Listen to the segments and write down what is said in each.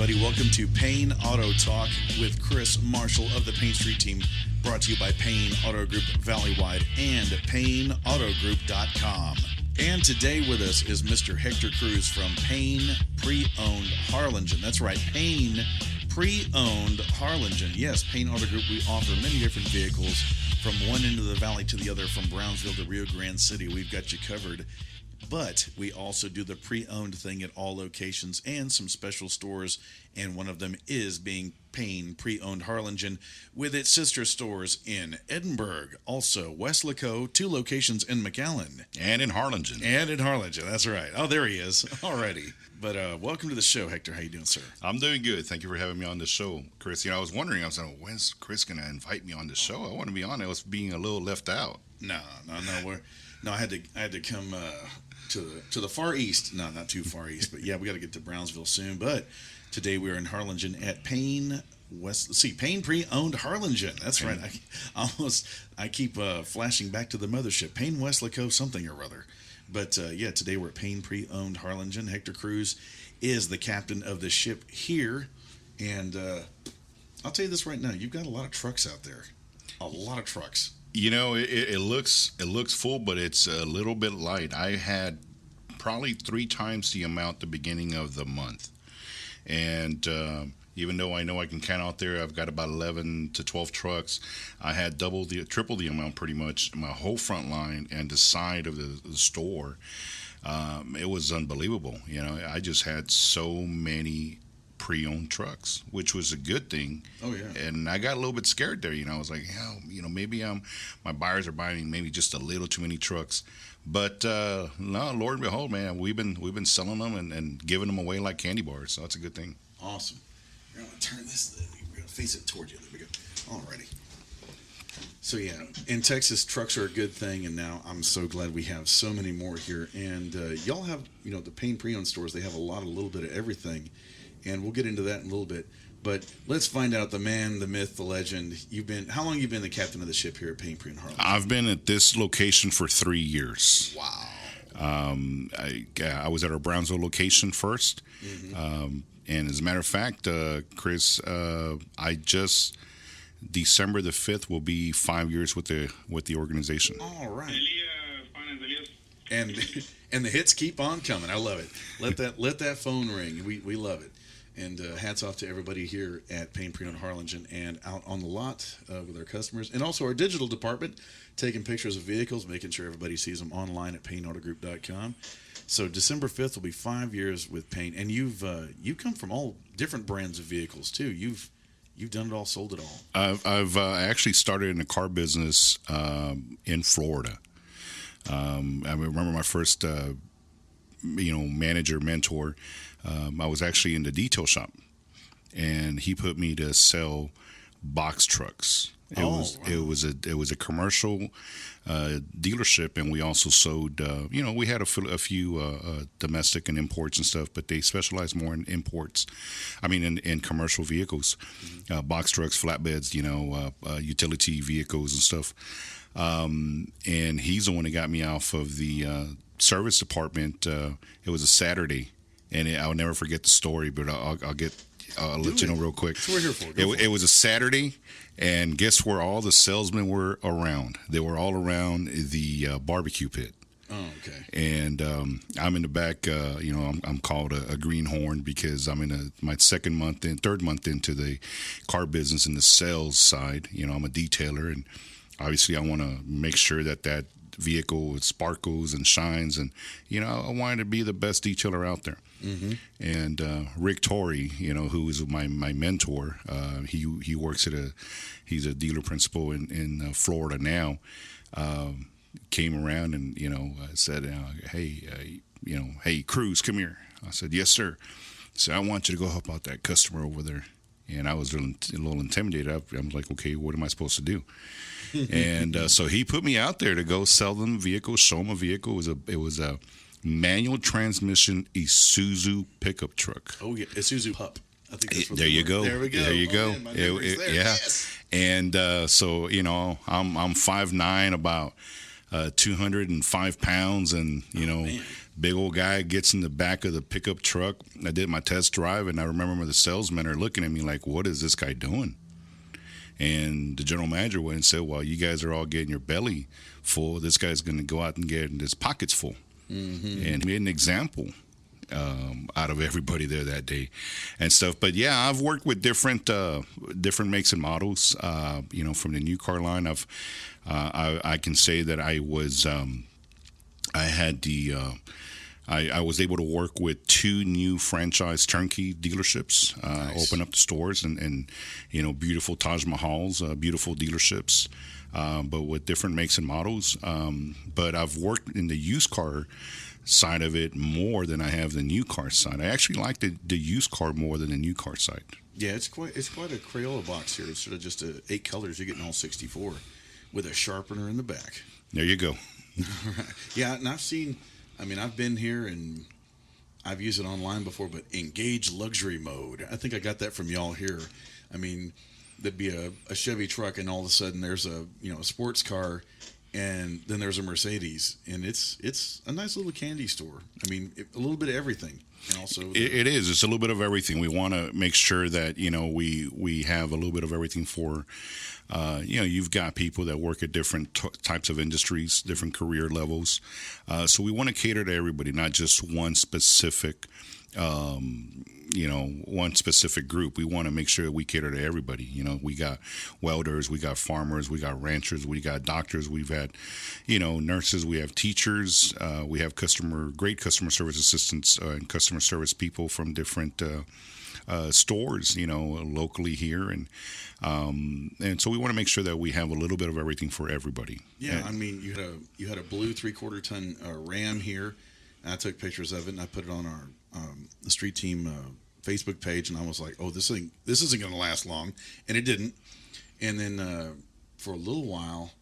everybody. Welcome to Payne Auto Talk with Chris Marshall of the Payne Street Team, brought to you by Payne Auto Group Valleywide and PayneAutoGroup.com. And today with us is Mr. Hector Cruz from Payne Pre-Owned Harlingen. That's right, Payne Pre-Owned Harlingen. Yes, Payne Auto Group, we offer many different vehicles from one end of the valley to the other, from Brownsville to Rio Grande City. We've got you covered. But we also do the pre-owned thing at all locations and some special stores, and one of them is being Payne Pre-Owned Harlingen with its sister stores in Edinburgh, also Weslaco, 2 locations in McAllen. And in Harlingen. That's right. Oh, there he is already. But welcome to the show, Hector. How you doing, sir? I'm doing good. Thank you for having me on the show, Chris. I was wondering, when's Chris going to invite me on the show? I want to be on. I was being a little left out. No. I had to come to the far east. No, not too far east, but yeah, we got to get to Brownsville soon. But today we're in Harlingen at Payne Pre-Owned Harlingen. That's right. I keep flashing back to the mothership, Payne Weslaco something or other. But yeah, today we're at Payne Pre-Owned Harlingen. Hector Cruz is the captain of the ship here, and I'll tell you this right now: you've got a lot of trucks out there, a lot of trucks. It looks full, but it's a little bit light. I had probably 3 times the amount at the beginning of the month, and even though I know I can count out there, I've got about 11 to 12 trucks. I had triple the amount pretty much. My whole front line and the side of the store, it was unbelievable. I just had so many pre-owned trucks, which was a good thing. Oh yeah. And I got a little bit scared there. I was like, maybe my buyers are buying maybe just a little too many trucks. But no, Lord and behold, man, we've been selling them and giving them away like candy bars. So that's a good thing. Awesome. We're gonna turn this. We're gonna face it toward you. There we go. Alrighty. So yeah, in Texas, trucks are a good thing, and now I'm so glad we have so many more here. And y'all have, the Payne Pre-Owned stores. They have a little bit of everything. And we'll get into that in a little bit. But let's find out the man, the myth, the legend. How long have you been the captain of the ship here at Payne Pre-Owned Harlingen? I've been at this location for 3 years. Wow. I was at our Brownsville location first. Mm-hmm. And as a matter of fact, Chris, December the 5th will be 5 years with the organization. All right. And the hits keep on coming. I love it. Let that phone ring. We love it. And hats off to everybody here at Payne Pre-Owned Harlingen and out on the lot with our customers, and also our digital department, taking pictures of vehicles, making sure everybody sees them online at PayneAutoGroup.com. So December 5th will be 5 years with Payne, and you come from all different brands of vehicles too. You've done it all, sold it all. I've actually started in the car business in Florida. I remember my first, mentor. I was actually in the detail shop, and he put me to sell box trucks. It was a commercial dealership, and we also sold. We had a few domestic and imports and stuff, but they specialized more in imports. In commercial vehicles, box trucks, flatbeds, utility vehicles and stuff. And he's the one that got me off of the service department. It was a Saturday, and I'll never forget the story, but I'll let you know real quick. That's what we're here for. It was a Saturday, and guess where all the salesmen were around? They were all around the barbecue pit. Oh, okay. And I'm in the back. I'm called a greenhorn because I'm in my third month into the car business in the sales side. I'm a detailer, and obviously I want to make sure that vehicle sparkles and shines, and I wanted to be the best detailer out there. Mm-hmm. And Rick Torrey, who is my mentor, he works he's a dealer principal in Florida now. Came around and said, hey Cruz, come here. I said, yes sir. So I want you to go help out that customer over there. And I was a little intimidated. I'm like, okay, what am I supposed to do? And so he put me out there to go sell them vehicles, show them a vehicle. It was a manual transmission Isuzu pickup truck. Oh yeah, Isuzu Pup. I think that's what there you go. There we go. There you go. Man, yeah. Yes. And so I'm 5'9", about 205 pounds, and man. big old guy gets in the back of the pickup truck. I did my test drive, and I remember the salesmen are looking at me like, "What is this guy doing?" And the general manager went and said, "Well, you guys are all getting your belly full. This guy's going to go out and get his pockets full." Mm-hmm. And he made an example out of everybody there that day and stuff. But yeah, I've worked with different makes and models. From the new car line, I can say that I was able to work with 2 new franchise turnkey dealerships, nice. Open up the stores and beautiful Taj Mahals, beautiful dealerships, but with different makes and models. But I've worked in the used car side of it more than I have the new car side. I actually like the used car more than the new car side. Yeah, it's quite a Crayola box here. Instead of just 8 colors, you're getting all 64 with a sharpener in the back. There you go. Yeah, and I've been here and I've used it online before, but engage luxury mode. I think I got that from y'all here. I mean, there'd be a Chevy truck, and all of a sudden there's a sports car, and then there's a Mercedes, and it's a nice little candy store. I mean, a little bit of everything. And also it is. It's a little bit of everything. We want to make sure that we have a little bit of everything for. You've got people that work at different types of industries, different career levels. So we want to cater to everybody, not just one specific group. We want to make sure that we cater to everybody. We got welders, we got farmers, we got ranchers, we got doctors, we've had, nurses, we have teachers, we have great customer service assistants and customer service people from different stores, locally here, and so we want to make sure that we have a little bit of everything for everybody. Yeah, I mean, you had a blue 3/4 ton Ram here, and I took pictures of it and I put it on our the Street Team Facebook page, and I was like, "Oh, this isn't going to last long," and it didn't. And then for a little while,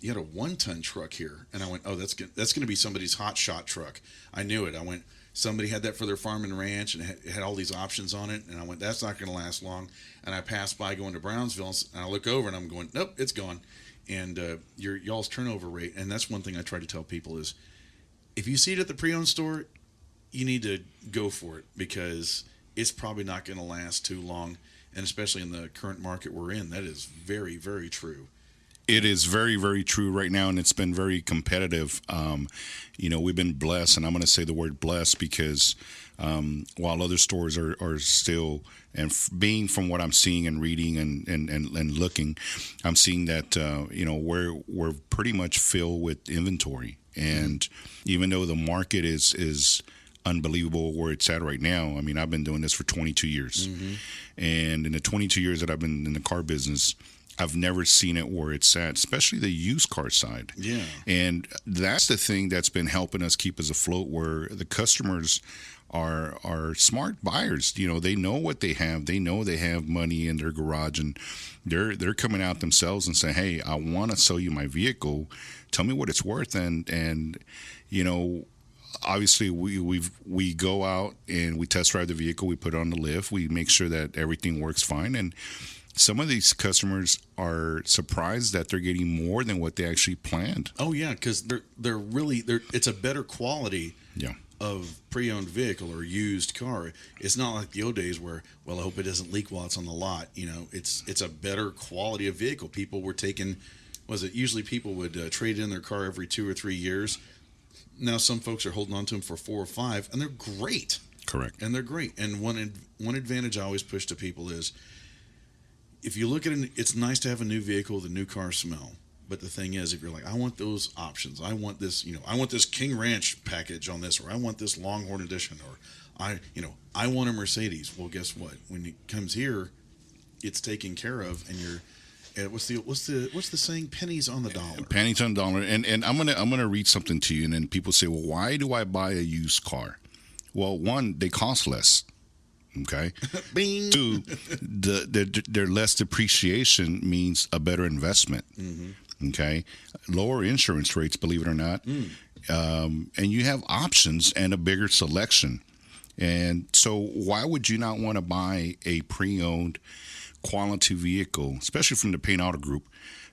you had a 1-ton truck here, and I went, "Oh, that's going to be somebody's hot shot truck." I knew it. I went, somebody had that for their farm and ranch, and it had all these options on it, and I went, "That's not going to last long." And I passed by going to Brownsville, and I look over, and I'm going, "Nope, it's gone." And y'all's turnover rate, and that's one thing I try to tell people is, if you see it at the pre-owned store, you need to go for it, because it's probably not going to last too long, and especially in the current market we're in, that is very, very true. It is very, very true right now, and it's been very competitive. We've been blessed, and I'm going to say the word blessed because while other stores are still, and being from what I'm seeing and reading and looking, I'm seeing that we're pretty much filled with inventory, and even though the market is unbelievable where it's at right now. I mean, I've been doing this for 22 years, and in the 22 years that I've been in the car business, I've never seen it where it's at, especially the used car side. Yeah. And that's the thing that's been helping us keep us afloat, where the customers are smart buyers. They know what they have. They know they have money in their garage, and they're coming out themselves and saying, "Hey, I want to sell you my vehicle. Tell me what it's worth." And obviously we go out and we test drive the vehicle. We put it on the lift. We make sure that everything works fine, and some of these customers are surprised that they're getting more than what they actually planned. Oh yeah, because they're it's a better quality of pre-owned vehicle or used car. It's not like the old days where, well, I hope it doesn't leak while it's on the lot. It's a better quality of vehicle. People were taking, usually people would trade in their car every 2 or 3 years. Now some folks are holding on to them for 4 or 5, and they're great. Correct. And they're great. And one advantage I always push to people is, if you look at it, it's nice to have a new vehicle with a new car smell. But the thing is, if you're like, I want those options, I want this, I want this King Ranch package on this, or I want this Longhorn edition, or I want a Mercedes. Well, guess what? When it comes here, it's taken care of, and you're, what's the saying? Pennies on the dollar. Pennies on the dollar. And I'm gonna read something to you, and then people say, well, why do I buy a used car? Well, one, they cost less. Okay. Bing. 2, their less depreciation means a better investment. Mm-hmm. Okay. Lower insurance rates, believe it or not. And you have options and a bigger selection. And so why would you not want to buy a pre-owned quality vehicle, especially from the Payne Auto Group,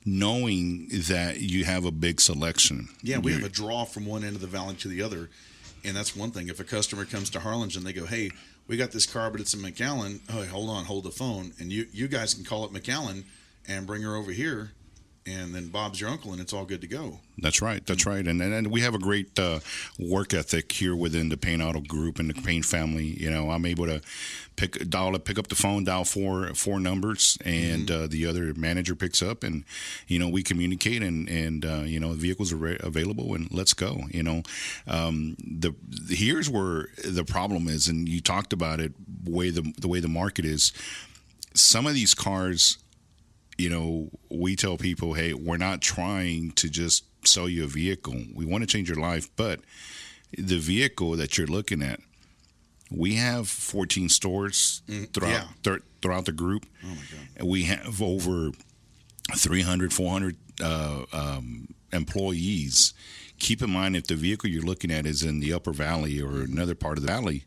knowing that you have a big selection. Yeah, we have a draw from one end of the valley to the other. And that's one thing. If a customer comes to Harlingen, they go, hey, we got this car, but it's in McAllen. Oh, hold on, hold the phone. And you guys can call it McAllen and bring her over here. And then Bob's your uncle, and it's all good to go. That's right. That's right. And we have a great work ethic here within the Payne Auto Group and the Payne family. You know, I'm able to pick up the phone, dial four numbers, and the other manager picks up, and you know, we communicate, and you know, vehicles are available, and let's go. You know, here's where the problem is, and you talked about it. The way the market is, some of these cars. You know, we tell people, hey, we're not trying to just sell you a vehicle. We want to change your life. But the vehicle that you're looking at, we have 14 stores throughout the group. Oh, my God. And we have over 300, 400 employees. Keep in mind, if the vehicle you're looking at is in the upper valley or another part of the valley,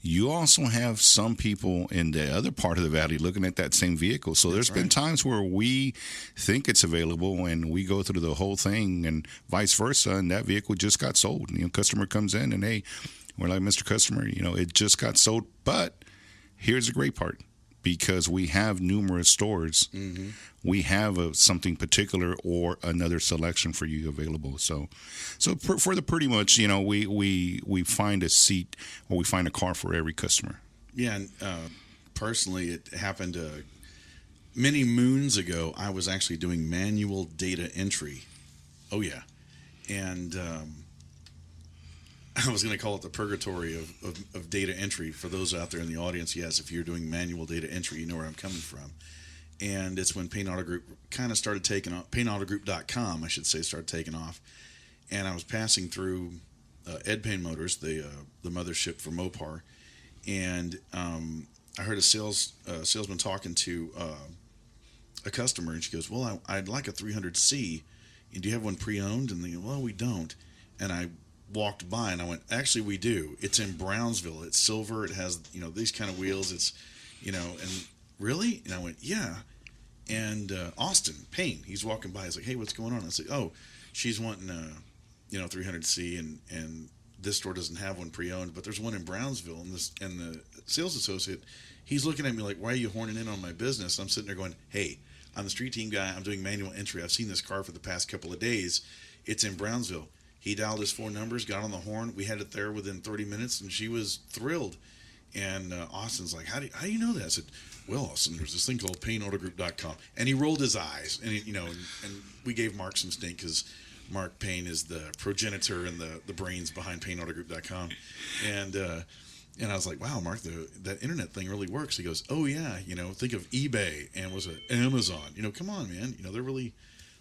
you also have some people in the other part of the valley looking at that same vehicle. So there's been times where we think it's available and we go through the whole thing and vice versa, and that vehicle just got sold. You know, customer comes in and, hey, we're like, Mr. Customer, you know, it just got sold. But here's the great part. Because we have numerous stores, we have something particular or another selection for you available. So for the pretty much, you know, we find a seat or we find a car for every customer. Yeah, and personally, it happened many moons ago. I was actually doing manual data entry. Oh yeah, and I was going to call it the purgatory of data entry for those out there in the audience. Yes, if you're doing manual data entry, you know where I'm coming from. And it's when Payne Auto Group kind of started taking off, PayneAutoGroup.com, I should say, started taking off. And I was passing through Ed Payne Motors, the mothership for Mopar, and I heard a salesman talking to a customer, and she goes, well, I'd like a 300C. And do you have one pre-owned? And they go, well, we don't. And I walked by and I went, actually we do. It's in Brownsville. It's silver. It has, you know, these kind of wheels. It's, you know, and really? And I went, yeah. And Austin Payne, he's walking by. He's like, hey, what's going on? I said, oh, she's wanting you know, 300C, and this store doesn't have one pre-owned, but there's one in Brownsville. And the sales associate, he's looking at me like, why are you horning in on my business? I'm sitting there going, hey, I'm the street team guy. I'm doing manual entry. I've seen this car for the past couple of days. It's in Brownsville. He dialed his 4 numbers, got on the horn. We had it there within 30 minutes, and she was thrilled. And Austin's like, how do you know that? I said, well, Austin, there's this thing called PayneAutoGroup.com. And he rolled his eyes, and you know, and we gave Mark some stink because Mark Payne is the progenitor and the brains behind PayneAutoGroup.com. And I was like, wow, Mark, that internet thing really works. He goes, oh yeah, you know, think of eBay and was it Amazon? You know, come on, man. You know, they're really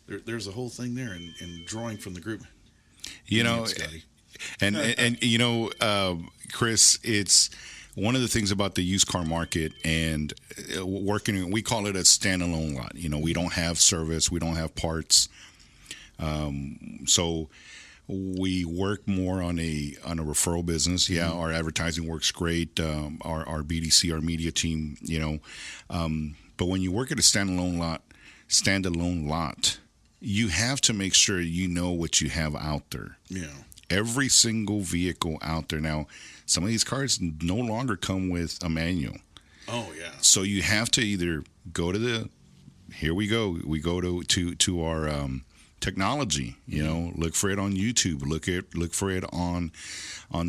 there's a whole thing there, and drawing from the group. You know, and you know, Chris, it's one of the things about the used car market and working. We call it a standalone lot. You know, we don't have service, we don't have parts, so we work more on a referral business. Yeah, our advertising works great. Our BDC, our media team. You know, but when you work at a standalone lot. You have to make sure you know what you have out there. Yeah. Every single vehicle out there. Now, some of these cars no longer come with a manual. Oh, yeah. So you have to either go to we go to our technology, you know, look for it on YouTube, look for it on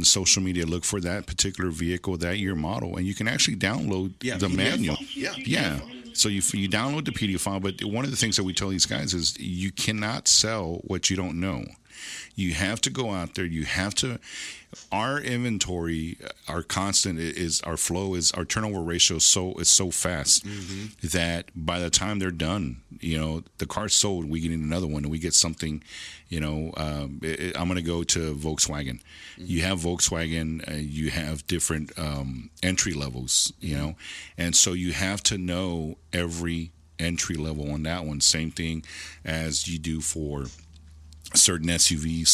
social media, look for that particular vehicle, that year model, and you can actually download the manual. Yeah. So you download the PDF file, but one of the things that we tell these guys is you cannot sell what you don't know. You have to go out there. You have to. Our inventory, our constant is our flow is our turnover ratio is so fast that by the time they're done, you know, the car's sold, we get another one and we get something. You know, I'm going to go to Volkswagen. You have Volkswagen. You have different entry levels. You know, and so you have to know every entry level on that one. Same thing as you do for certain SUVs,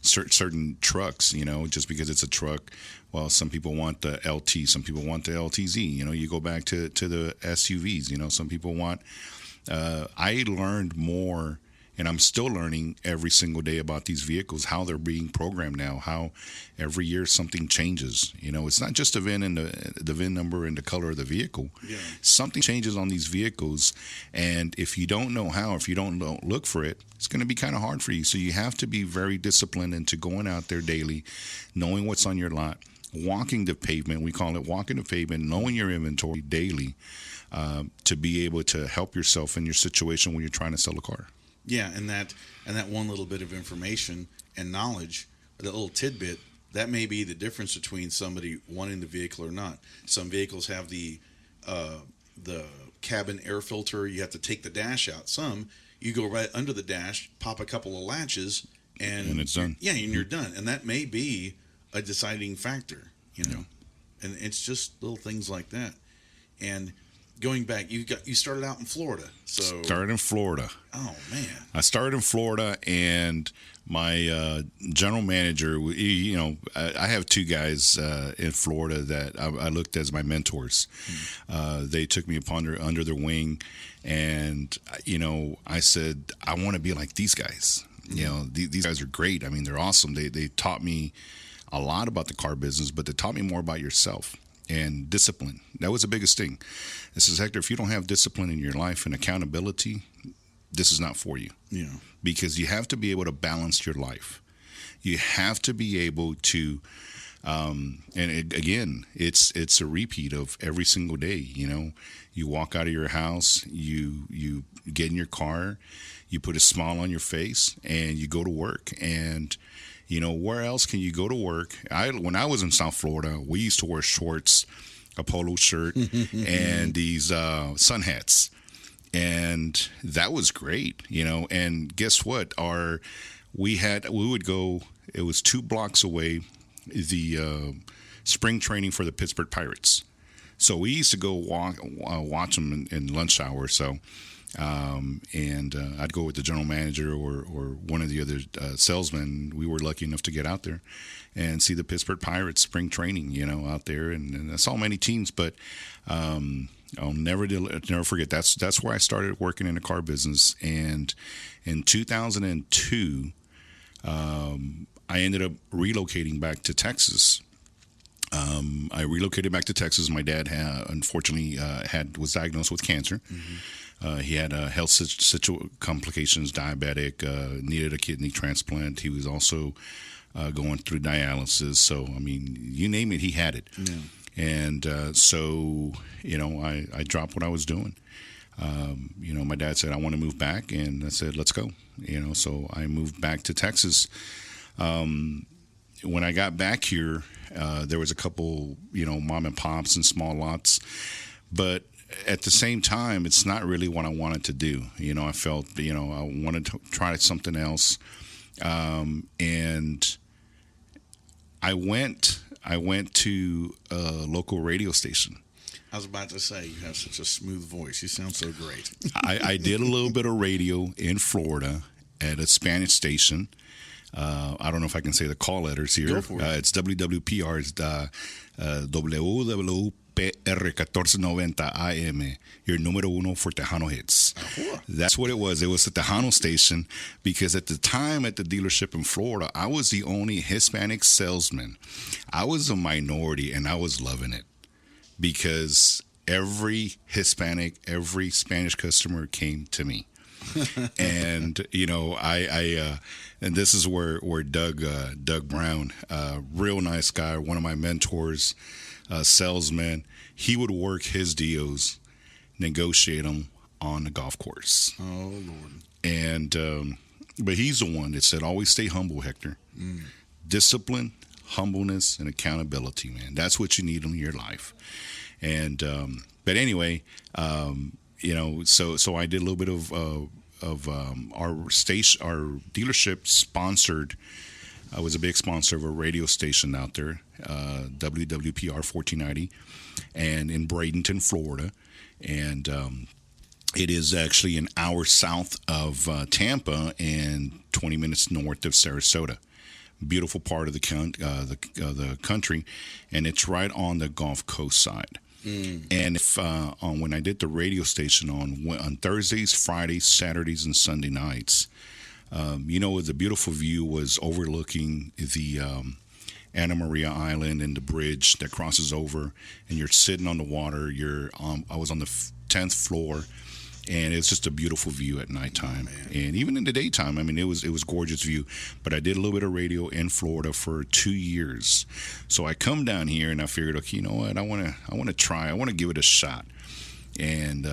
certain trucks, you know, just because it's a truck. Well, some people want the LT, some people want the LTZ. You know, you go back to the SUVs. You know, some people want I learned more, and I'm still learning every single day about these vehicles, how they're being programmed now, how every year something changes. It's not just the VIN and the VIN number and the color of the vehicle. Yeah. Something changes on these vehicles, and if you don't know how, if you don't look for it, it's going to be kind of hard for you. So you have to be very disciplined into going out there daily, knowing what's on your lot, walking the pavement. We call it walking the pavement, knowing your inventory daily, to be able to help yourself in your situation when you're trying to sell a car. Yeah, and that one little bit of information and knowledge, that little tidbit, that may be the difference between somebody wanting the vehicle or not. Some vehicles have the cabin air filter. You have to take the dash out. Some, you go right under the dash, pop a couple of latches, and it's done. Yeah, and you're done. And that may be a deciding factor, And it's just little things like that. And going back, you started out in Florida. Started in Florida. Oh man! I started in Florida, and my general manager. I have two guys in Florida that I looked as my mentors. They took me under their wing, and I said I want to be like these guys. These guys are great. I mean, they're awesome. They taught me a lot about the car business, but they taught me more about yourself and discipline. That was the biggest thing. This is, Hector, if you don't have discipline in your life and accountability, this is not for you. Yeah. Because you have to be able to balance your life. You have to be able to, again, it's a repeat of every single day. You walk out of your house, you get in your car, you put a smile on your face, and you go to work. And where else can you go to work? When I was in South Florida, we used to wear shorts, a polo shirt, and these sun hats. And that was great, And guess what? We would go, it was 2 blocks away, the spring training for the Pittsburgh Pirates. So we used to go watch them in lunch hour. So I'd go with the general manager or one of the other salesmen. We were lucky enough to get out there and see the Pittsburgh Pirates spring training, out there. And I saw many teams, but I'll never forget. That's where I started working in the car business. And in 2002, I ended up relocating back to Texas. I relocated back to Texas. My dad unfortunately was diagnosed with cancer. He had health complications, diabetic, needed a kidney transplant. He was also going through dialysis. So, I mean, you name it, he had it. Yeah. And so, I dropped what I was doing. My dad said, I want to move back. And I said, let's go. So I moved back to Texas. When I got back here, there was a couple, mom and pops and small lots. But at the same time, it's not really what I wanted to do. I felt, I wanted to try something else. And I went to a local radio station. I was about to say, you have such a smooth voice. You sound so great. I did a little bit of radio in Florida at a Spanish station. I don't know if I can say the call letters here. Go for it. It's WWPR. It's WWPR1490 AM. Your número uno for Tejano hits. That's what it was. It was a Tejano station because at the time at the dealership in Florida, I was the only Hispanic salesman. I was a minority, and I was loving it because every Hispanic, every Spanish customer came to me. And and this is where Doug Brown, real nice guy, one of my mentors, salesman, he would work his deals, negotiate them on the golf course. Oh Lord! And but he's the one that said, always stay humble, Hector. Discipline, humbleness, and accountability, man. That's what you need in your life. And but anyway. So I did a little bit of our station, our dealership sponsored. I was a big sponsor of a radio station out there, WWPR 1490, and in Bradenton, Florida, and it is actually an hour south of Tampa and 20 minutes north of Sarasota. Beautiful part of the country, and it's right on the Gulf Coast side. And if when I did the radio station on Thursdays, Fridays, Saturdays, and Sunday nights, the beautiful view was overlooking the Anna Maria Island and the bridge that crosses over, and you're sitting on the water. I was on the 10th floor, and it's just a beautiful view at nighttime. And even in the daytime, I mean, it was gorgeous view. But I did a little bit of radio in Florida for 2 years, so I come down here and I figured, okay, you know what, I want to try. I want to give it a shot, and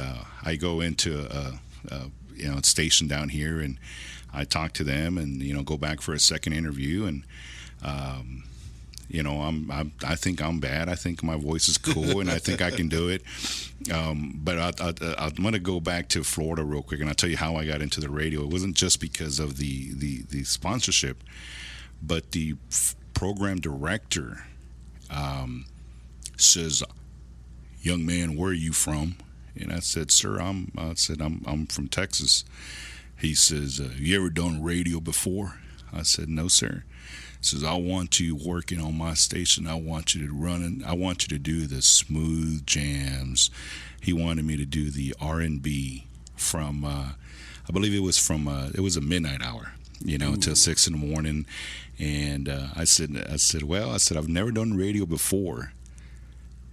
I go into a station down here, and I talk to them, and go back for a second interview, and I think I'm bad. I think my voice is cool, and I think I can do it. But I'm going to go back to Florida real quick, and I'll tell you how I got into the radio. It wasn't just because of the sponsorship, but the program director says, "Young man, where are you from?" And I said, "Sir, I'm from Texas." He says, "You ever done radio before?" I said, "No, sir." He says, "I want you working on my station. I want you to do the smooth jams." He wanted me to do the R&B from, I believe it was a midnight hour, until 6 in the morning. And I said, "I've never done radio before."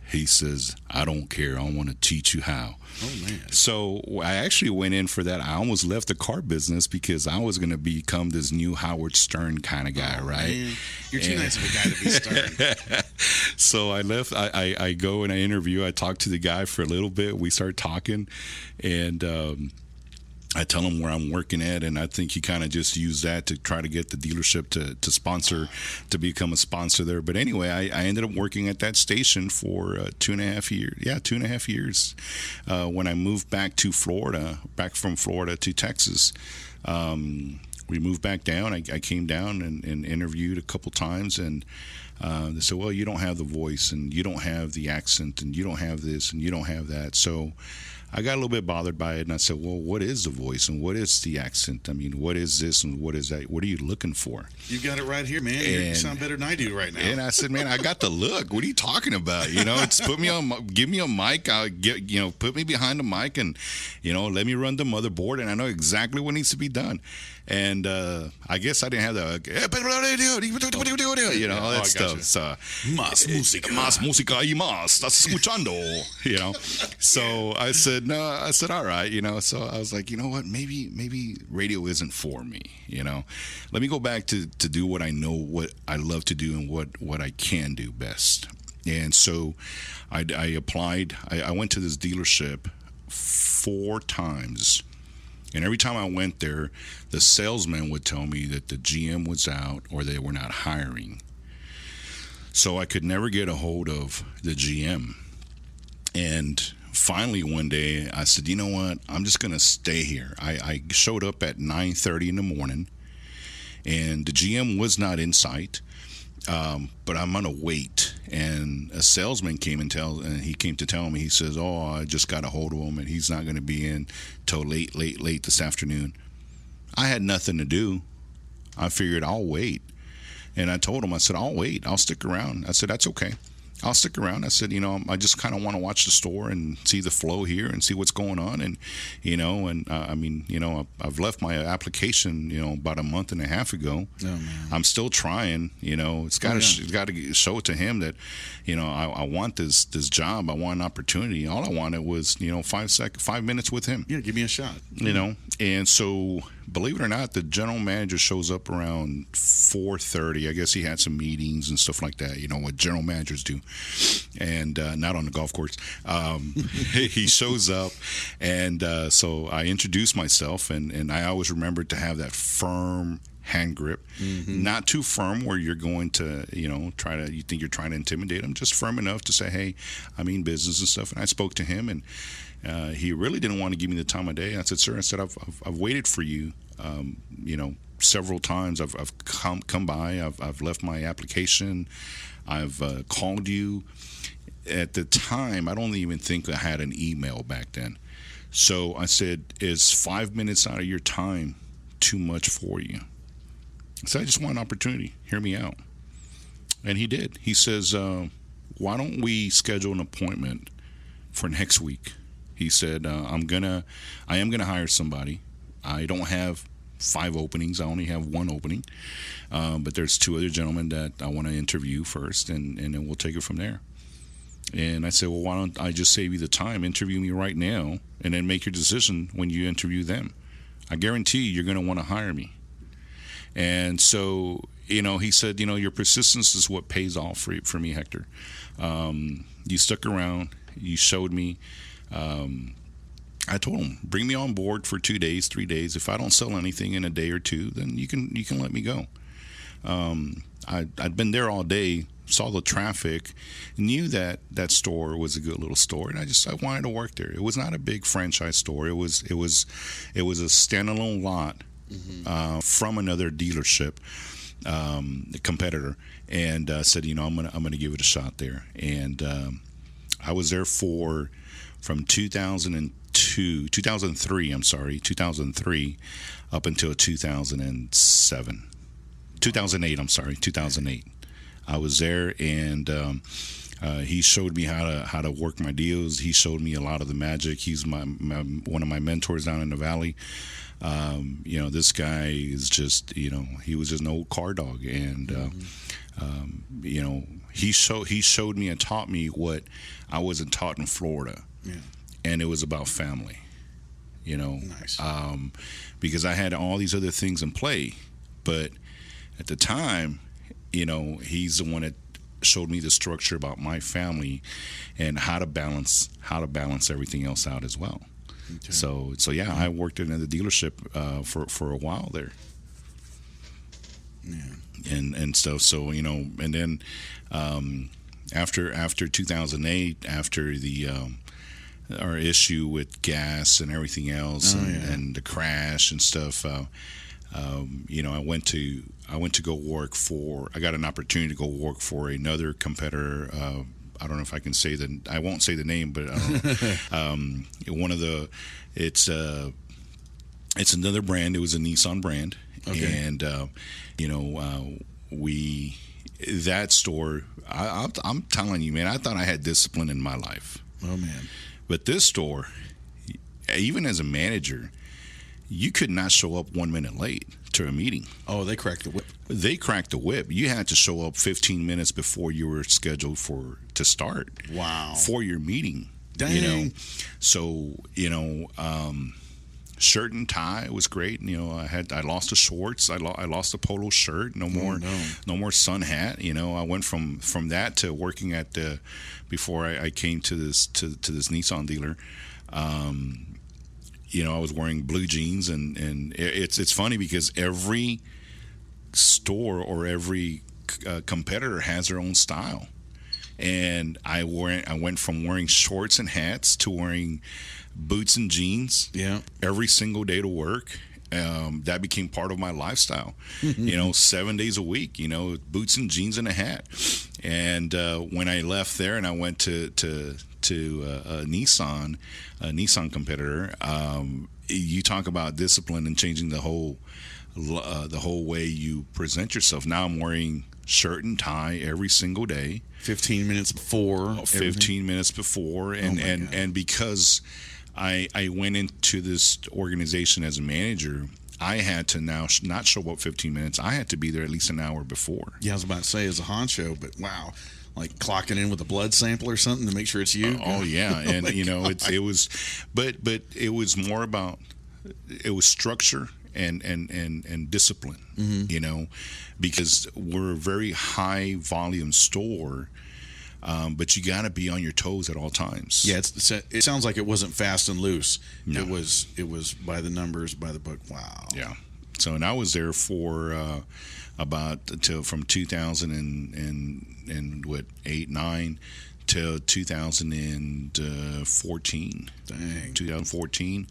He says, "I don't care. I want to teach you how." Oh, man. So I actually went in for that. I almost left the car business because I was going to become this new Howard Stern kind of guy, right? Man. You're too nice of a guy to be Stern. So I left. I go and I interview. I talk to the guy for a little bit. We start talking, and I tell him where I'm working at, and I think he kind of just used that to try to get the dealership to sponsor, to become a sponsor there. But anyway, I ended up working at that station for 2.5 years. Yeah, 2.5 years. When I moved back from Florida to Texas, we moved back down. I came down and interviewed a couple times, and they said, "Well, you don't have the voice, and you don't have the accent, and you don't have this, and you don't have that." So I got a little bit bothered by it, and I said, "Well, what is the voice, and what is the accent? I mean, what is this, and what is that? What are you looking for?" You got it right here, man. You sound better than I do right now. And I said, "Man, I got the look. What are you talking about? It's give me a mic. I'll put me behind the mic, and let me run the motherboard, and I know exactly what needs to be done." And I guess I didn't have all that stuff. So, más música y más. Estás escuchando, So I said, no. I said, all right, So I was like, you know what? Maybe radio isn't for me. Let me go back to do what I know, what I love to do, and what I can do best. And so I applied. I went to this dealership 4 times. And every time I went there, the salesman would tell me that the GM was out or they were not hiring. So I could never get a hold of the GM. And finally one day I said, "You know what? I'm just going to stay here." I showed up at 9:30 in the morning, and the GM was not in sight. But I'm gonna wait. And a salesman came he came to tell me. He says, "Oh, I just got a hold of him, and he's not going to be in till late this afternoon." I had nothing to do. I figured I'll wait, and I told him, I said, "I'll wait. I'll stick around." I said, "That's okay. I'll stick around." I said, I just kind of want to watch the store and see the flow here and see what's going on. And, I've left my application, about a month and a half ago. Oh, man. I'm still trying, it's got to show it to him that, I want this job. I want an opportunity. All I wanted was, 5 minutes with him. Yeah, give me a shot. And so, believe it or not, the general manager shows up around 4:30. I guess he had some meetings and stuff like that, what general managers do. And not on the golf course. He shows up, and so I introduced myself, and I always remembered to have that firm hand grip, not too firm where you're going to, you think you're trying to intimidate him, just firm enough to say, "Hey, I mean business and stuff." And I spoke to him, and he really didn't want to give me the time of day. I said, "Sir," I said, I've waited for you, several times. I've come by. I've left my application. I've called you. At the time, I don't even think I had an email back then. So I said, "Is 5 minutes out of your time too much for you?" I said, "I just want an opportunity. Hear me out." And he did. He says, "Why don't we schedule an appointment for next week. He said, I am gonna hire somebody. I don't have 5 openings. I only have 1 opening. But there's 2 other gentlemen that I want to interview first, and then we'll take it from there. And I said, well, why don't I just save you the time? Interview me right now, and then make your decision when you interview them. I guarantee you're going to want to hire me. And so, he said, your persistence is what pays off for me, Hector. You stuck around. You showed me. I told him, bring me on board for 2 days, 3 days. If I don't sell anything in a day or 2, then you can let me go. I'd been there all day, saw the traffic, knew that store was a good little store, and I wanted to work there. It was not a big franchise store. It was a standalone lot from another dealership, a competitor, and said, I'm gonna give it a shot there. And I was there from 2003 up until 2008. I was there, and he showed me how to work my deals. He showed me a lot of the magic. He's one of my mentors down in the valley. This guy is just, he was just an old car dog, and he showed me and taught me what I wasn't taught in Florida. Yeah. And it was about family, Nice. Because I had all these other things in play, but at the time, he's the one that showed me the structure about my family and how to balance everything else out as well. Okay. So yeah, I worked in the dealership for a while there. Yeah. And stuff. So and then after 2008, after the our issue with gas and everything else, and the crash and stuff, I went to go work for. I got an opportunity to go work for another competitor. I don't know if I can say I won't say the name, but one of the. It's another brand. It was a Nissan brand, okay. And that store. I'm telling you, man. I thought I had discipline in my life. Oh man. But this store, even as a manager, you could not show up 1 minute late to a meeting. Oh, they cracked the whip. They cracked the whip. You had to show up 15 minutes before you were scheduled to start. Wow. For your meeting. Dang. So, shirt and tie was great. I lost the shorts. I lost the polo shirt. No more sun hat. I went from that to working at before I came to this Nissan dealer. I was wearing blue jeans, and it's funny because every store or every competitor has their own style. And I went from wearing shorts and hats to wearing boots and jeans every single day to work. That became part of my lifestyle. 7 days a week, boots and jeans and a hat. And when I left there and I went to a Nissan competitor, you talk about discipline and changing the whole way you present yourself. Now I'm wearing shirt and tie every single day. 15 minutes before. 15 minutes before. And because I went into this organization as a manager, I had to now not show up 15 minutes. I had to be there at least an hour before. Yeah, I was about to say as a honcho, but wow. Like clocking in with a blood sample or something to make sure it's you. Oh yeah, and it was, but it was more about, it was structure and discipline. Mm-hmm. Because we're a very high volume store, but you got to be on your toes at all times. Yeah, it sounds like it wasn't fast and loose. No. It was by the numbers, by the book. Wow. Yeah. So and I was there for from 2008-9 till 2014. Dang. 2014.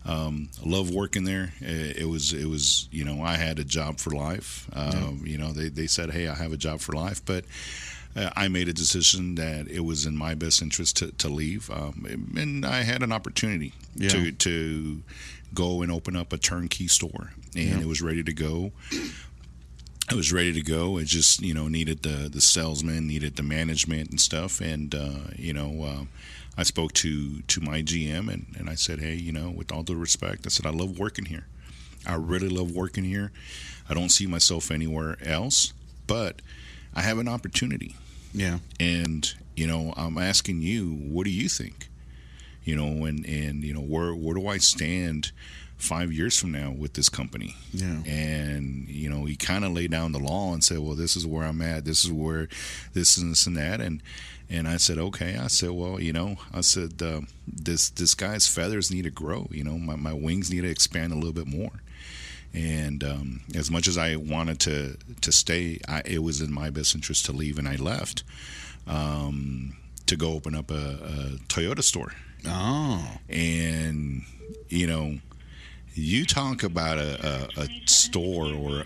I love working there. It was I had a job for life. They said, hey, I have a job for life, but I made a decision that it was in my best interest to leave, and I had an opportunity to go and open up a turnkey store, and it was ready to go. I was ready to go. It just, needed the salesman, needed the management and stuff. And, I spoke to my GM and I said, hey, with all due respect, I said, I love working here. I really love working here. I don't see myself anywhere else, but I have an opportunity. Yeah. And, I'm asking you, what do you think? Where do I stand 5 years from now with this company? Yeah. And, he kind of laid down the law and said, well, this is where I'm at. This is where this and this and that. And I said, okay. I said, well, this guy's feathers need to grow. My wings need to expand a little bit more. And as much as I wanted to stay, it was in my best interest to leave, and I left to go open up a Toyota store. Oh. And, you talk about a store or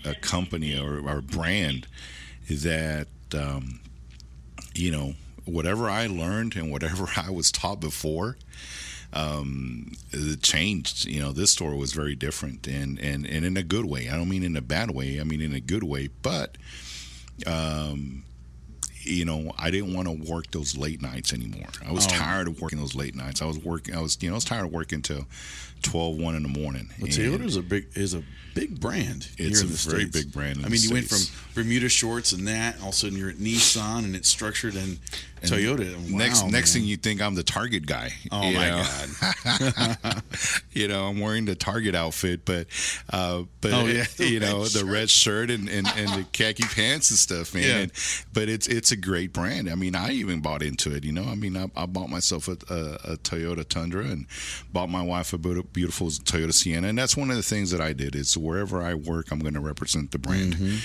a company or a brand that, whatever I learned and whatever I was taught before, it changed. This store was very different and in a good way. I don't mean in a bad way. I mean in a good way. But I didn't want to work those late nights anymore. I was tired of working those late nights. I was tired of working till 12, 1 in the morning. But Toyota is a big brand. It's here in a the very States. big brand. You went from Bermuda shorts and that. All of a sudden, you're at Nissan, and it's structured in Toyota. Wow, next thing you think I'm the Target guy. Oh my God! I'm wearing the Target outfit, but the red shirt and the khaki pants and stuff, man. Yeah. But it's a great brand. I even bought into it. I bought myself a Toyota Tundra and bought my wife a beautiful Toyota Sienna, and that's one of the things that I did. Is wherever I work, I'm going to represent the brand. And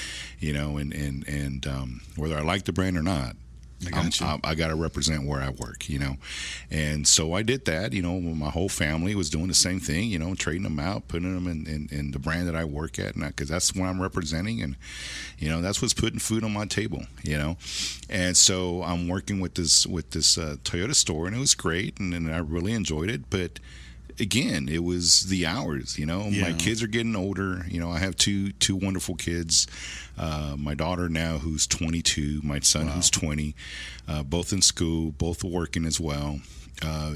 whether I like the brand or not, I got to represent where I work, and so I did that. My whole family was doing the same thing, trading them out, putting them in the brand that I work at, because that's what I'm representing, and that's what's putting food on my table, and so I'm working with this Toyota store, and it was great, and I really enjoyed it, but again, it was the hours. My kids are getting older. I have two wonderful kids. My daughter now, who's 22, my son, who's 20, both in school, both working as well.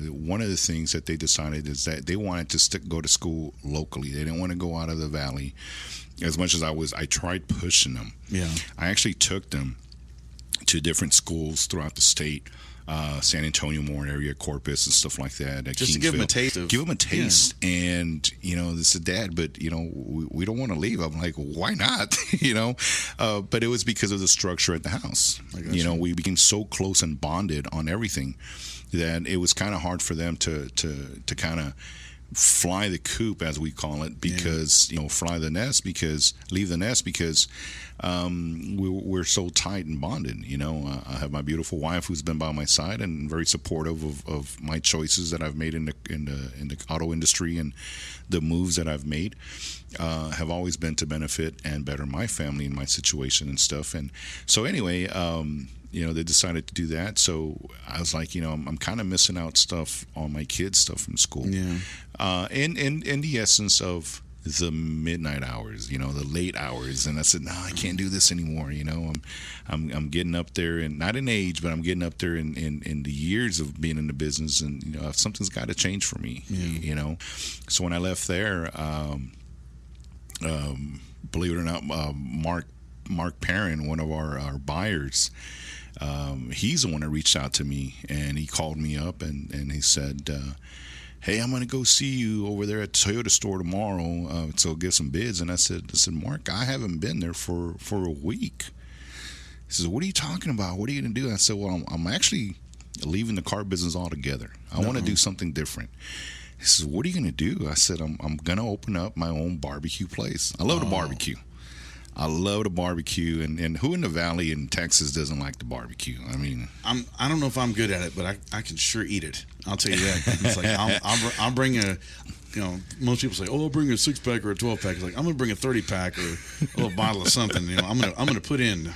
One of the things that they decided is that they wanted to go to school locally. They didn't want to go out of the valley. As much as I tried pushing them. Yeah, I actually took them to different schools throughout the state. San Antonio, Warren area, Corpus, and stuff like that. Just to give them a taste. Yeah. And, they said, Dad, but, we don't want to leave. I'm like, why not? But it was because of the structure at the house. We became so close and bonded on everything that it was kind of hard for them to kind of fly the coop, as we call it, because leave the nest because we're so tight and bonded. I have my beautiful wife who's been by my side and very supportive of my choices that I've made in the auto industry, and the moves that I've made have always been to benefit and better my family and my situation and stuff. And so anyway, they decided to do that. So I was like, I'm kind of missing out stuff on my kids' stuff from school. Yeah. In the essence of the midnight hours, the late hours. And I said, no, I can't do this anymore. I'm getting up there, and not in age, but I'm getting up there in the years of being in the business, and something's got to change for me. Yeah. So when I left there, believe it or not, Mark Perrin, one of our buyers, he's the one that reached out to me, and he called me up and he said, hey, I'm going to go see you over there at the Toyota store tomorrow, so get some bids. And I said, Mark, I haven't been there for a week. He says, what are you talking about? What are you going to do? And I said, well, I'm actually leaving the car business altogether. I want to do something different. He says, what are you going to do? I said, I'm going to open up my own barbecue place. I love the barbecue. I love the barbecue, and who in the Valley in Texas doesn't like the barbecue? I don't know if I'm good at it, but I can sure eat it. I'll tell you that. It's like I'll bring a, most people say, oh, I'll bring a 6-pack or a 12-pack. It's like, I'm going to bring a 30-pack or a little bottle of something. I'm going to put in.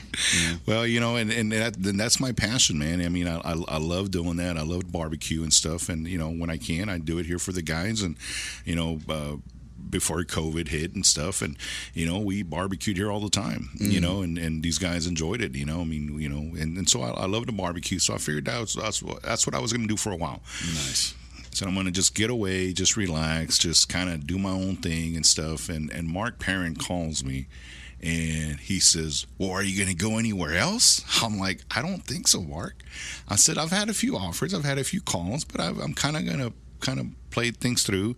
Well, and that's my passion, man. I love doing that. I love barbecue and stuff, and when I can, I do it here for the guys, and before COVID hit and stuff. And, we barbecued here all the time, and these guys enjoyed it, I mean, and so I love to barbecue. So I figured that's what I was going to do for a while. Nice. So I'm going to just get away, just relax, just kind of do my own thing and stuff. And Mark Parent calls me and he says, well, are you going to go anywhere else? I'm like, I don't think so, Mark. I said, I've had a few offers, I've had a few calls, but I'm kind of going to play things through.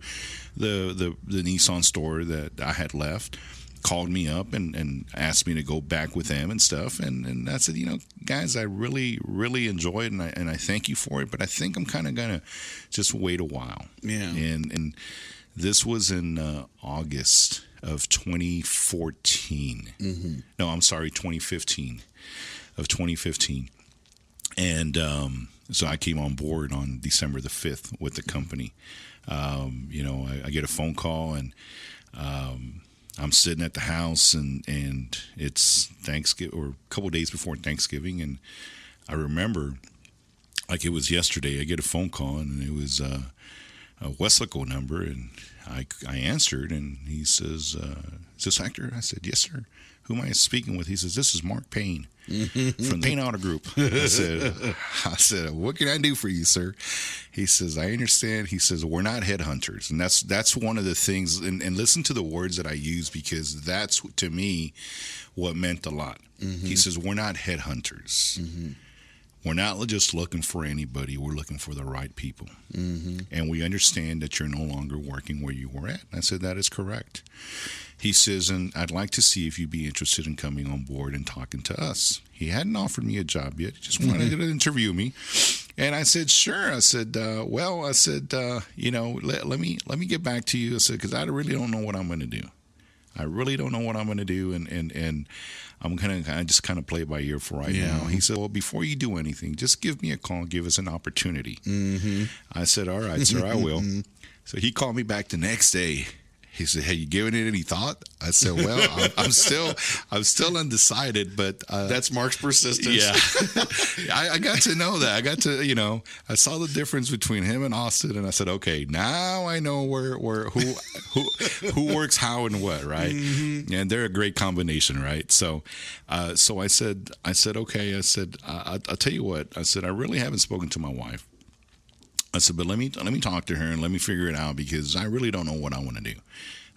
The Nissan store that I had left called me up and asked me to go back with them and stuff. And I said, guys, I really, really enjoy it, and I thank you for it, but I think I'm kind of going to just wait a while. Yeah. And this was in August of 2014. Mm-hmm. No, I'm sorry, 2015. Of 2015. And so I came on board on December the 5th with the company. I get a phone call, and I'm sitting at the house, and it's Thanksgiving, or a couple of days before Thanksgiving, and I remember like it was yesterday. I get a phone call, and it was a Westlaco number, and I answered, and he says, "Is this Hector?" I said, "Yes, sir." "Who am I speaking with?" He says, "This is Mark Payne from the Payne Auto Group." I said, "What can I do for you, sir?" He says, "I understand." He says, "We're not headhunters." And that's one of the things, and listen to the words that I use, because that's, to me, what meant a lot. Mm-hmm. He says, "We're not headhunters. Mm-hmm. We're not just looking for anybody. We're looking for the right people. Mm-hmm. And we understand that you're no longer working where you were at." And I said, "That is correct." He says, "And I'd like to see if you'd be interested in coming on board and talking to us." He hadn't offered me a job yet. He just wanted to interview me. And I said, "Sure." I said, let me get back to you. I said, because I really don't know what I'm going to do. I really don't know what I'm going to do. And I'm going to just kind of play it by ear for right now. He said, "Well, before you do anything, just give me a call. Give us an opportunity." Mm-hmm. I said, "All right, sir, I will." So he called me back the next day. He said, "Hey, you giving it any thought?" I said, "Well, I'm still undecided, but that's Mark's persistence." Yeah, I got to know that. I got to, I saw the difference between him and Austin, and I said, "Okay, now I know who works how and what, right?" Mm-hmm. And they're a great combination, right? So I said, "Okay." I said, "I'll tell you what." I said, "I really haven't spoken to my wife." I said, "But let me talk to her and let me figure it out, because I really don't know what I want to do.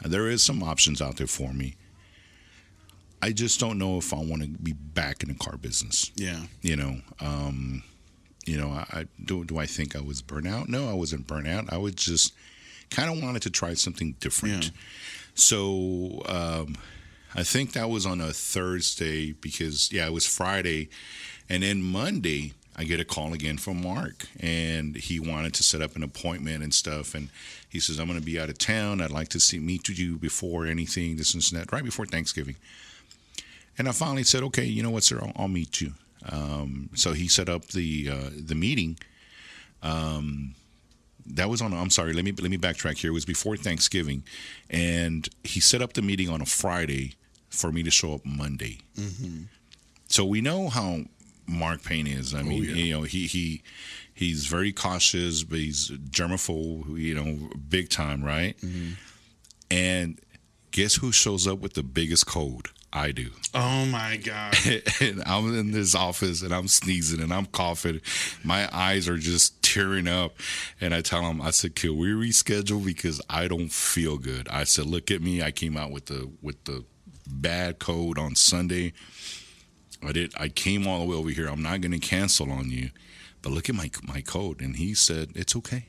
There is some options out there for me. I just don't know if I want to be back in the car business." Yeah. Do I think I was burnt out? No, I wasn't burnt out. I was just kind of wanted to try something different. Yeah. So I think that was on a Thursday, because it was Friday, and then Monday I get a call again from Mark, and he wanted to set up an appointment and stuff. And he says, "I'm going to be out of town. I'd like to meet you before anything, this and that," right before Thanksgiving. And I finally said, "Okay, you know what, sir, I'll meet you." So he set up the meeting. That was on. I'm sorry. Let me backtrack here. It was before Thanksgiving, and he set up the meeting on a Friday for me to show up Monday. Mm-hmm. So we know how Mark Payne is. I mean, he's very cautious, but he's germaphobe, big time, right? Mm-hmm. And guess who shows up with the biggest cold? I do. Oh my God. And I'm in this office, and I'm sneezing and I'm coughing. My eyes are just tearing up. And I tell him, I said, "Can we reschedule, because I don't feel good?" I said, "Look at me. I came out with the bad cold on Sunday. I came all the way over here. I'm not going to cancel on you, but look at my code." And he said, "It's okay."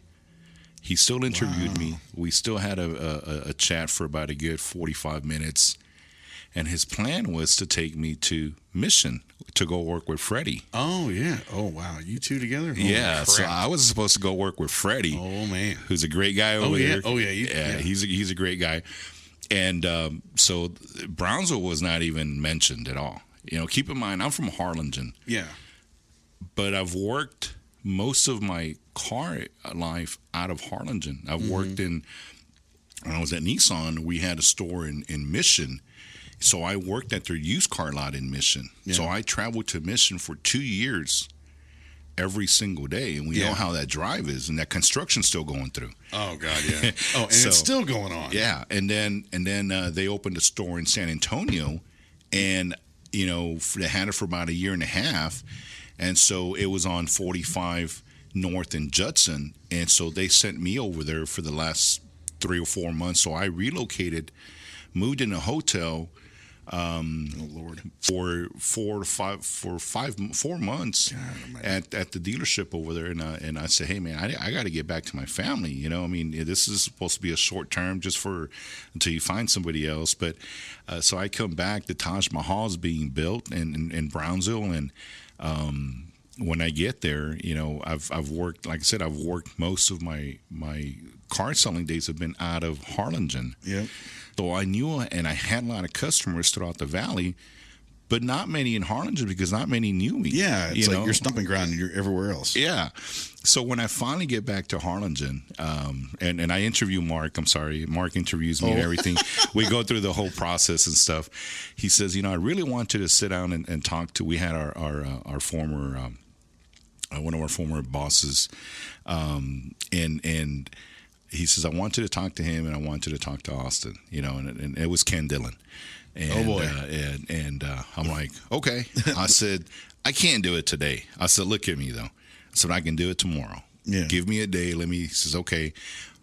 He still interviewed me. We still had a chat for about a good 45 minutes. And his plan was to take me to Mission to go work with Freddie. Oh, yeah. Oh, wow. You two together? Holy crap. So I was supposed to go work with Freddie. Oh, man. Who's a great guy over there. Oh, yeah. He's a great guy. And so Brownsville was not even mentioned at all. Keep in mind, I'm from Harlingen. Yeah. But I've worked most of my car life out of Harlingen. I've worked when I was at Nissan, we had a store in Mission. So I worked at their used car lot in Mission. Yeah. So I traveled to Mission for 2 years every single day, and we know how that drive is, and that construction's still going through. Oh God, yeah. Oh, and it's still going on. Yeah, and then they opened a store in San Antonio, and they had it for about a year and a half, and so it was on 45 North in Judson, and so they sent me over there for the last 3 or 4 months. So I relocated, moved in a hotel. Oh Lord! For 4 months at the dealership over there, and I said, hey man, I got to get back to my family. I mean, this is supposed to be a short term, just until you find somebody else. But so I come back. The Taj Mahal is being built in Brownsville, and when I get there, I've worked. Like I said, I've worked most of my car selling days have been out of Harlingen. Yeah. So I knew, and I had a lot of customers throughout the valley, but not many in Harlingen because not many knew me. Yeah, it's like your stomping ground and you're everywhere else. Yeah. So when I finally get back to Harlingen, and I interview Mark, Mark interviews me and everything. We go through the whole process and stuff. He says, I really want you to sit down and talk to, we had our former, one of our former bosses, and he says, I want you to talk to him, and I want you to talk to Austin, and it was Ken Dillon. And, oh boy! And I'm like, okay. I said, I can't do it today. I said, look at me though. I said, I can do it tomorrow. Yeah. Give me a day. He says, okay.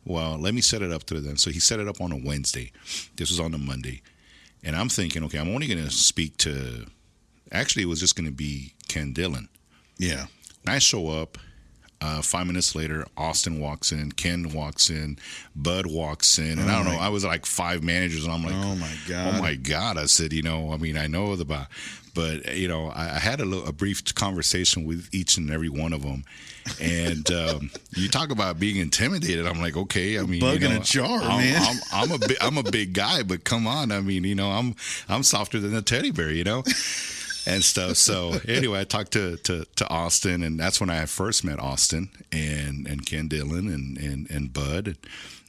Well, let me set it up to then. So he set it up on a Wednesday. This was on a Monday, and I'm thinking, okay, I'm only going to speak to. Actually, it was just going to be Ken Dillon. Yeah. I show up. 5 minutes later, Austin walks in, Ken walks in, Bud walks in, and I don't know. I was like 5 managers, and I'm like, oh my god! I said, I know but I had a brief conversation with each and every one of them, and you talk about being intimidated. I'm like, okay, bug in a jar, man. I'm a big guy, but come on, I'm softer than a teddy bear, and stuff. So anyway, I talked to Austin, and that's when I first met Austin and Ken Dillon and Bud,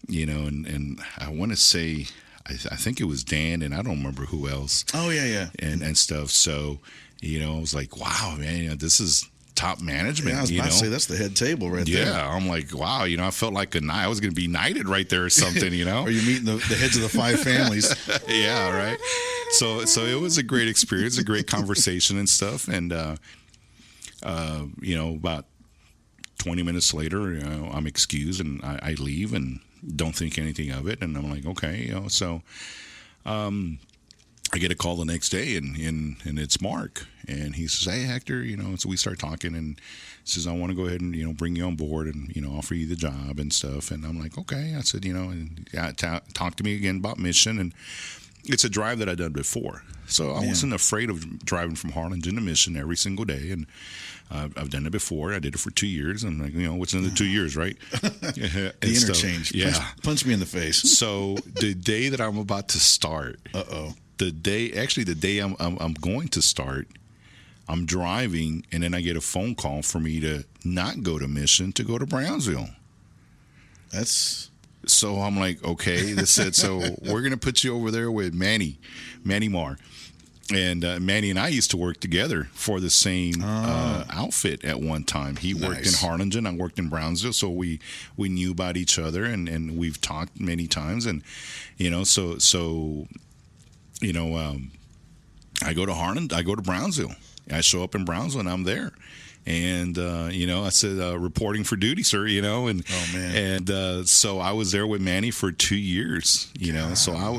and I want to say, I think it was Dan, and I don't remember who else. Oh yeah. And stuff. So, I was like, wow, man, this is top management. Yeah, I was about to say that's the head table right there. Yeah, I'm like, wow, I felt like I was going to be knighted right there or something, Or you're meeting the heads of the 5 families. Yeah, right. So it was a great experience, a great conversation and stuff. And, about 20 minutes later, I'm excused and I leave and don't think anything of it. And I'm like, okay, so I get a call the next day and it's Mark. And he says, hey, Hector, so we start talking and says, I want to go ahead and, bring you on board and, offer you the job and stuff. And I'm like, okay. I said, and talk to me again about Mission. And it's a drive that I'd done before. So I wasn't afraid of driving from Harlingen to Mission every single day. And I've done it before. I did it for 2 years. And I'm like, what's another 2 years, right? The interchange. Punch me in the face. So the day that I'm about to start. The day I'm going to start, I'm driving, and then I get a phone call for me to not go to Mission, to go to Brownsville. So I'm like, okay. They said, so we're going to put you over there with Manny Marr. And Manny and I used to work together for the same outfit at one time. He worked in Harlingen, I worked in Brownsville, so we knew about each other, and we've talked many times. And, I go to Harlingen, I go to Brownsville. I show up in Brownsville, and I'm there. And, I said, reporting for duty, sir, and, oh, man. And, so I was there with Manny for 2 years, so I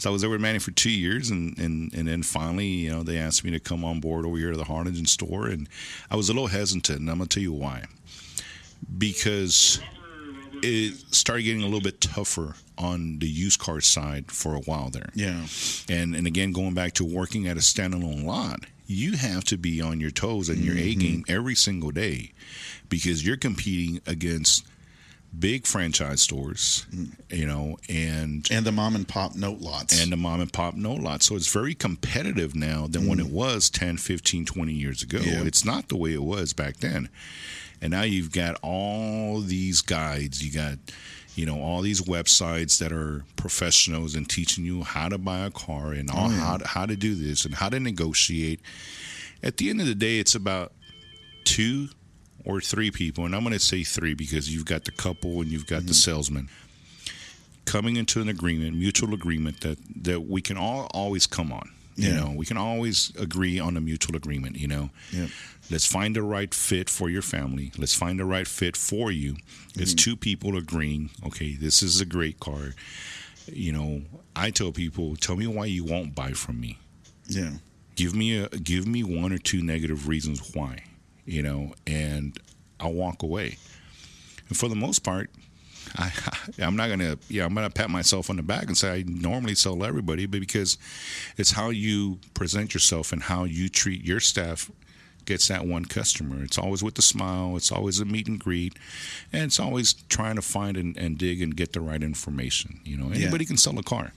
was there with Manny for 2 years. And then finally, they asked me to come on board over here to the Harlingen store. And I was a little hesitant, and I'm going to tell you why. Because it started getting a little bit tougher on the used car side for a while there. Yeah. And again, going back to working at a standalone lot, you have to be on your toes and your A game every single day, because you're competing against big franchise stores, and the mom and pop note lots. So it's very competitive now than when it was 10, 15, 20 years ago. Yeah. It's not the way it was back then. And now you've got all these guides, you got all these websites that are professionals and teaching you how to buy a car and how to do this and how to negotiate. At the end of the day, it's about 2 or 3 people, and I'm going to say 3 because you've got the couple and you've got the salesman, coming into an agreement, mutual agreement that we can all always come on. You know, we can always agree on a mutual agreement, you know. Yeah. Let's find the right fit for your family. Let's find the right fit for you. It's 2 people agreeing, okay, this is a great car. You know, I tell people, tell me why you won't buy from me. Yeah. Give me 1 or 2 negative reasons why, you know, and I'll walk away. And for the most part, I'm not gonna pat myself on the back and say I normally sell everybody, but because it's how you present yourself and how you treat your staff gets that one customer. It's always with a smile. It's always a meet and greet, and it's always trying to find and dig and get the right information. You know, anybody can sell a car,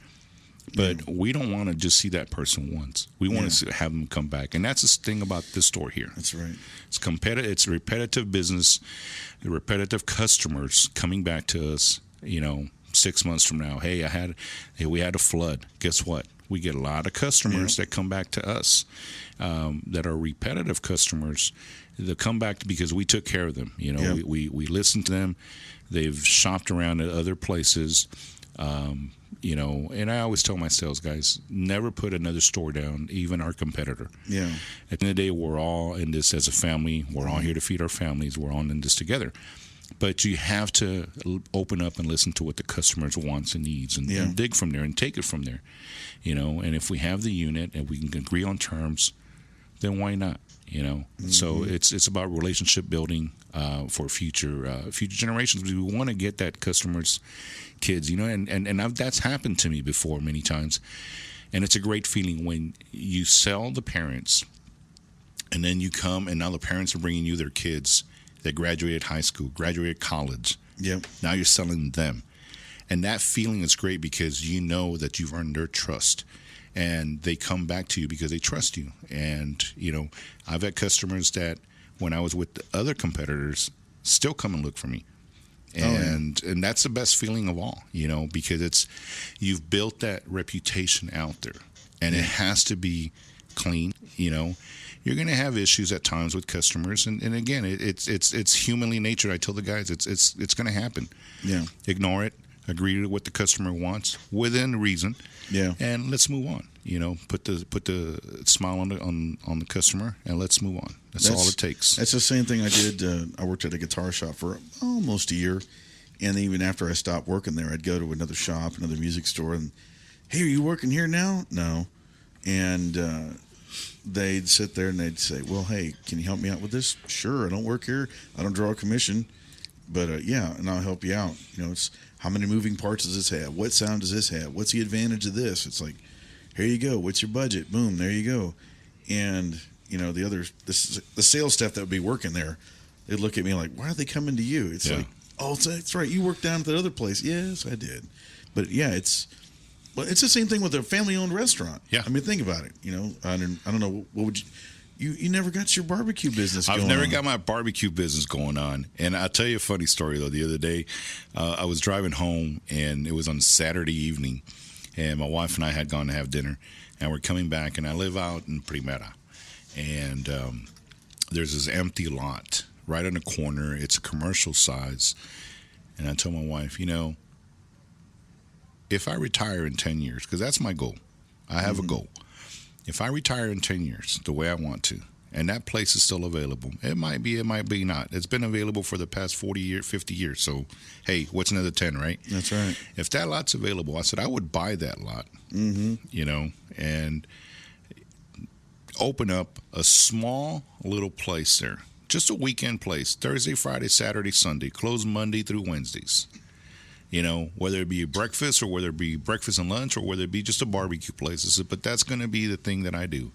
but we don't want to just see that person once. We want to have them come back, and that's the thing about this store here. That's right. It's competitive. It's repetitive business, the repetitive customers coming back to us. You know, 6 months from now, hey, we had a flood. Guess what? We get a lot of customers that come back to us that are repetitive customers. They come back because we took care of them. You know, we listened to them. They've shopped around at other places. You know, and I always tell my sales guys, never put another store down, even our competitor. Yeah. At the end of the day, we're all in this as a family. We're all here to feed our families. We're all in this together. But you have to open up and listen to what the customers wants and needs and dig from there and take it from there. You know, and if we have the unit and we can agree on terms, then why not? You know, so it's about relationship building for future generations. We want to get that customers' kids, you know, and that's happened to me before many times, and it's a great feeling when you sell the parents, and then you come and now the parents are bringing you their kids that graduated high school, graduated college. Yep. Now you're selling them, and that feeling is great because you know that you've earned their trust. And they come back to you because they trust you. And, you know, I've had customers that when I was with the other competitors still come and look for me. And that's the best feeling of all, you know, because you've built that reputation out there. And it has to be clean, you know. You're going to have issues at times with customers. And again, it's humanly nature. I tell the guys it's going to happen. Yeah. Ignore it. Agree to what the customer wants within reason. Yeah. And let's move on. You know, put the smile on the customer and let's move on. That's all it takes. That's the same thing I did. I worked at a guitar shop for almost a year, and even after I stopped working there, I'd go to another shop, another music store, and hey, are you working here now? No. And they'd sit there and they'd say, well, hey, can you help me out with this? Sure. I don't work here. I don't draw a commission, but yeah, and I'll help you out. You know, it's how many moving parts does this have? What sound does this have? What's the advantage of this? It's like, here you go. What's your budget? Boom, there you go. And, you know, the sales staff that would be working there, they'd look at me like, why are they coming to you? It's like, oh, that's right. You worked down at that other place. Yes, I did. But, yeah, it's the same thing with a family-owned restaurant. Yeah. I mean, think about it. You know, I don't know, what would you never got your barbecue business going on. I've never got my barbecue business going on. And I'll tell you a funny story, though. The other day, I was driving home, and it was on Saturday evening, and my wife and I had gone to have dinner, and we're coming back, and I live out in Primera. And there's this empty lot right on the corner. It's a commercial size. And I told my wife, you know, if I retire in 10 years, because that's my goal. I have a goal. If I retire in 10 years the way I want to, and that place is still available, it might be not. It's been available for the past 40 years, 50 years. So, hey, what's another 10, right? That's right. If that lot's available, I said I would buy that lot, you know, and open up a small little place there. Just a weekend place, Thursday, Friday, Saturday, Sunday, closed Monday through Wednesdays. You know, whether it be breakfast or whether it be breakfast and lunch or whether it be just a barbecue place. I said, but that's going to be the thing that I do.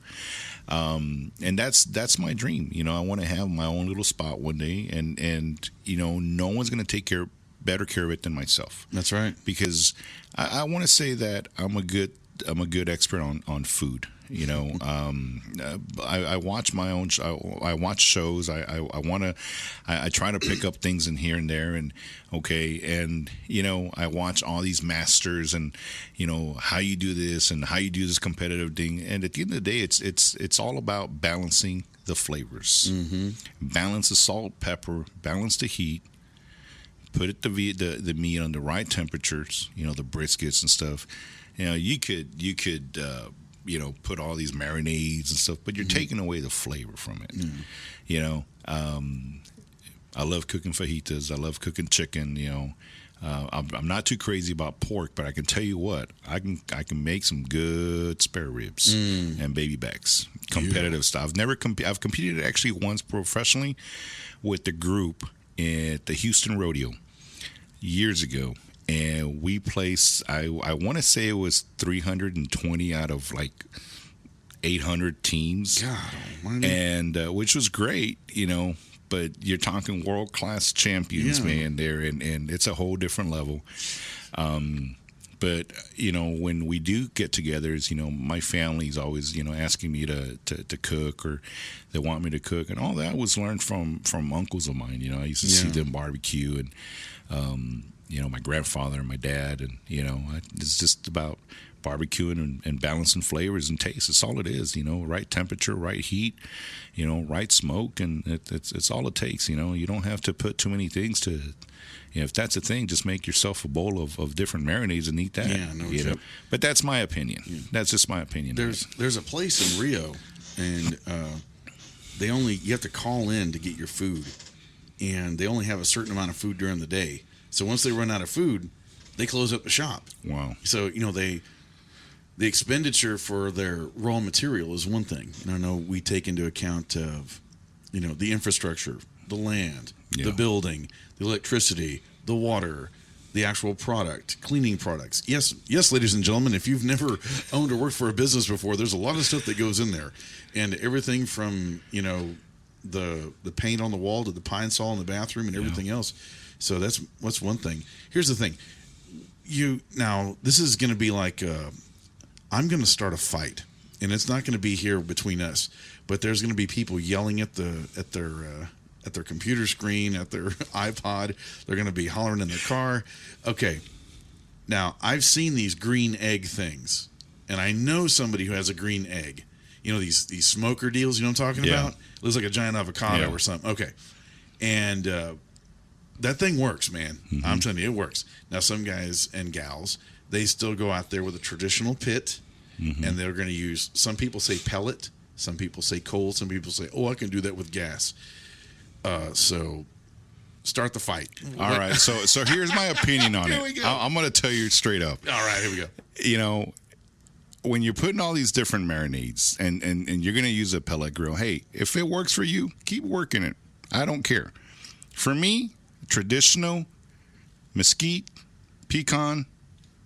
And that's my dream. You know, I want to have my own little spot one day, and you know, no one's going to take better care of it than myself. That's right. Because I want to say that I'm a good expert on food. You know, I watch my own. I watch shows. I try to pick up things in here and there, and and you know, I watch all these masters, and you know how you do this and how you do this competitive thing. And at the end of the day, it's all about balancing the flavors, balance the salt, pepper, balance the heat. Put the meat on the right temperatures, you know, the briskets and stuff. You know, you could you know, put all these marinades and stuff, but you're taking away the flavor from it. You know, I love cooking fajitas. I love cooking chicken. You know, I'm not too crazy about pork, but I can tell you what, I can make some good spare ribs and baby backs, competitive stuff. I've competed actually once professionally with the group at the Houston Rodeo years ago, and we placed, I want to say it was 320 out of like 800 teams. God, and which was great, you know, but you're talking world-class champions, man, there, and it's a whole different level. But, you know, when we do get togethers, you know, my family's always, you know, asking me to cook, or they want me to cook. And all that was learned from uncles of mine. You know, I used to see them barbecue, and, you know, my grandfather and my dad. And, you know, it's just about barbecuing and balancing flavors and tastes. It's all it is, you know, right temperature, right heat, you know, right smoke. And it's all it takes, you know. You don't have to put too many things to... You know, if that's a thing, just make yourself a bowl of different marinades and eat that. Yeah, no you know? But that's my opinion. Yeah. That's just my opinion. There's a place in Rio, and you have to call in to get your food, and they only have a certain amount of food during the day. So once they run out of food, they close up the shop. Wow. So you know the expenditure for their raw material is one thing. And I know we take into account of, you know, the infrastructure, the land, the building, the electricity, the water, the actual product, cleaning products. Yes, ladies and gentlemen, if you've never owned or worked for a business before, there's a lot of stuff that goes in there. And everything from, you know, the paint on the wall to the pine saw in the bathroom and everything else. So that's one thing. Here's the thing. This is going to be like, I'm going to start a fight. And it's not going to be here between us. But there's going to be people yelling at their computer screen, at their iPod. They're going to be hollering in their car. Okay. Now, I've seen these green egg things, and I know somebody who has a green egg. You know, these smoker deals, you know what I'm talking about? It looks like a giant avocado or something. Okay. And that thing works, man. I'm telling you, it works. Now, some guys and gals, they still go out there with a traditional pit, and they're going to use, some people say pellet, some people say coal, some people say, I can do that with gas. So start the fight. All right. So here's my opinion on it. I'm going to tell you straight up. All right, here we go. You know, when you're putting all these different marinades and you're going to use a pellet grill, hey, if it works for you, keep working it. I don't care. For me, traditional, mesquite, pecan,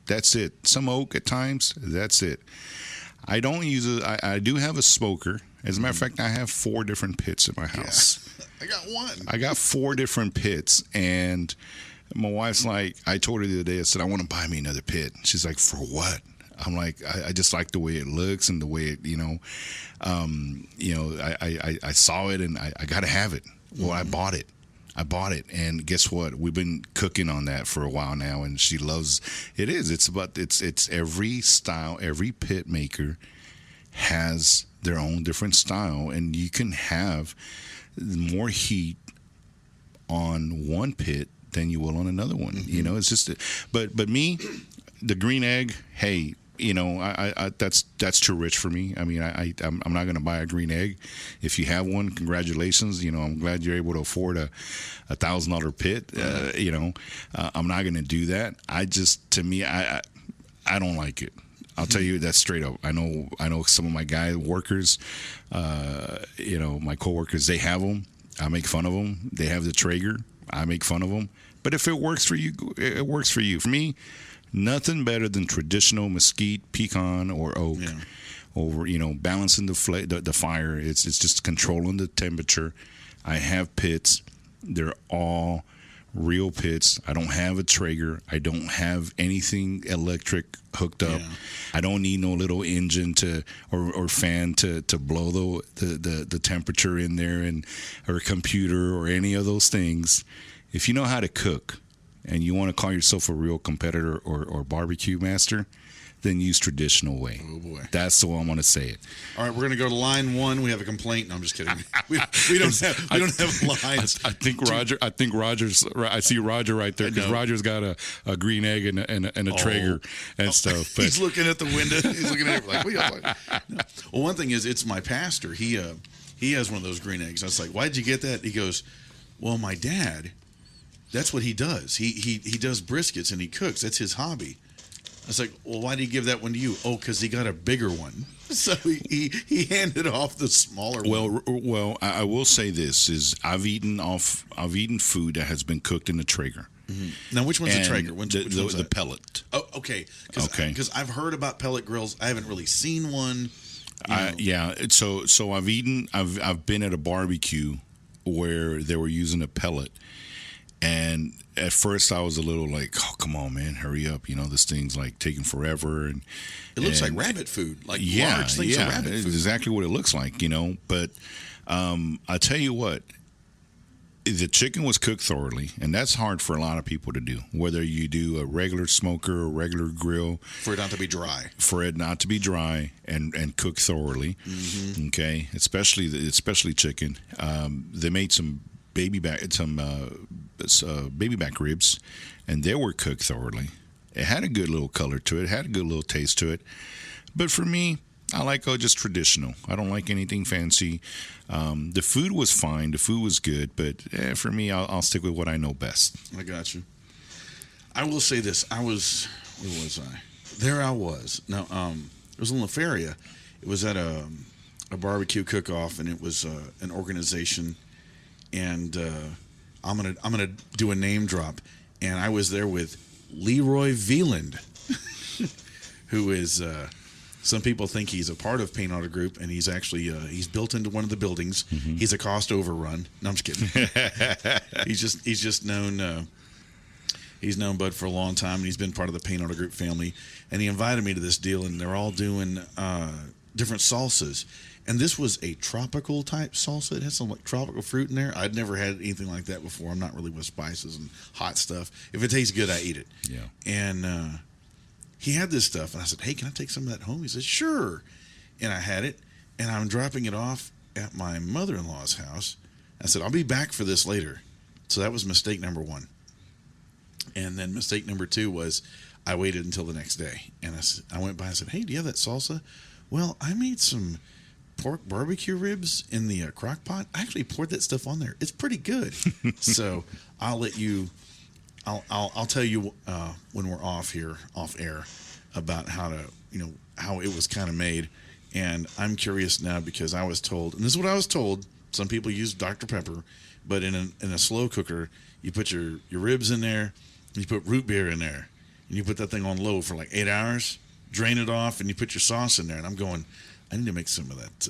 that's it. Some oak at times, that's it. I don't use it. I do have a smoker. As a matter of fact, I have 4 different pits in my house. Yeah. I got one. I got 4 different pits, and my wife's like, I told her the other day, I said, I want to buy me another pit. She's like, for what? I'm like, I just like the way it looks and the way it, I saw it and I got to have it. Well, I bought it. And guess what? We've been cooking on that for a while now, and she loves it. It's every style, every pit maker has their own different style, and you can have more heat on one pit than you will on another one. You know, it's just, but me, the green egg, hey, you know, I that's too rich for me. I mean, I'm not going to buy a green egg. If you have one, congratulations. You know, I'm glad you're able to afford a $1,000 pit. You know, I'm not going to do that. I don't like it. I'll tell you that straight up. I know some of my workers, you know, my coworkers, they have them. I make fun of them. They have the Traeger. I make fun of them. But if it works for you, it works for you. For me, nothing better than traditional mesquite, pecan, or oak over, you know, balancing the fire. It's just controlling the temperature. I have pits. They're all real pits. I don't have a Traeger. I don't have anything electric hooked up. Yeah. I don't need no little engine or fan to blow the temperature in there, or a computer or any of those things. If you know how to cook and you want to call yourself a real competitor or barbecue master, then use traditional way. Oh boy, that's the way I want to say it. All right, we're going to go to line 1. We have a complaint. No, I'm just kidding. We don't have lines. I think Roger's. I see Roger right there, because Roger's got a green egg and a Traeger and stuff. But he's looking at the window. He's looking at it like, what are you like? No. Well, one thing is, it's my pastor. He has one of those green eggs. I was like, why'd you get that? He goes, well, my dad, that's what he does. He does briskets and he cooks. That's his hobby. I was like, well, why did he give that one to you? Oh, because he got a bigger one. So he handed off the smaller one. Well, I will say this, is I've eaten food that has been cooked in the Traeger. Mm-hmm. Now, which one's the Traeger? The pellet. Oh, okay. Because I've heard about pellet grills. I haven't really seen one. Yeah. So I've been at a barbecue where they were using a pellet. And at first I was a little like, oh, come on, man, hurry up. This thing's like taking forever. And it looks like rabbit food, like large things of rabbit food. It's exactly what it looks like, But I tell you what, the chicken was cooked thoroughly, and that's hard for a lot of people to do, whether you do a regular smoker or regular grill. For it not to be dry. And cook thoroughly, okay? Especially chicken. They made some baby back ribs, and they were cooked thoroughly. It had a good little color to it, had a good little taste to it. But for me, I like just traditional. I don't like anything fancy. The food was fine, the food was good, but for me, I'll stick with what I know best. I got you. I will say this: where was I? There I was. Now, it was in La Feria. It was at a barbecue cook-off, and it was an organization. And I'm gonna do a name drop, and I was there with Leroy Veland, who is some people think he's a part of Payne Auto Group, and he's actually he's built into one of the buildings. Mm-hmm. He's a cost overrun. No, I'm just kidding. he's just known. He's known Bud for a long time, and he's been part of the Payne Auto Group family. And he invited me to this deal, and they're all doing different salsas. And this was a tropical type salsa. It had some like tropical fruit in there. I'd never had anything like that before. I'm not really with spices and hot stuff. If it tastes good, I eat it. Yeah. And he had this stuff, and I said, "Hey, can I take some of that home?" He said, "Sure." And I had it, and I'm dropping it off at my mother-in-law's house. I said, "I'll be back for this later." So that was mistake number 1. And then mistake number 2 was I waited until the next day, and I went by and said, "Hey, do you have that salsa?" Well, I made some pork barbecue ribs in the crock pot. I actually poured that stuff on there. It's pretty good. So I'll let you. I'll tell you when we're off air, about how it was kind of made. And I'm curious now, because I was told, and this is what I was told. Some people use Dr. Pepper, but in a slow cooker, you put your ribs in there, and you put root beer in there, and you put that thing on low for like 8 hours. Drain it off, and you put your sauce in there. And I'm going, I need to make some of that.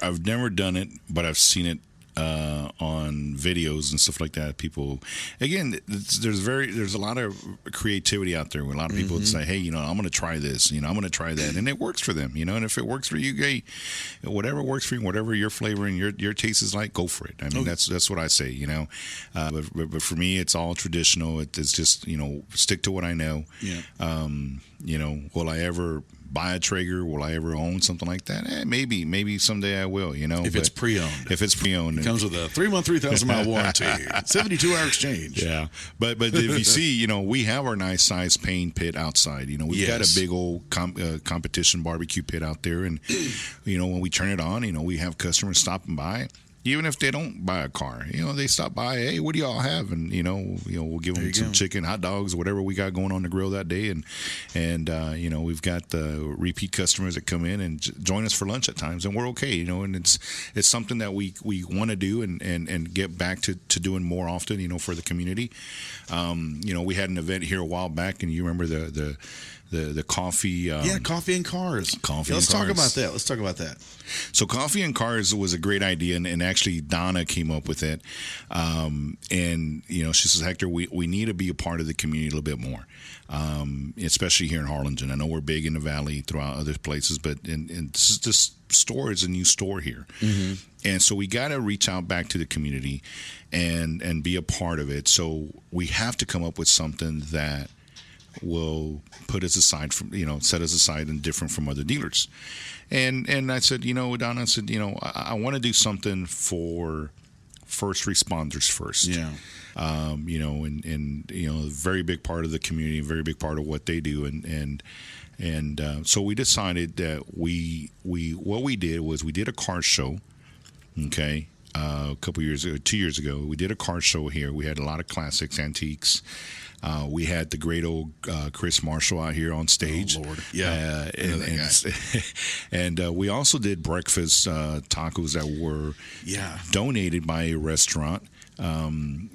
I've never done it, but I've seen it on videos and stuff like that. People, again, there's a lot of creativity out there. Where a lot of people would say, "Hey, I'm going to try this. I'm going to try that," and it works for them. And if it works for you, hey, whatever works for you, whatever your flavor and your taste is like, go for it. I mean, that's what I say. But for me, it's all traditional. It's just stick to what I know. Yeah. Will I ever buy a Traeger? Will I ever own something like that? Maybe someday I will. If it's pre-owned. It comes with a 3-month, 3,000-mile warranty, 72-hour exchange. Yeah, but if you see, we have our nice size Payne pit outside. We've got a big old competition barbecue pit out there, and when we turn it on, we have customers stopping by. Even if they don't buy a car, they stop by. Hey, what do y'all have? And we'll give them some chicken, hot dogs, whatever we got going on the grill that day. And we've got repeat customers that come in and join us for lunch at times, and we're okay. And it's something that we want to do and get back to doing more often. For the community. We had an event here a while back, and you remember the the coffee. Coffee and cars. Let's talk about that. Let's talk about that. So coffee and cars was a great idea, and actually Donna came up with it. And she says, Hector, we need to be a part of the community a little bit more, especially here in Harlingen. I know we're big in the Valley, throughout other places, but this store is a new store here. Mm-hmm. And so we got to reach out back to the community and be a part of it. So we have to come up with something that will put us aside from, set us aside and different from other dealers. And I said, Donna, I said, I want to do something for first responders first. Yeah. And a very big part of the community, a very big part of what they do. And so we decided that what we did was we did a car show. Okay. A couple years ago, 2 years ago, we did a car show here. We had a lot of classics, antiques. We had the great old Chris Marshall out here on stage. Oh, Lord. Yeah. And we also did breakfast tacos that were donated by a restaurant. And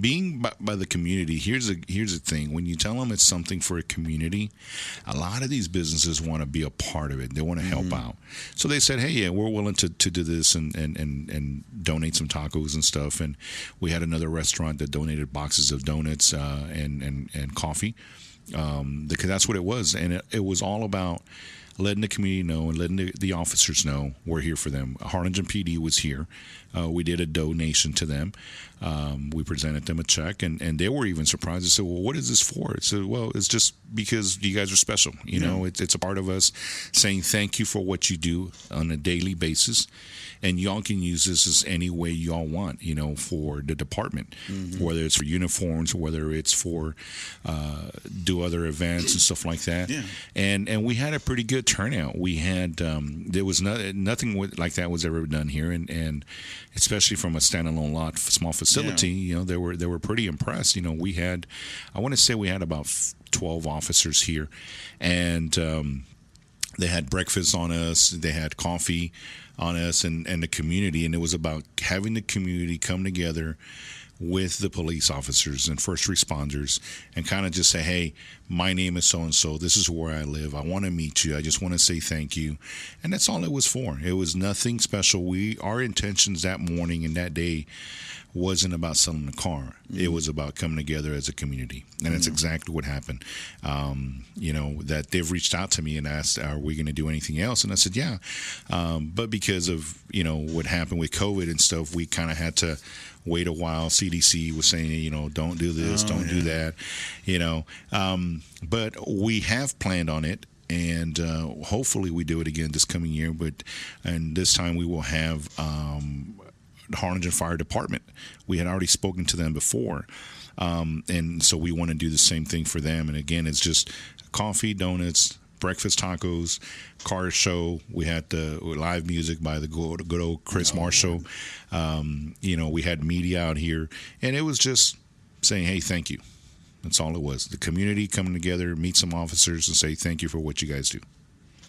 being by the community, here's the thing. When you tell them it's something for a community, a lot of these businesses want to be a part of it. They want to help out. So they said, hey, we're willing to do this and donate some tacos and stuff. And we had another restaurant that donated boxes of donuts and coffee, because that's what it was. And it was all about letting the community know and letting the officers know we're here for them. Harlingen PD was here. We did a donation to them. We presented them a check, and they were even surprised. They said, well, what is this for? I said, well, it's just because you guys are special. It's a part of us saying thank you for what you do on a daily basis. And y'all can use this as any way y'all want, for the department, whether it's for uniforms, whether it's for do other events and stuff like that. Yeah. And we had a pretty good turnout. We had there was nothing like that was ever done here, and especially from a standalone lot, small facility. They were pretty impressed. We had, I want to say we had about 12 officers here, and they had breakfast on us. They had coffee on us and the community, and it was about having the community come together with the police officers and first responders and kind of just say, hey, my name is so-and-so. This is where I live. I want to meet you. I just want to say thank you. And that's all it was for. It was nothing special. Our intentions that morning and that day wasn't about selling a car. It was about coming together as a community. And that's exactly what happened. That they've reached out to me and asked, are we going to do anything else? And I said, yeah. But because of, what happened with COVID and stuff, we kind of had to wait a while. CDC was saying, don't do this, don't do that, but we have planned on it. And hopefully we do it again this coming year. And this time we will have the Harlingen Fire Department. We had already spoken to them before. And so we want to do the same thing for them. And again, it's just coffee, donuts, breakfast tacos, car show. We had the live music by the good old Chris Marshall. We had media out here. And it was just saying, hey, thank you. That's all it was. The community coming together, meet some officers and say thank you for what you guys do.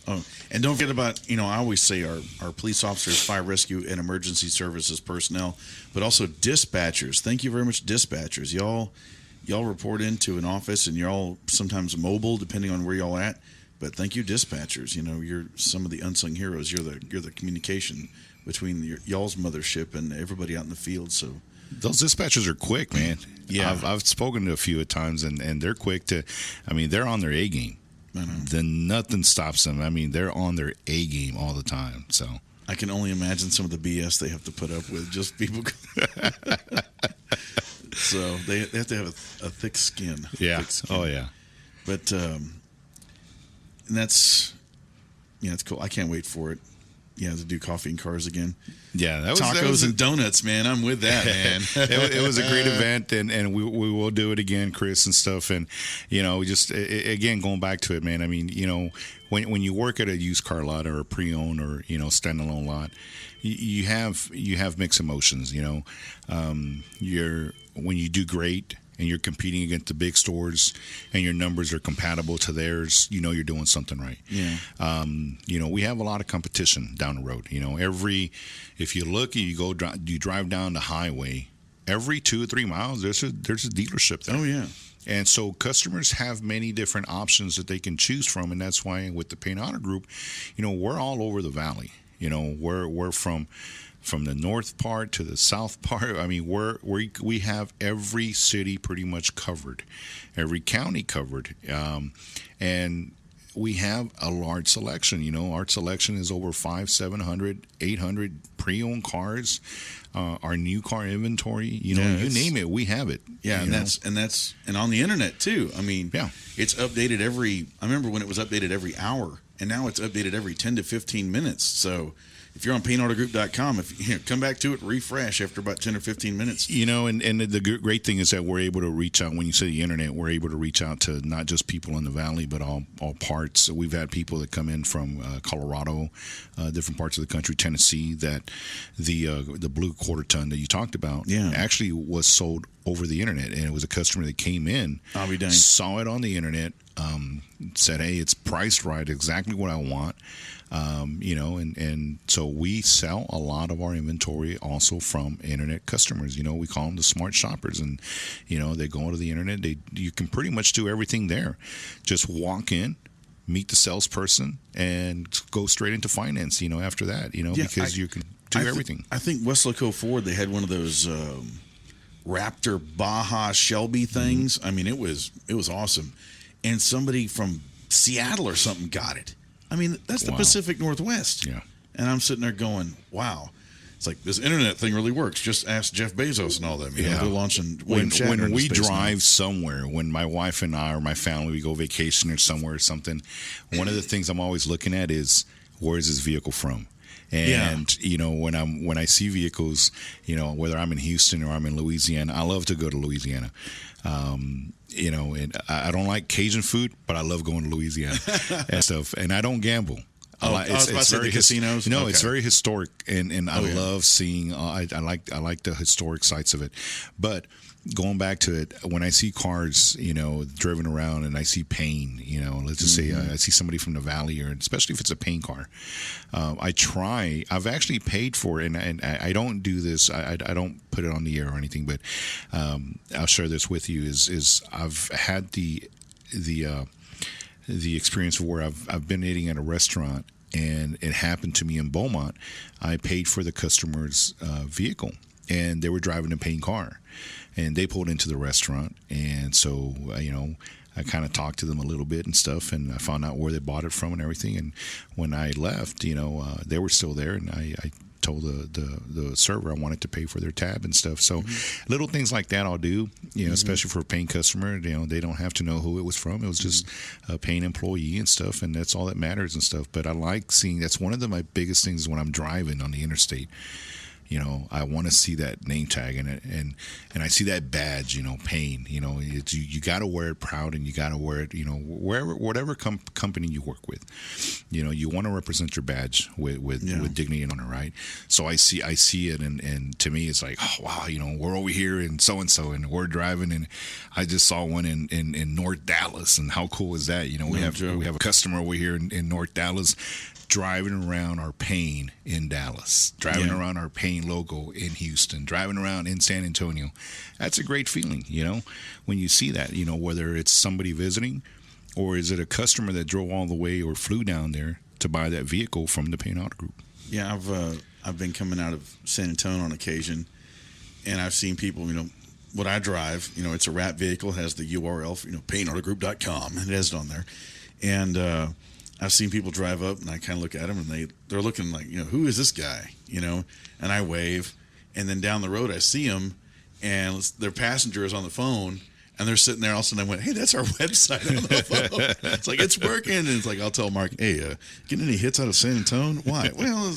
Oh, and don't forget about, I always say our police officers, fire rescue, and emergency services personnel, but also dispatchers. Thank you very much, dispatchers. Y'all report into an office, and you're all sometimes mobile, depending on where y'all at. But thank you, dispatchers. You're some of the unsung heroes. You're the communication between y'all's mothership and everybody out in the field. So those dispatchers are quick, man. Yeah, I've spoken to a few at times, and they're quick to. They're on their A game. Then nothing stops them. They're on their A game all the time. So I can only imagine some of the BS they have to put up with. Just people. So they have to have a thick skin. Yeah. Thick skin. Oh yeah. But and that's it's cool. I can't wait for it. To do coffee and cars again. Yeah, that was and donuts, man. I'm with that, man. it was a great event, and we will do it again, Chris and stuff. And just again going back to it, man. When you work at a used car lot or a pre-owned or standalone lot, you have mixed emotions. When you do great and you're competing against the big stores and your numbers are compatible to theirs, you're doing something right. Yeah. We have a lot of competition down the road. If you look and you drive down the highway, every 2 or 3 miles, there's a dealership there. Oh, yeah. And so customers have many different options that they can choose from, and that's why with the Payne Auto Group, we're all over the valley. We're from the north part to the south part. I mean, we have every city pretty much covered, every county covered, and we have a large selection. Our selection is over 500, 700, 800 pre-owned cars. Our new car inventory, you name it, we have it. Yeah, and that's on the internet too. I mean, it's updated I remember when it was updated every hour, and now it's updated every 10 to 15 minutes. So if you're on PayneAutoGroup.com, if you come back to it, refresh after about 10 or 15 minutes. And the great thing is that we're able to reach out. When you say the internet, we're able to reach out to not just people in the valley, but all parts. So we've had people that come in from Colorado, different parts of the country, Tennessee, that the blue quarter ton that you talked about actually was sold over the internet. And it was a customer that came in, saw it on the internet, said, hey, it's priced right, exactly what I want. And so we sell a lot of our inventory also from internet customers. We call them the smart shoppers, and they go to the internet. You can pretty much do everything there. Just walk in, meet the salesperson, and go straight into finance. After that, because you can do everything. I think Weslaco Ford, they had one of those Raptor Baja Shelby things. I mean, it was awesome, and somebody from Seattle or something got it. I mean, that's the Pacific Northwest. Yeah. And I'm sitting there going, wow. It's like, this internet thing really works. Just ask Jeff Bezos and all them. They're launching when we drive somewhere, when my wife and I or my family, we go vacation or somewhere or something, one of the things I'm always looking at is, where is this vehicle from? And when I see vehicles, whether I'm in Houston or I'm in Louisiana, I love to go to Louisiana. And I don't like Cajun food, but I love going to Louisiana and stuff. And I don't gamble. It's very casinos. No, it's very historic, and I love seeing. I like the historic sites of it, but. Going back to it, when I see cars, driven around, and I see Payne, let's just say I see somebody from the valley, or especially if it's a Payne car, I've actually paid for it, and I don't do this. I don't put it on the air or anything, but I'll share this with you. Is I've had the experience where I've been eating at a restaurant, and it happened to me in Beaumont. I paid for the customer's vehicle, and they were driving a Payne car. And they pulled into the restaurant, and so I kind of talked to them a little bit and stuff, and I found out where they bought it from and everything. And when I left, they were still there, and I told the server I wanted to pay for their tab and stuff. So little things like that I'll do, especially for a Payne customer. They don't have to know who it was from. It was just a Payne employee and stuff, and that's all that matters and stuff. But I like seeing, that's one of my biggest things when I'm driving on the interstate. I want to see that name tag in it, and I see that badge, Payne. You got to wear it proud, and you got to wear it, whatever company you work with. You want to represent your badge with dignity and honor, right? So I see it, and to me, it's like, oh wow, we're over here in so and we're driving, and I just saw one in North Dallas, and how cool is that? We have a customer over here in North Dallas. Driving around our Payne in Dallas, driving around our Payne logo in Houston, driving around in San Antonio. That's a great feeling, when you see that, whether it's somebody visiting or is it a customer that drove all the way or flew down there to buy that vehicle from the Payne Auto Group. Yeah, I've been coming out of San Antonio on occasion, and I've seen people, what I drive, it's a wrap vehicle, has the URL for, PayneAutoGroup.com, and it has it on there. And, I've seen people drive up, and I kind of look at them, and they're looking like, who is this guy? And I wave, and then down the road I see them, and their passenger is on the phone, and they're sitting there. All of a sudden I went, hey, that's our website on the phone. It's like, it's working. And it's like, I'll tell Mark, hey, getting any hits out of San Antonio? Why? Well,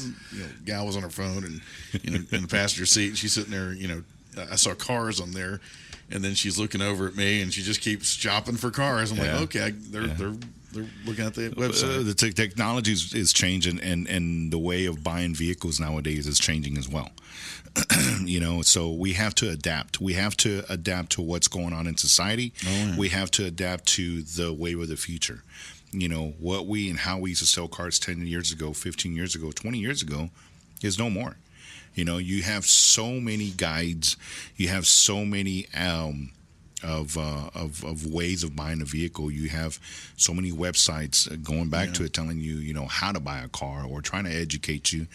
gal was on her phone, and in the passenger seat, she's sitting there. I saw cars on there. And then she's looking over at me, and she just keeps shopping for cars. I'm like, okay, they're looking at the website. The technology is changing, and the way of buying vehicles nowadays is changing as well. So we have to adapt. We have to adapt to what's going on in society. We have to adapt to the wave of the future. What we and how we used to sell cars 10 years ago, 15 years ago, 20 years ago is no more. You have so many guides. You have so many of ways of buying a vehicle. You have so many websites going back to it, telling you, how to buy a car or trying to educate you.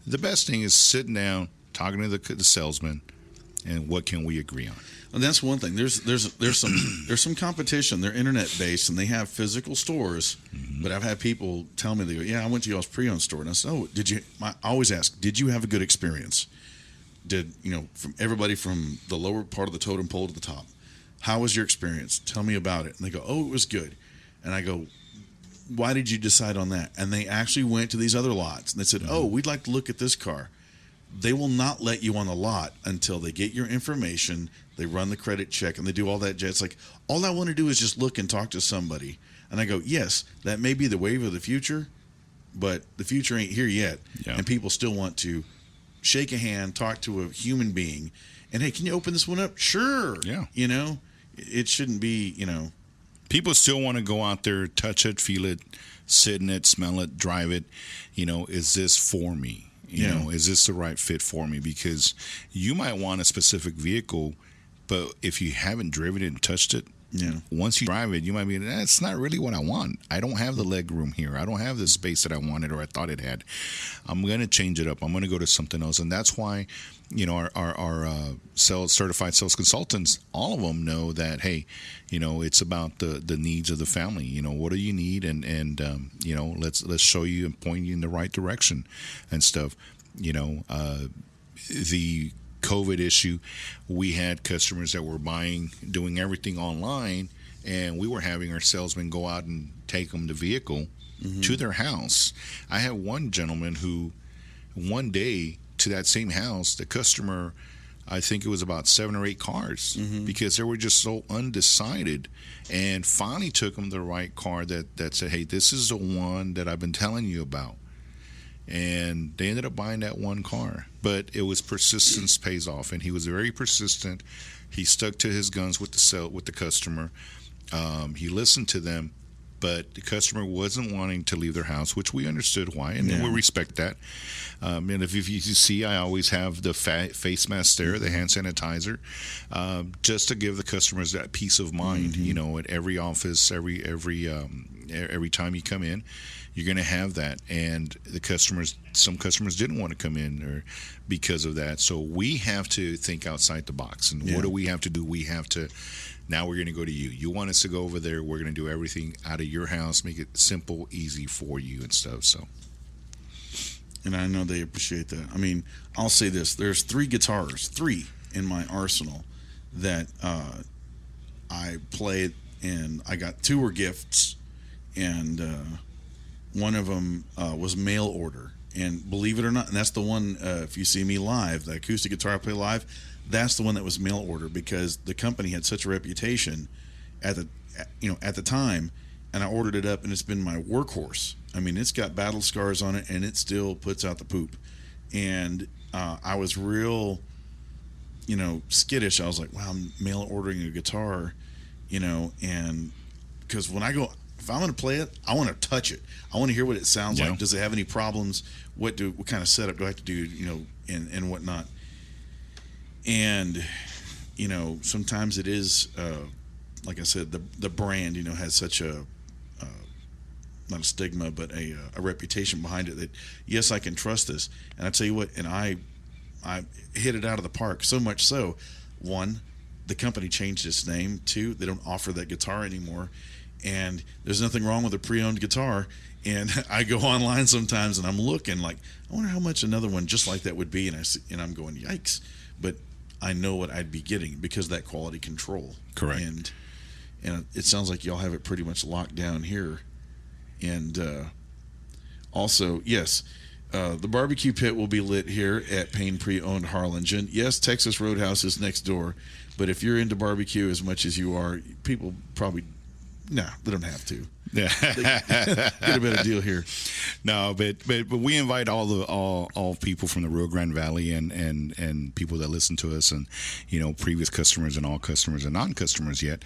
The best thing is sitting down, talking to the salesman, and what can we agree on? And that's one thing. There's some competition. They're internet based and they have physical stores. Mm-hmm. But I've had people tell me, they go, "Yeah, I went to y'all's pre-owned store." And I said, "Oh, did you?" I always ask, "Did you have a good experience? Did from everybody from the lower part of the totem pole to the top? How was your experience? Tell me about it." And they go, "Oh, it was good." And I go, "Why did you decide on that?" And they actually went to these other lots and they said, mm-hmm. "Oh, we'd like to look at this car." They will not let you on the lot until they get your information, they run the credit check, and they do all that. It's like, all I want to do is just look and talk to somebody. And I go, yes, that may be the wave of the future, but the future ain't here yet. Yeah. And people still want to shake a hand, talk to a human being, and, hey, can you open this one up? Sure. Yeah. It shouldn't be, People still want to go out there, touch it, feel it, sit in it, smell it, drive it. Is this for me? Is this the right fit for me? Because you might want a specific vehicle, but if you haven't driven it and touched it, once you drive it, you might be, that's not really what I want. I don't have the leg room here. I don't have the space that I wanted or I thought it had. I'm going to change it up. I'm going to go to something else. And that's why, our certified sales consultants, all of them know that, hey, it's about the needs of the family. What do you need? And let's show you and point you in the right direction and stuff. The COVID issue, we had customers that were doing everything online, and we were having our salesmen go out and take them the vehicle mm-hmm. to their house. I had one gentleman who, one day, to that same house, the customer, I think it was about 7 or 8 cars mm-hmm. because they were just so undecided, and finally took them the right car that said, hey, this is the one that I've been telling you about. And they ended up buying that one car. But it was persistence pays off, and he was very persistent. He stuck to his guns with the customer. He listened to them, but the customer wasn't wanting to leave their house, which we understood why, and we respect that. And if you see, I always have the face mask there, the hand sanitizer, just to give the customers that peace of mind. Mm-hmm. At every office, every time you come in, you're going to have that. And some customers didn't want to come in or because of that. So we have to think outside the box. And what do we have to do? Now we're going to go to you. You want us to go over there. We're going to do everything out of your house, make it simple, easy for you and stuff. So. And I know they appreciate that. I mean, I'll say this. There's 3 guitars in my arsenal that I played, and I got 2 were gifts, and one of them was mail order. And believe it or not, and that's the one, if you see me live, the acoustic guitar I play live, that's the one that was mail order, because the company had such a reputation at the time, and I ordered it up, and it's been my workhorse. I mean, it's got battle scars on it, and it still puts out the poop. And I was real, skittish. I was like, wow, I'm mail ordering a guitar, and because when I go, if I'm going to play it, I want to touch it. I want to hear what it sounds like. Does it have any problems? What kind of setup do I have to do, and whatnot? And, sometimes it is, like I said, the brand, has such a, not a stigma, but a reputation behind it that, yes, I can trust this. And I tell you what, and I hit it out of the park, so much so, 1, the company changed its name. 2, they don't offer that guitar anymore. And there's nothing wrong with a pre-owned guitar. And I go online sometimes and I'm looking like, I wonder how much another one just like that would be. And I'm going, yikes. But I know what I'd be getting because of that quality control. Correct. And it sounds like y'all have it pretty much locked down here. And also, yes, the barbecue pit will be lit here at Payne Pre-Owned Harlingen. Yes, Texas Roadhouse is next door. But if you're into barbecue as much as you are, people probably... No, they don't have to. Yeah, get a better deal here. No, but we invite all people from the Rio Grande Valley and people that listen to us, and previous customers and all customers and non-customers yet.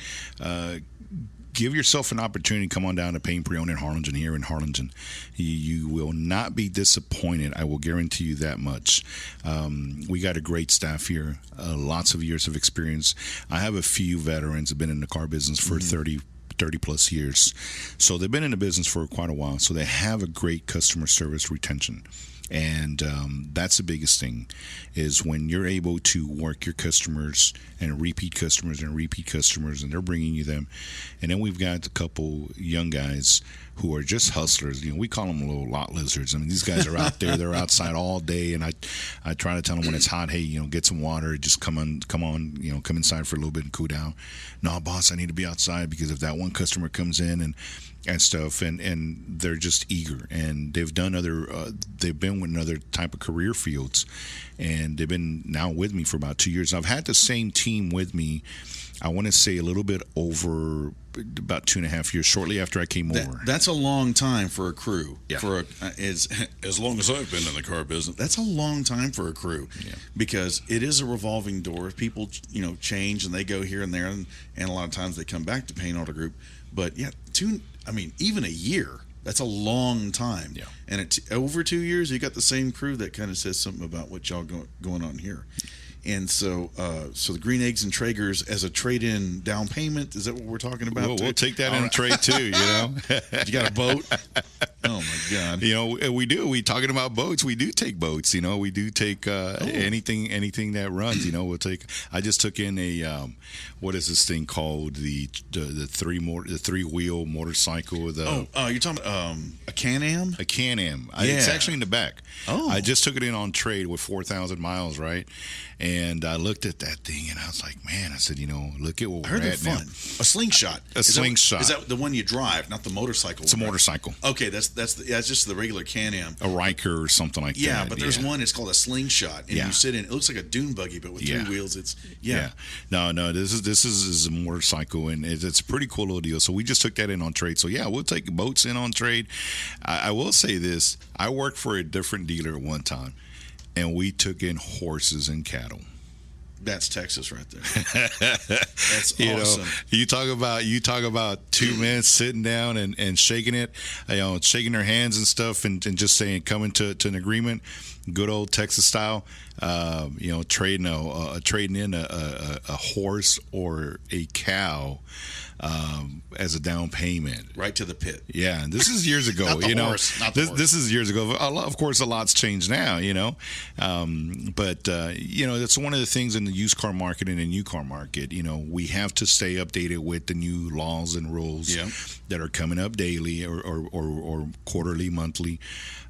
give yourself an opportunity. Come on down to Payne Pre-Owned Harlingen here in Harlingen. You will not be disappointed. I will guarantee you that much. We got a great staff here, lots of years of experience. I have a few veterans who've been in the car business for 30 plus years. So they've been in the business for quite a while. So they have a great customer service retention. And that's the biggest thing, is when you're able to work your customers and repeat customers, and they're bringing you them. And then we've got a couple young guys who are just hustlers. We call them little lot lizards. I mean, these guys are out there. They're outside all day, and I try to tell them when it's hot, hey, get some water. Just come inside for a little bit and cool down. No, boss, I need to be outside because if that one customer comes in and stuff, and they're just eager, and they've done they've been with other type of career fields, and they've been now with me for about 2 years. I've had the same team with me, I want to say a little bit over about 2.5 years, shortly after I came over. That's a long time for a crew. Yeah. For as long as I've been in the car business, that's a long time for a crew. Yeah. Because it is a revolving door. People, change and they go here and there, and a lot of times they come back to Payne Auto Group. But yeah, even a year. That's a long time. Yeah. And over 2 years, you got the same crew. That kind of says something about what y'all going on here. And so the Green Eggs and Traegers as a trade-in down payment, is that what we're talking about? We'll take that in a trade too, You got a boat? Oh my God! We do. We talking about boats. We do take boats. We do take anything that runs. We'll take. I just took in a what is this thing called, the three-wheel motorcycle? You're talking a Can-Am? A Can-Am. Yeah. It's actually in the back. Oh, I just took it in on trade with 4,000 miles, right? And I looked at that thing and I was like, man, I said, look at what we're at now. A slingshot. Slingshot. Is that the one you drive, not the motorcycle? It's a motorcycle. Okay, that's just the regular Can-Am. A Riker or something like that. Yeah, but there's one. It's called a slingshot, and you sit in. It looks like a dune buggy, but with three wheels. No. This is a motorcycle, and it's a pretty cool little deal. So we just took that in on trade. So we'll take boats in on trade. I will say this: I worked for a different dealer at one time, and we took in horses and cattle. That's Texas right there. That's awesome. You talk about two men sitting down and shaking it, shaking their hands and stuff, and just saying, coming to an agreement, good old Texas style. Trading in a horse or a cow as a down payment, right to the pit. Yeah, and this is years ago. Not the horse. This is years ago. Of course, a lot's changed now. But that's one of the things in the used car market and the new car market. We have to stay updated with the new laws and rules that are coming up daily or quarterly, monthly.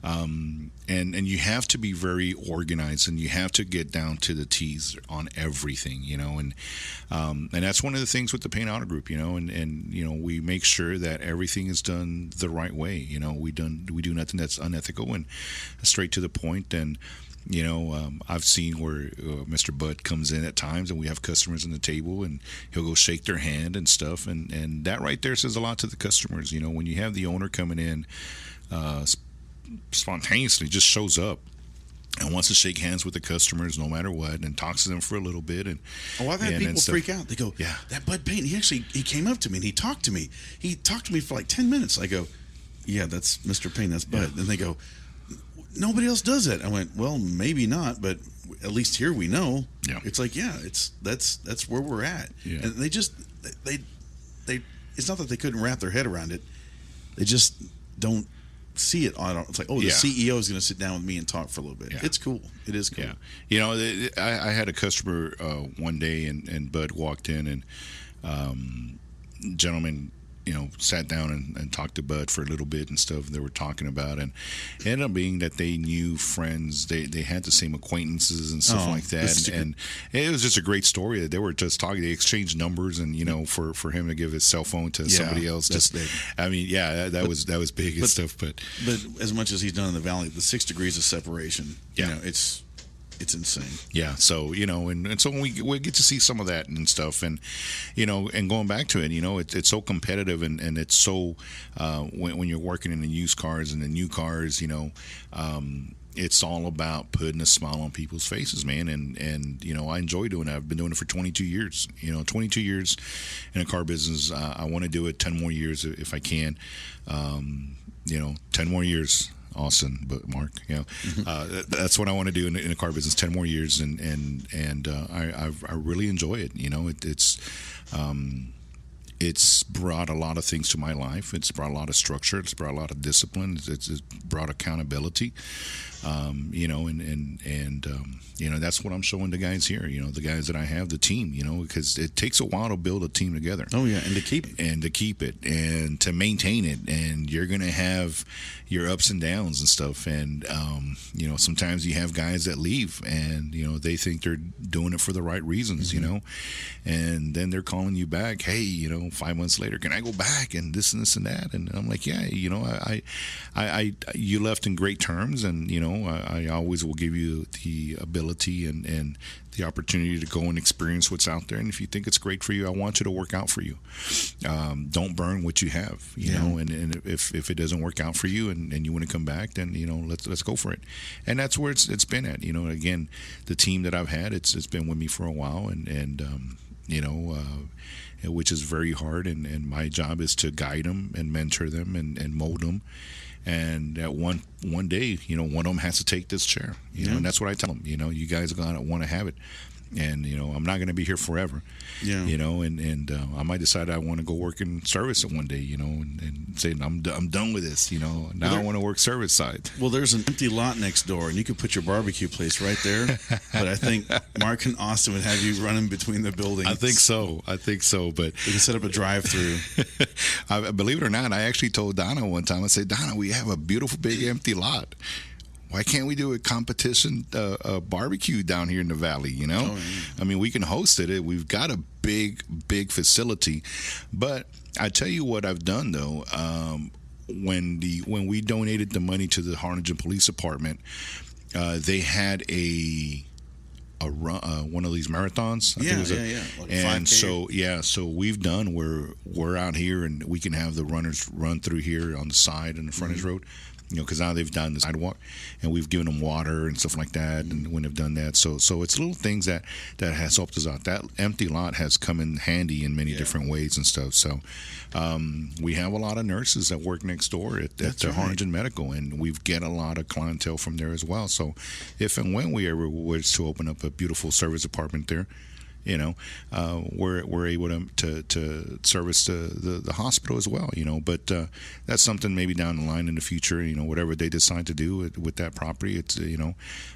And you have to be very organized, and you have to get down to the T's on everything, and that's one of the things with the Payne Auto Group, and we make sure that everything is done the right way. We do nothing that's unethical and straight to the point. And I've seen where Mr. Bud comes in at times, and we have customers on the table, and he'll go shake their hand and stuff, and that right there says a lot to the customers. When you have the owner coming in spontaneously, just shows up and wants to shake hands with the customers no matter what, and talks to them for a little bit. And I've had people freak out. They go, that Bud Payne, he came up to me and he talked to me. He talked to me for like 10 minutes. I go, yeah, that's Mr. Payne, that's Bud. And they go, nobody else does it. I went, well, maybe not, but at least here we know. Yeah. It's like, that's where we're at. Yeah. And they it's not that they couldn't wrap their head around it. They just don't see it on. It's like, the CEO is going to sit down with me and talk for a little bit. It's cool. It is cool. Yeah. I had a customer one day, and Bud walked in, and gentleman sat down and talked to Bud for a little bit and stuff. They were talking about, and it ended up being that they knew friends. They had the same acquaintances and stuff like that. And it was just a great story that they were just talking. They exchanged numbers, and for him to give his cell phone to somebody else, that's big. I mean, that was big and stuff. But as much as he's done in the Valley, the 6 degrees of separation, it's insane. Yeah. So, and so we get to see some of that and stuff, and, and going back to it, it's so competitive, and it's so, when you're working in the used cars and the new cars, it's all about putting a smile on people's faces, man. And I enjoy doing it. I've been doing it for 22 years. 22 years in a car business. I want to do it 10 more years if I can. 10 more years. Austin, but Mark, that's what I want to do in a car business. 10 more years, and I really enjoy it. It's brought a lot of things to my life. It's brought a lot of structure. It's brought a lot of discipline. It's brought accountability. That's what I'm showing the guys here. The guys that I have, the team. Because it takes a while to build a team together. Oh yeah, and to keep it, and to maintain it, and you're gonna have your ups and downs and stuff. And sometimes you have guys that leave, and they think they're doing it for the right reasons. And then they're calling you back. Hey, 5 months later, can I go back and this and this and that? And I'm like, yeah, I you left in great terms, and I always will give you the ability and the opportunity to go and experience what's out there. And if you think it's great for you, I want you to work out for you. Don't burn what you have, know. And if it doesn't work out for you and you want to come back, then let's go for it. And that's where it's been at. Again, the team that I've had, it's been with me for a while, and which is very hard. And my job is to guide them and mentor them and mold them. And at one day, one of them has to take this chair, and that's what I tell them. You guys are gonna want to have it, and I'm not gonna be here forever, and I might decide I want to go work in service at one day, and say I'm done with this, now I want to work service side. Well, there's an empty lot next door, and you could put your barbecue place right there. But I think Mark and Austin would have you running between the buildings. I think so, but we can set up a drive-through. Believe it or not, I actually told Donna one time. I said, Donna, we have a beautiful big empty lot. Why can't we do a competition barbecue down here in the valley? Oh, yeah. I mean, we can host it. We've got a big facility. But I tell you what I've done though. When we donated the money to the Harlingen Police Department, they had a run, one of these marathons. Yeah. Like and 5K. So we've done where we're out here and we can have the runners run through here on the side and the frontage road. Because now they've done the sidewalk, and we've given them water and stuff like that. And when they've done that, so it's little things that has helped us out. That empty lot has come in handy in many different ways and stuff. So we have a lot of nurses that work next door at the Harlingen Medical, and we get a lot of clientele from there as well. So if and when we ever was to open up a beautiful service department there, we're able to service the hospital as well, but that's something maybe down the line in the future, whatever they decide to do with that property, it's,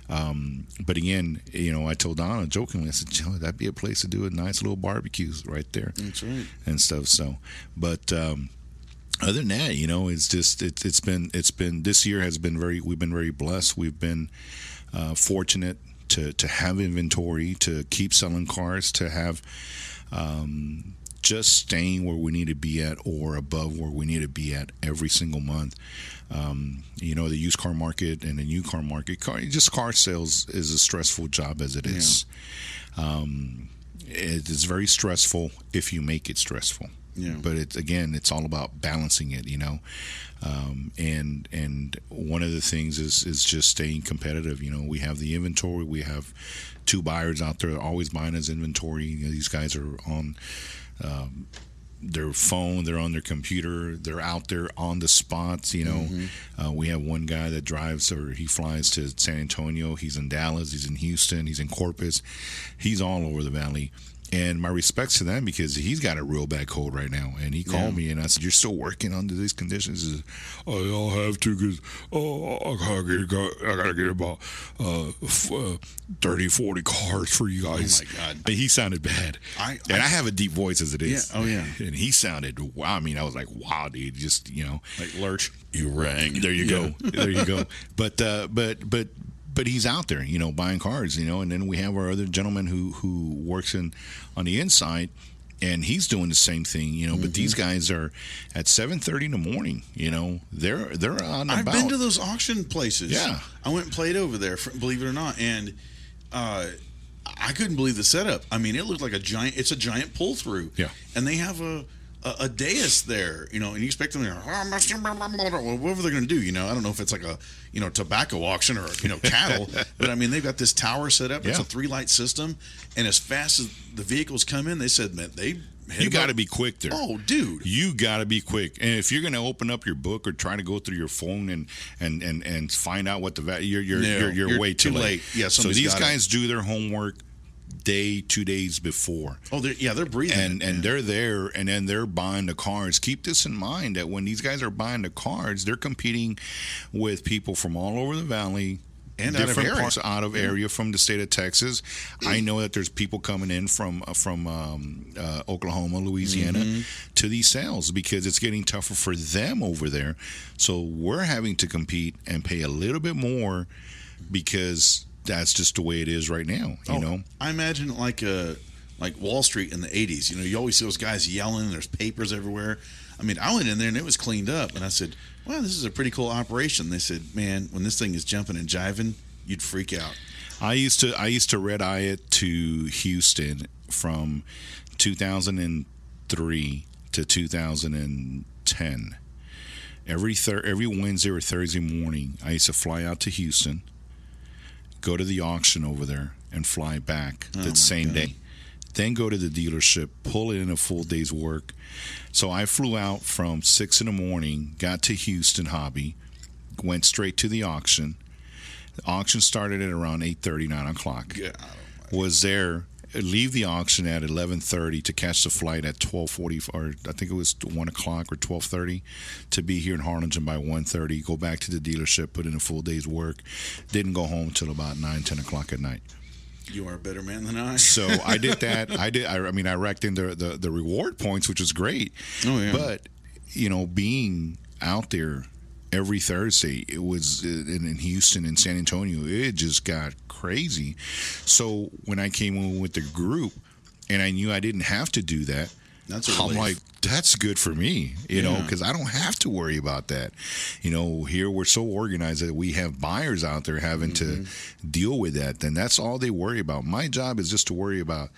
but again, I told Donna jokingly, I said, that'd be a place to do a nice little barbecues right there. That's right. And stuff. So, but, other than that, it's just, it's been, this year has been we've been very blessed. We've been, fortunate to have inventory, to keep selling cars, to have just staying where we need to be at or above where we need to be at every single month. The used car market and the new car market, car sales is a stressful job as it is. It is very stressful if you make it stressful. Yeah. But it's all about balancing it, and one of the things is just staying competitive. We have the inventory. We have two buyers out there always buying us inventory. These guys are on their phone, they're on their computer, they're out there on the spots. We have one guy that drives, or he flies to San Antonio. He's in Dallas. He's in Houston. He's in Corpus. He's all over the valley. And my respects to them, because he's got a real bad cold right now. And he called me, and I said, "You're still working under these conditions?" He said, "I'll have to, because I gotta get about 30, 40 cars for you guys." Oh my God! But he sounded bad, I have a deep voice as it is. Yeah. Oh yeah. And he sounded wow. I mean, I was like, "Wow, dude!" Just like Lurch. You rang. There you go. There you go. But he's out there, buying cars, and then we have our other gentleman who works on the inside, and he's doing the same thing, but these guys are at 7:30 in the morning, they're on about. I've been to those auction places. Yeah. I went and played over there, believe it or not, and I couldn't believe the setup. I mean, it looked like it's a giant pull through. Yeah. And they have a a dais there, you know, and you expect them to, whatever they're going to do, you know. I don't know if it's like a, you know, tobacco auction or, you know, cattle, but I mean, they've got this tower set up. It's a 3-light system, and as fast as the vehicles come in, they said, man, you got to be quick there. Oh, dude. You got to be quick. And if you're going to open up your book or try to go through your phone and find out what the value, you're way too late. Yeah, so these guys do their homework 2 days before. Oh, they're breathing. And they're there, and then they're buying the cars. Keep this in mind that when these guys are buying the cars, they're competing with people from all over the valley, and different out of parts out of area from the state of Texas. I know that there's people coming in from Oklahoma, Louisiana to these sales because it's getting tougher for them over there. So we're having to compete and pay a little bit more because that's just the way it is right now. You know, I imagine like Wall Street in the 80s. You know, you always see those guys yelling. There's papers everywhere. I mean, I went in there and it was cleaned up, and I said, "Well, this is a pretty cool operation." They said, "Man, when this thing is jumping and jiving, you'd freak out." I used to red eye it to Houston from 2003 to 2010. Every Wednesday or Thursday morning, I used to fly out to Houston, go to the auction over there, and fly back that same day. Then go to the dealership, pull it in a full day's work. So I flew out from 6 in the morning, got to Houston Hobby, went straight to the auction. The auction started at around 8:30, 9 o'clock. Was there, leave the auction at 11:30 to catch the flight at 12:40, or I think it was 1 o'clock or 12:30, to be here in Harlingen by 1:30, go back to the dealership, put in a full day's work. Didn't go home till about 9, 10 o'clock at night. You are a better man than I. So I did that. I racked in the reward points, which was great. Oh, yeah. But, you know, being out there every Thursday, it was in Houston and San Antonio, it just got crazy. So when I came in with the group and I knew I didn't have to do that, I'm like, that's good for me, you know, because I don't have to worry about that. You know, here we're so organized that we have buyers out there having to deal with that. Then that's all they worry about. My job is just to worry about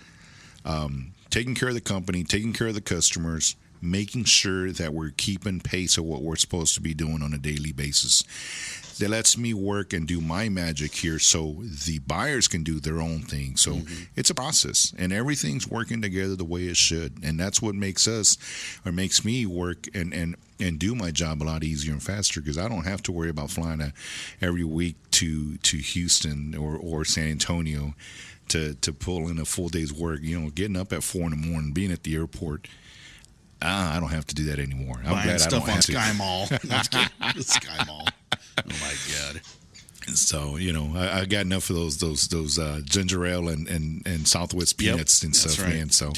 taking care of the company, taking care of the customers, making sure that we're keeping pace of what we're supposed to be doing on a daily basis. That lets me work and do my magic here so the buyers can do their own thing. So it's a process, and everything's working together the way it should. And that's what makes me work and do my job a lot easier and faster, because I don't have to worry about flying every week to Houston or San Antonio to pull in a full day's work. You know, getting up at 4 in the morning, being at the airport. I don't have to do that anymore. I'm buying glad stuff I don't on have Sky to. Mall. The Sky Mall. Oh my God. So, you know, I got enough of those ginger ale and Southwest peanuts and stuff, right. Man. So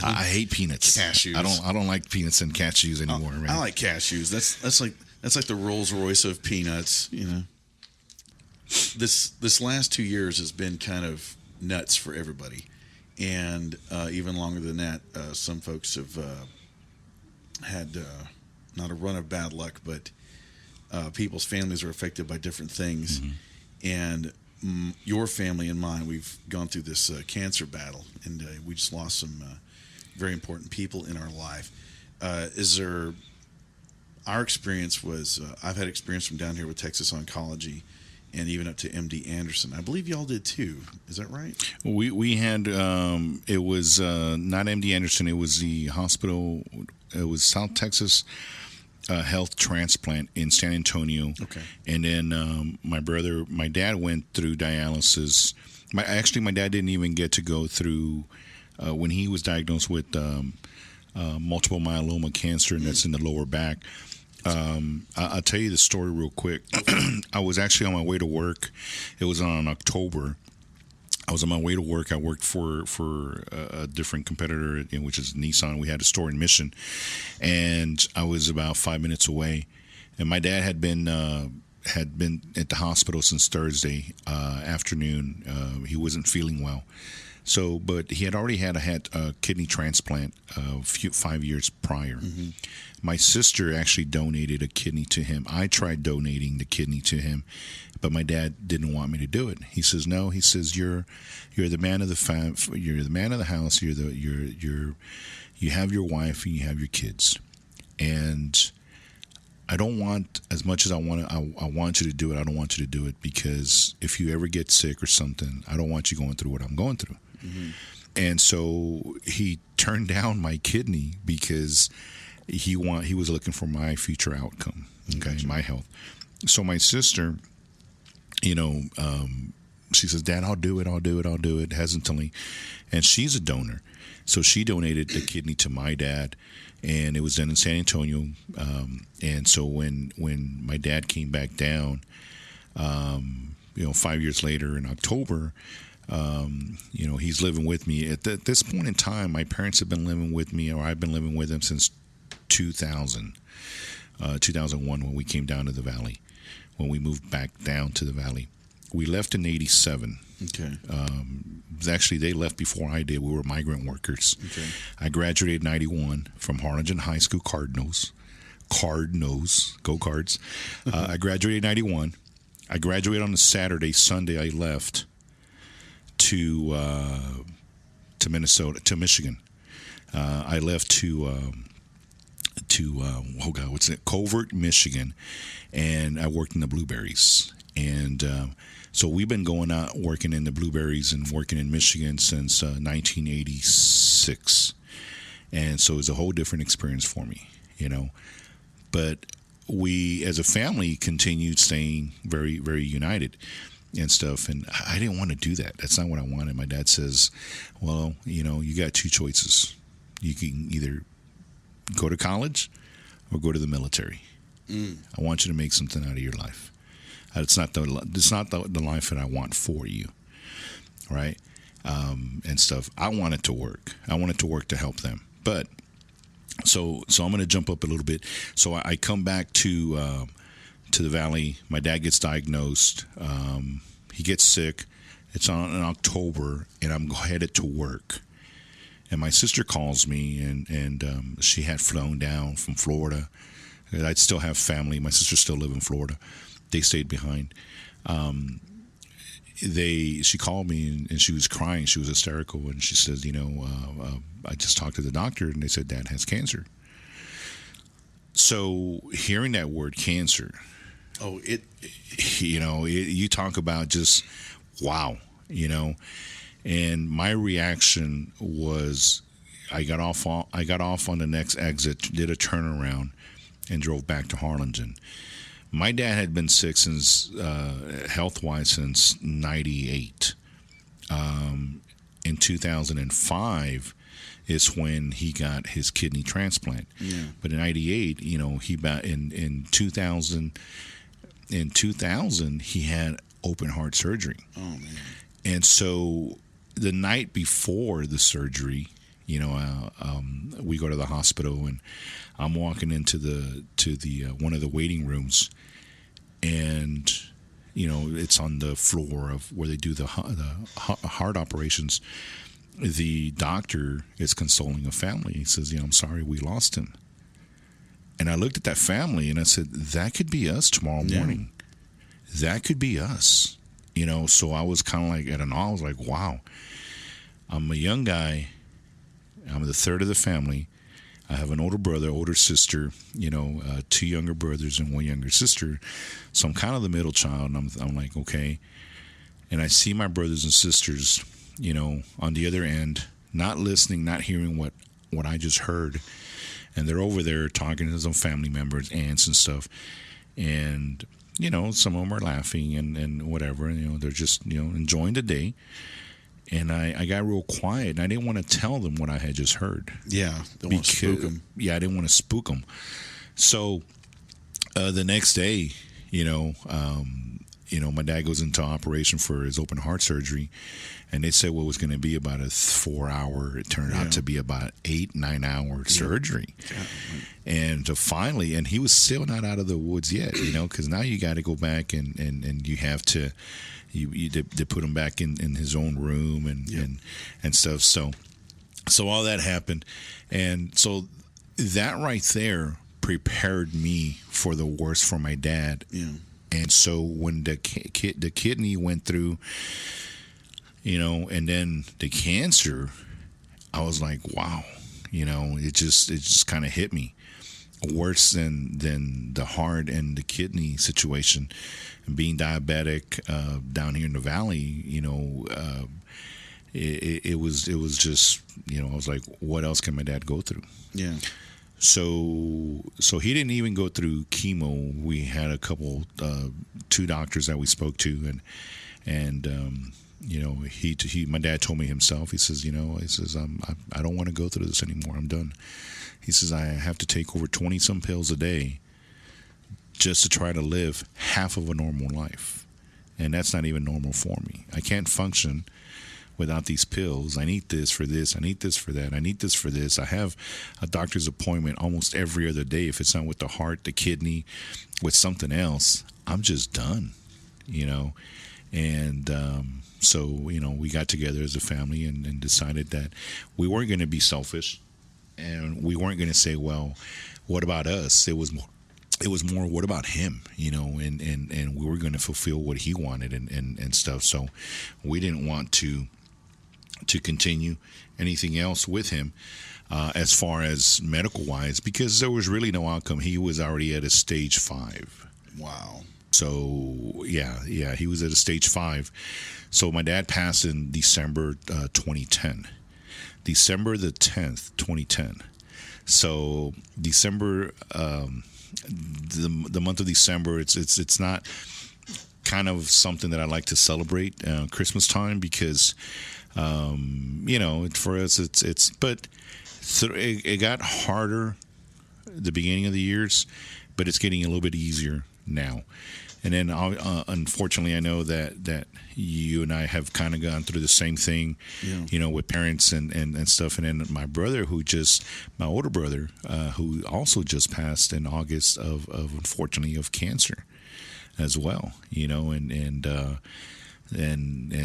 I hate peanuts. Cashews. I don't like peanuts and cashews anymore, man. I like cashews. That's like the Rolls Royce of peanuts, you know. This last 2 years has been kind of nuts for everybody. And even longer than that, some folks have had not a run of bad luck, but people's families are affected by different things. And your family and mine, we've gone through this cancer battle, and we just lost some very important people in our life. Our experience was, I've had experience from down here with Texas Oncology and even up to MD Anderson. I believe y'all did too. Is that right? We had, it was not MD Anderson, it was the hospital, it was South Texas Health Transplant in San Antonio. Okay. And then my dad went through dialysis. My dad didn't even get to go through, when he was diagnosed with multiple myeloma cancer, and that's in the lower back. I'll tell you the story real quick. I was actually on my way to work. It was on October. I was on my way to work. I worked for a different competitor, which is Nissan. We had a store in Mission, and I was about 5 minutes away. And my dad had been at the hospital since Thursday afternoon. He wasn't feeling well. So, but he had already had a kidney transplant 5 years prior. Mm-hmm. My sister actually donated a kidney to him. I tried donating the kidney to him, but my dad didn't want me to do it. He says, "No." He says, "You're the man of the you're the man of the house. You have your wife and you have your kids, and I don't want, as much as I want you to do it. I don't want you to do it because if you ever get sick or something, I don't want you going through what I'm going through." Mm-hmm. And so he turned down my kidney because he was looking for my future outcome, okay, Gotcha. my health. So my sister, she says, "Dad, I'll do it hesitantly," and she's a donor, so she donated the kidney to my dad, and it was done in San Antonio. And so when my dad came back down, 5 years later in October, he's living with me. At this point in time, my parents have been living with me, or I've been living with them since 2001 when we came down to the valley, when we moved back down to the valley. We left in 87. Okay. Actually, they left before I did. We were migrant workers. Okay. I graduated in 91 from Harlingen High School Cardinals. Go Cards. I graduated in 91. I graduated on a Saturday. Sunday, I left to Michigan. I left to Covert, Michigan, and I worked in the blueberries. And so we've been going out working in the blueberries and working in Michigan since 1986. And so it's a whole different experience for me, But we, as a family, continued staying very, very united and stuff. And I didn't want to do that. That's not what I wanted. My dad says, "Well, you got two choices. You can either go to college or go to the military. I want you to make something out of your life. It's not the life that I want for you, right?" And stuff. I wanted to work. I wanted to work to help them. But so I'm going to jump up a little bit. So I come back to the valley. My dad gets diagnosed. He gets sick. It's in October, and I'm headed to work. And my sister calls me, and she had flown down from Florida. I'd still have family. My sisters still live in Florida. They stayed behind. She called me, and she was crying. She was hysterical, and she says, "I just talked to the doctor, and they said Dad has cancer." So hearing that word cancer, you talk about just wow, And my reaction was, I got off on the next exit, did a turnaround, and drove back to Harlingen. My dad had been sick since health-wise since '98. In 2005 is when he got his kidney transplant. Yeah. But in '98, he in 2000 he had open heart surgery. Oh man. And so the night before the surgery, we go to the hospital, and I'm walking into the one of the waiting rooms, and it's on the floor of where they do the heart operations. The doctor is consoling a family. He says, "I'm sorry we lost him." And I looked at that family and I said, "That could be us tomorrow morning. That could be us." So I was kind of like at an awe. I was like, wow, I'm a young guy. I'm the third of the family. I have an older brother, older sister, two younger brothers and one younger sister. So I'm kind of the middle child. And I'm like, okay. And I see my brothers and sisters, on the other end, not listening, not hearing what I just heard. And they're over there talking to some family members, aunts and stuff. And some of them are laughing and whatever. They're just, enjoying the day. And I got real quiet, and I didn't want to tell them what I had just heard. Yeah, don't want to spook them. Yeah, I didn't want to spook them. So the next day, my dad goes into operation for his open heart surgery, and they said what was going to be about a 4-hour, it turned out to be about 8-9 hour surgery. And to finally, and he was still not out of the woods yet, because now you got to go back and you have to, they put him back in his own room and stuff. So all that happened. And so that right there prepared me for the worst for my dad. Yeah. And so when the kidney went through, and then the cancer, I was like, wow, it just kind of hit me worse than the heart and the kidney situation. And being diabetic down here in the valley, it was just, I was like, what else can my dad go through? Yeah. So he didn't even go through chemo. We had a couple, 2 doctors that we spoke to, and my dad told me himself. He says, I don't want to go through this anymore. I'm done. He says, I have to take over 20 some pills a day just to try to live half of a normal life, and that's not even normal for me. I can't function without these pills. I need this for this. I need this for that. I need this for this. I have a doctor's appointment almost every other day. If it's not with the heart, the kidney, with something else, I'm just done, And so, we got together as a family and decided that we weren't going to be selfish, and we weren't going to say, well, what about us? It was more, what about him, and we were going to fulfill what he wanted and stuff. So we didn't want to continue anything else with him as far as medical wise, because there was really no outcome. He was already at a stage 5. Wow. So yeah, he was at a stage 5. So my dad passed in December 2010, December the 10th, 2010. So December, the month of December, it's not kind of something that I like to celebrate Christmas time, because for us but it got harder at the beginning of the years, but it's getting a little bit easier now. And then unfortunately, I know that you and I have kind of gone through the same thing, with parents and stuff. And then my brother, my older brother, who also just passed in August of unfortunately of cancer as well, and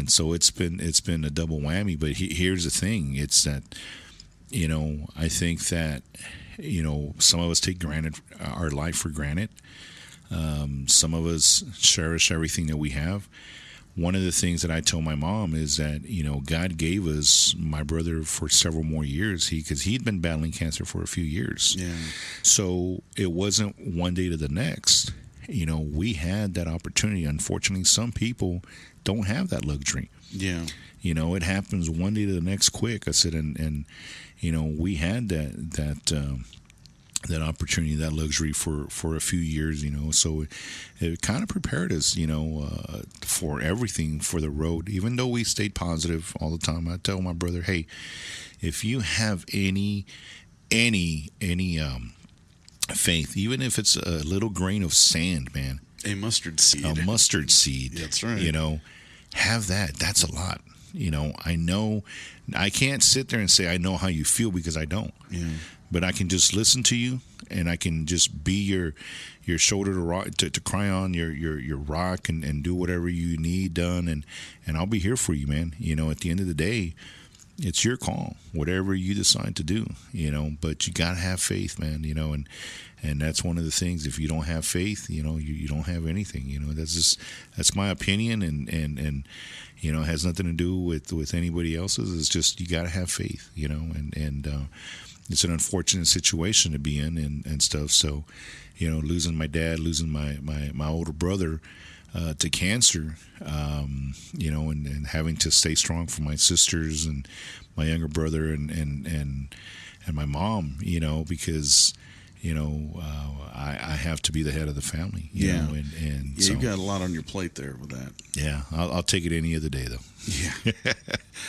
so it's been a double whammy. But here's the thing: it's that I think that some of us take our life for granted. Some of us cherish everything that we have. One of the things that I tell my mom is that God gave us my brother for several more years, because he'd been battling cancer for a few years. Yeah. So it wasn't one day to the next. We had that opportunity. Unfortunately, some people don't have that luxury. Yeah. It happens one day to the next quick. I said, and we had that opportunity, that luxury for a few years, so it kind of prepared us, for everything, for the road. Even though we stayed positive all the time, I tell my brother, hey, if you have any faith, even if it's a little grain of sand, man, a mustard seed, that's right, have that. That's a lot. I know I can't sit there and say I know how you feel, because I don't. Yeah. But I can just listen to you, and I can just be your shoulder to cry on, your rock, and do whatever you need done, and I'll be here for you, man. At the end of the day, it's your call, whatever you decide to do. But you gotta have faith, man. And that's one of the things. If you don't have faith, you don't have anything. That's my opinion, and it has nothing to do with anybody else's. It's just you gotta have faith, and it's an unfortunate situation to be in and stuff. So, losing my dad, losing my older brother to cancer, and having to stay strong for my sisters and my younger brother and my mom, because, I have to be the head of the family, you know, and so, you've got a lot on your plate there with that. Yeah. I'll take it any other day though. Yeah.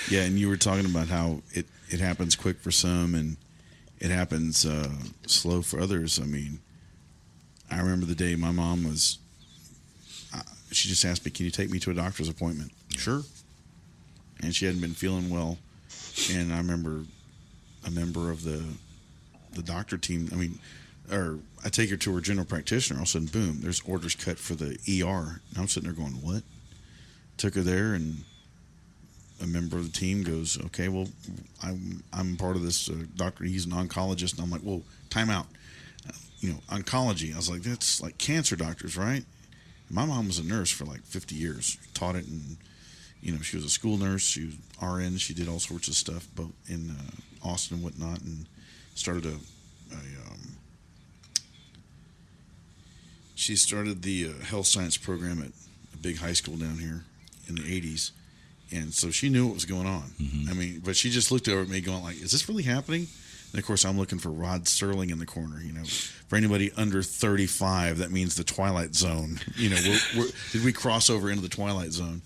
Yeah. And you were talking about how it happens quick for some and it happens slow for others. I mean, I remember the day my mom was, she just asked me, "Can you take me to a doctor's appointment?" Sure. And she hadn't been feeling well, and I remember a member of the doctor team. I take her to her general practitioner. All of a sudden, boom! There's orders cut for the ER. And I'm sitting there going, "What?" Took her there, and a member of the team goes, "Okay, well, I'm part of this doctor. He's an oncologist." And I'm like, "Whoa, time out. Oncology." I was like, "That's like cancer doctors, right?" My mom was a nurse for like 50 years, taught it, and she was a school nurse. She was RN. She did all sorts of stuff, both in Austin and whatnot, and started she started the health science program at a big high school down here in the 80s, and so she knew what was going on. Mm-hmm. But she just looked over at me going like, "Is this really happening?" And of course, I'm looking for Rod Serling in the corner. For anybody under 35, that means the Twilight Zone. Did we cross over into the Twilight Zone?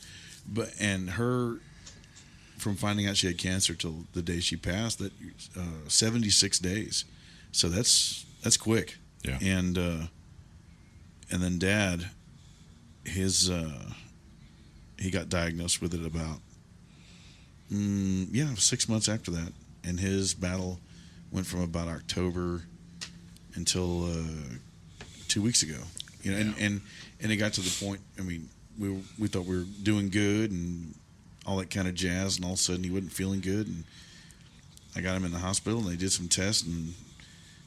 And her, from finding out she had cancer till the day she passed, that 76 days. So that's quick. Yeah. And then Dad, he got diagnosed with it about 6 months after that, and his battle went from about October until 2 weeks ago. And it got to the point. We thought we were doing good and all that kind of jazz, and all of a sudden he wasn't feeling good, and I got him in the hospital, and they did some tests, and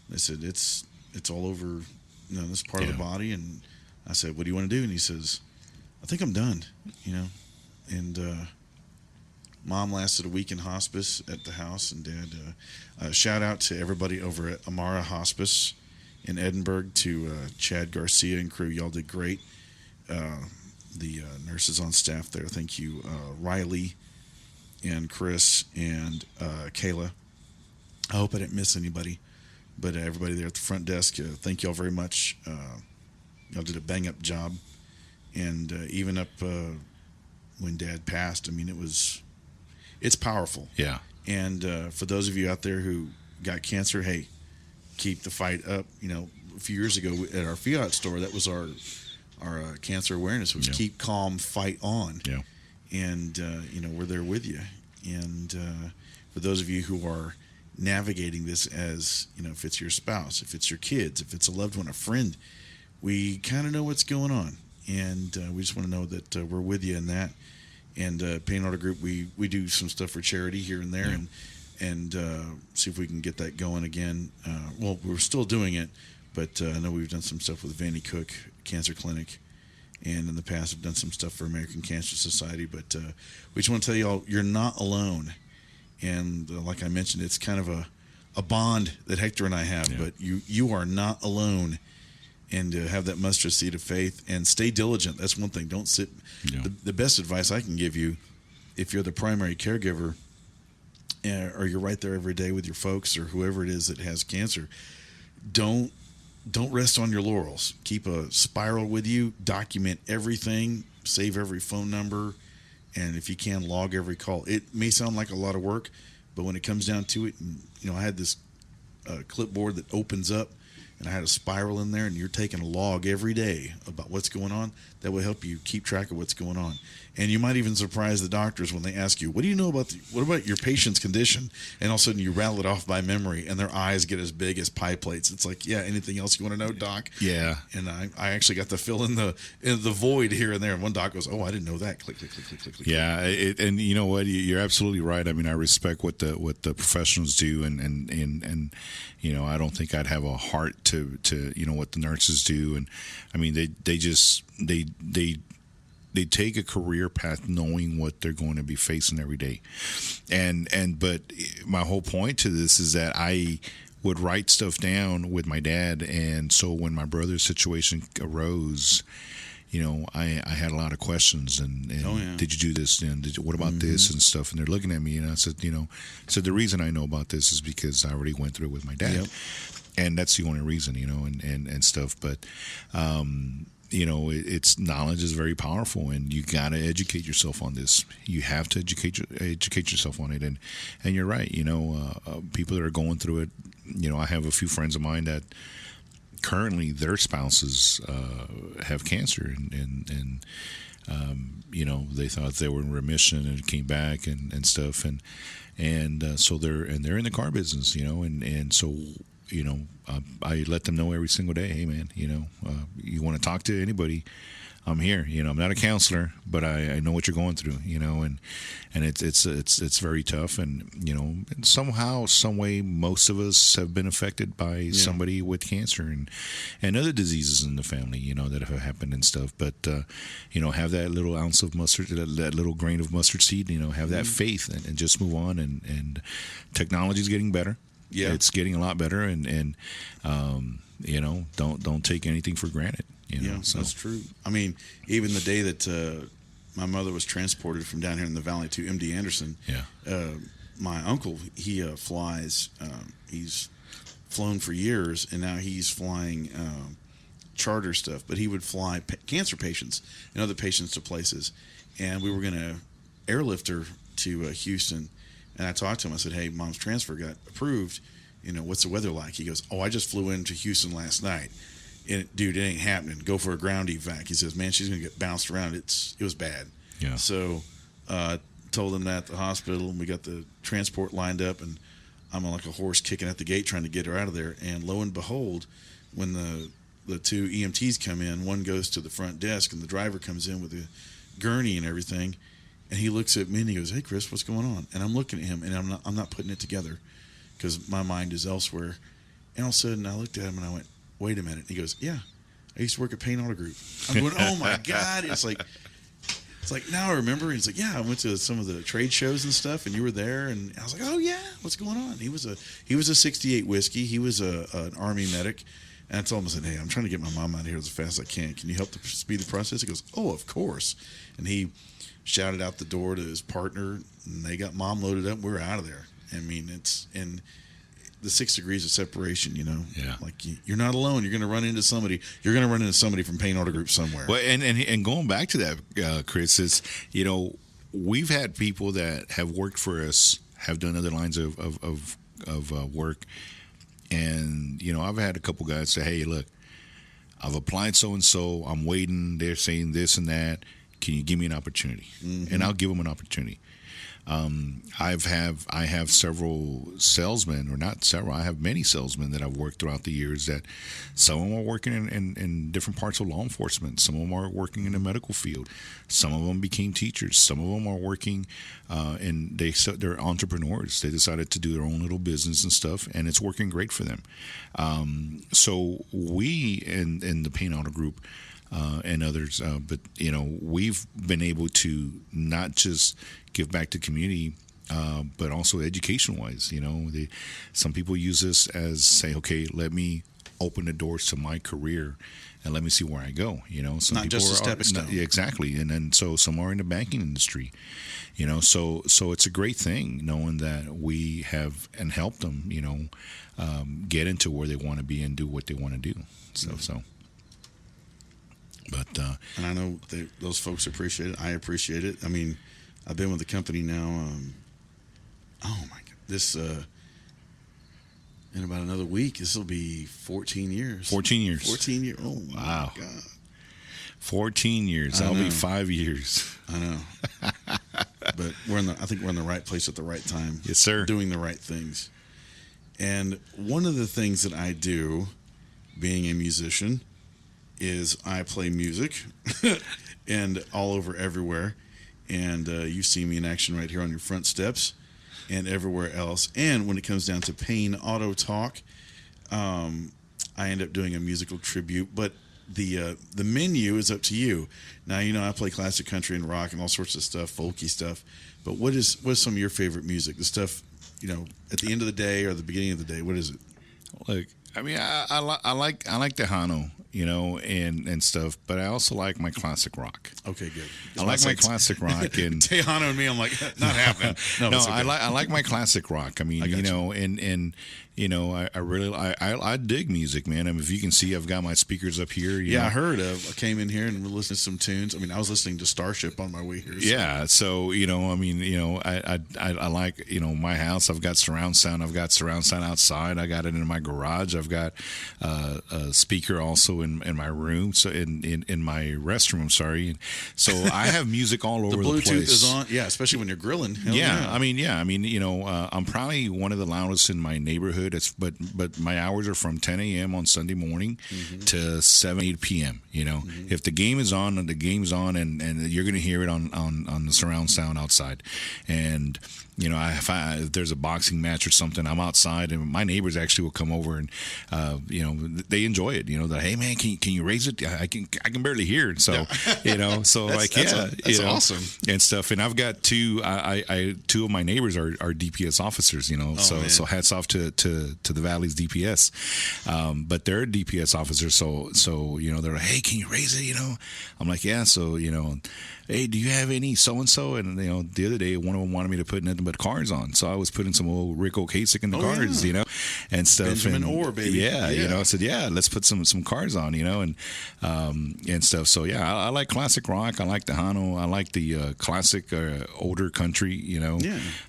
they said it's all over, this part of the body. And I said, "What do you want to do?" And he says, "I think I'm done." And Mom lasted a week in hospice at the house, and Dad, shout out to everybody over at Amara Hospice in Edinburgh, to Chad Garcia and crew. Y'all did great. The nurses on staff there, thank you, Riley and Chris and Kayla. I hope I didn't miss anybody, but everybody there at the front desk, thank y'all very much. Y'all did a bang-up job, and even up when Dad passed, it's powerful. Yeah. And for those of you out there who got cancer, hey, keep the fight up. A few years ago at our Fiat store, that was our cancer awareness was keep calm, fight on. Yeah. And we're there with you. And for those of you who are navigating this, as if it's your spouse, if it's your kids, if it's a loved one, a friend, we kind of know what's going on, and we just want to know that we're with you in that. And Payne Auto Group, we do some stuff for charity here and there, and see if we can get that going again. We're still doing it, but I know we've done some stuff with Vanny Cook Cancer Clinic, and in the past have done some stuff for American Cancer Society. But we just want to tell you all, you're not alone. And like I mentioned, it's kind of a bond that Hector and I have, but you are not alone. And have that mustard seed of faith, and stay diligent. That's one thing. Don't sit. The best advice I can give you, if you're the primary caregiver, or you're right there every day with your folks or whoever it is that has cancer, don't rest on your laurels. Keep a spiral with you. Document everything. Save every phone number, and if you can, log every call. It may sound like a lot of work, but when it comes down to it, I had this clipboard that opens up, and I had a spiral in there, and you're taking a log every day about what's going on. That will help you keep track of what's going on. And you might even surprise the doctors when they ask you, "What do you know about what about your patient's condition?" And all of a sudden you rattle it off by memory, and their eyes get as big as pie plates. It's like, "Yeah, anything else you want to know, doc?" Yeah. And I actually got to fill in the void here and there. And one doc goes, "Oh, I didn't know that." Click, click, click, click, click, click. Yeah, and you know what? You're absolutely right. I respect what the professionals do, and I don't think I'd have a heart to what the nurses do, and they take a career path knowing what they're going to be facing every day, but my whole point to this is that I would write stuff down with my dad, and so when my brother's situation arose, I had a lot of questions, and did you do this, and what about this and stuff, and they're looking at me, and I said, the reason I know about this is because I already went through it with my dad, and that's the only reason, and stuff, but it's knowledge is very powerful, and you got to educate yourself on this. You have to educate yourself on it, and you're right. People that are going through it. I have a few friends of mine that currently their spouses have cancer, and they thought they were in remission and came back and stuff, and so they're in the car business, and so I let them know every single day, hey man, you want to talk to anybody, I'm here. I'm not a counselor, but I know what you're going through, and it's very tough, and somehow, some way, most of us have been affected by somebody with cancer and other diseases in the family, that have happened and stuff. But have that little ounce of mustard, that little grain of mustard seed, have that faith and just move on. And technology's getting better. Yeah, it's getting a lot better, and don't take anything for granted. So. That's true. I mean, even the day that my mother was transported from down here in the valley to MD Anderson, my uncle, he flies. He's flown for years, and now he's flying charter stuff. But he would fly cancer patients and other patients to places, and we were going to airlift her to Houston. And I talked to him. I said, "Hey, Mom's transfer got approved. What's the weather like?" He goes, "Oh, I just flew into Houston last night. Dude, it ain't happening. Go for a ground evac." He says, "Man, she's gonna get bounced around. It was bad." Yeah. So, told him that at the hospital, and we got the transport lined up, and I'm like a horse kicking at the gate trying to get her out of there. And lo and behold, when the two EMTs come in, one goes to the front desk, and the driver comes in with a gurney and everything. And he looks at me and he goes, "Hey, Chris, what's going on?" And I'm looking at him, and I'm not putting it together because my mind is elsewhere. And all of a sudden, I looked at him and I went, "Wait a minute." And he goes, "Yeah, I used to work at Payne Auto Group." I'm going, "Oh my God!" It's like now I remember. He's like, "Yeah, I went to some of the trade shows and stuff, and you were there." And I was like, "Oh yeah, what's going on?" He was a '68 whiskey. He was an Army medic. And I told him, I said, "Hey, I'm trying to get my mom out of here as fast as I can. Can you help to speed the process?" He goes, "Oh, of course." And he shouted out the door to his partner, and they got Mom loaded up. We're out of there. I mean, it's in the 6 degrees of separation, Yeah. Like you're not alone. You're going to run into somebody. You're going to run into somebody from Payne Auto Group somewhere. Well, and going back to that, Chris, is we've had people that have worked for us, have done other lines of work, and I've had a couple guys say, "Hey, look, I've applied so and so. I'm waiting. They're saying this and that. Can you give me an opportunity?" Mm-hmm. And I'll give them an opportunity. I have several salesmen, or not several. I have many salesmen that I've worked throughout the years. That some of them are working in different parts of law enforcement. Some of them are working in the medical field. Some of them became teachers. Some of them are working, and they're entrepreneurs. They decided to do their own little business and stuff, and it's working great for them. So we in the Payne Auto Group. And others, but we've been able to not just give back to community, but also education-wise. Some people use this as say, "Okay, let me open the doors to my career, and let me see where I go." Some not people just a stepping stone. Exactly, and then so some are in the banking industry. So it's a great thing knowing that we have and helped them. Get into where they want to be and do what they want to do. So. But and I know those folks appreciate it. I appreciate it. I mean, I've been with the company now. Oh my God! This in about another week, this will be 14 years. 14 years. 14 years. Oh wow! My God. 14 years. That'll be 5 years. I know. But I think we're in the right place at the right time. Yes, sir. Doing the right things. And one of the things that I do, being a musician, is I play music and all over everywhere. And you see me in action right here on your front steps and everywhere else. And when it comes down to Payne Auto Talk, I end up doing a musical tribute. But the menu is up to you. Now, I play classic country and rock and all sorts of stuff, folky stuff. But what's some of your favorite music? The stuff, at the end of the day or the beginning of the day, what is it? Look, I mean, I like Tejano. and stuff. But I also like my classic rock. Okay, good. I like my classic rock, and Tejano and me, I'm like, not happening. No, no, okay. I like my classic rock. I mean, I really I dig music, man. I mean, if you can see, I've got my speakers up here. I heard of. I came in here and we're listening to some tunes. I mean, I was listening to Starship on my way here. So. Yeah, so I like my house. I've got surround sound. I've got surround sound outside. I got it in my garage. I've got a speaker also in my room. So in my restroom. Sorry. So I have music all over the place. The Bluetooth is on. Yeah, especially when you're grilling. Hell yeah. I mean, I'm probably one of the loudest in my neighborhood. But my hours are from 10 a.m. on Sunday morning to 8 p.m. If the game is on, the game's on, and you're going to hear it on the surround sound outside. And if there's a boxing match or something, I'm outside, and my neighbors actually will come over and they enjoy it. That, hey man, can you raise it? I can barely hear it. So so that's awesome and stuff. And I've got two of my neighbors are DPS officers. So hats off to the Valley's DPS. But they're DPS officers. So they're like, hey, can you raise it? I'm like, yeah. So hey, do you have any so-and-so? And, the other day, one of them wanted me to put nothing but cards on. So I was putting some old Rick Ocasek in the cards, and stuff. Benjamin Orr, baby. Yeah, I said, yeah, let's put some cards on, and stuff. So, yeah, I like classic rock. I like the Hano. I like the classic older country,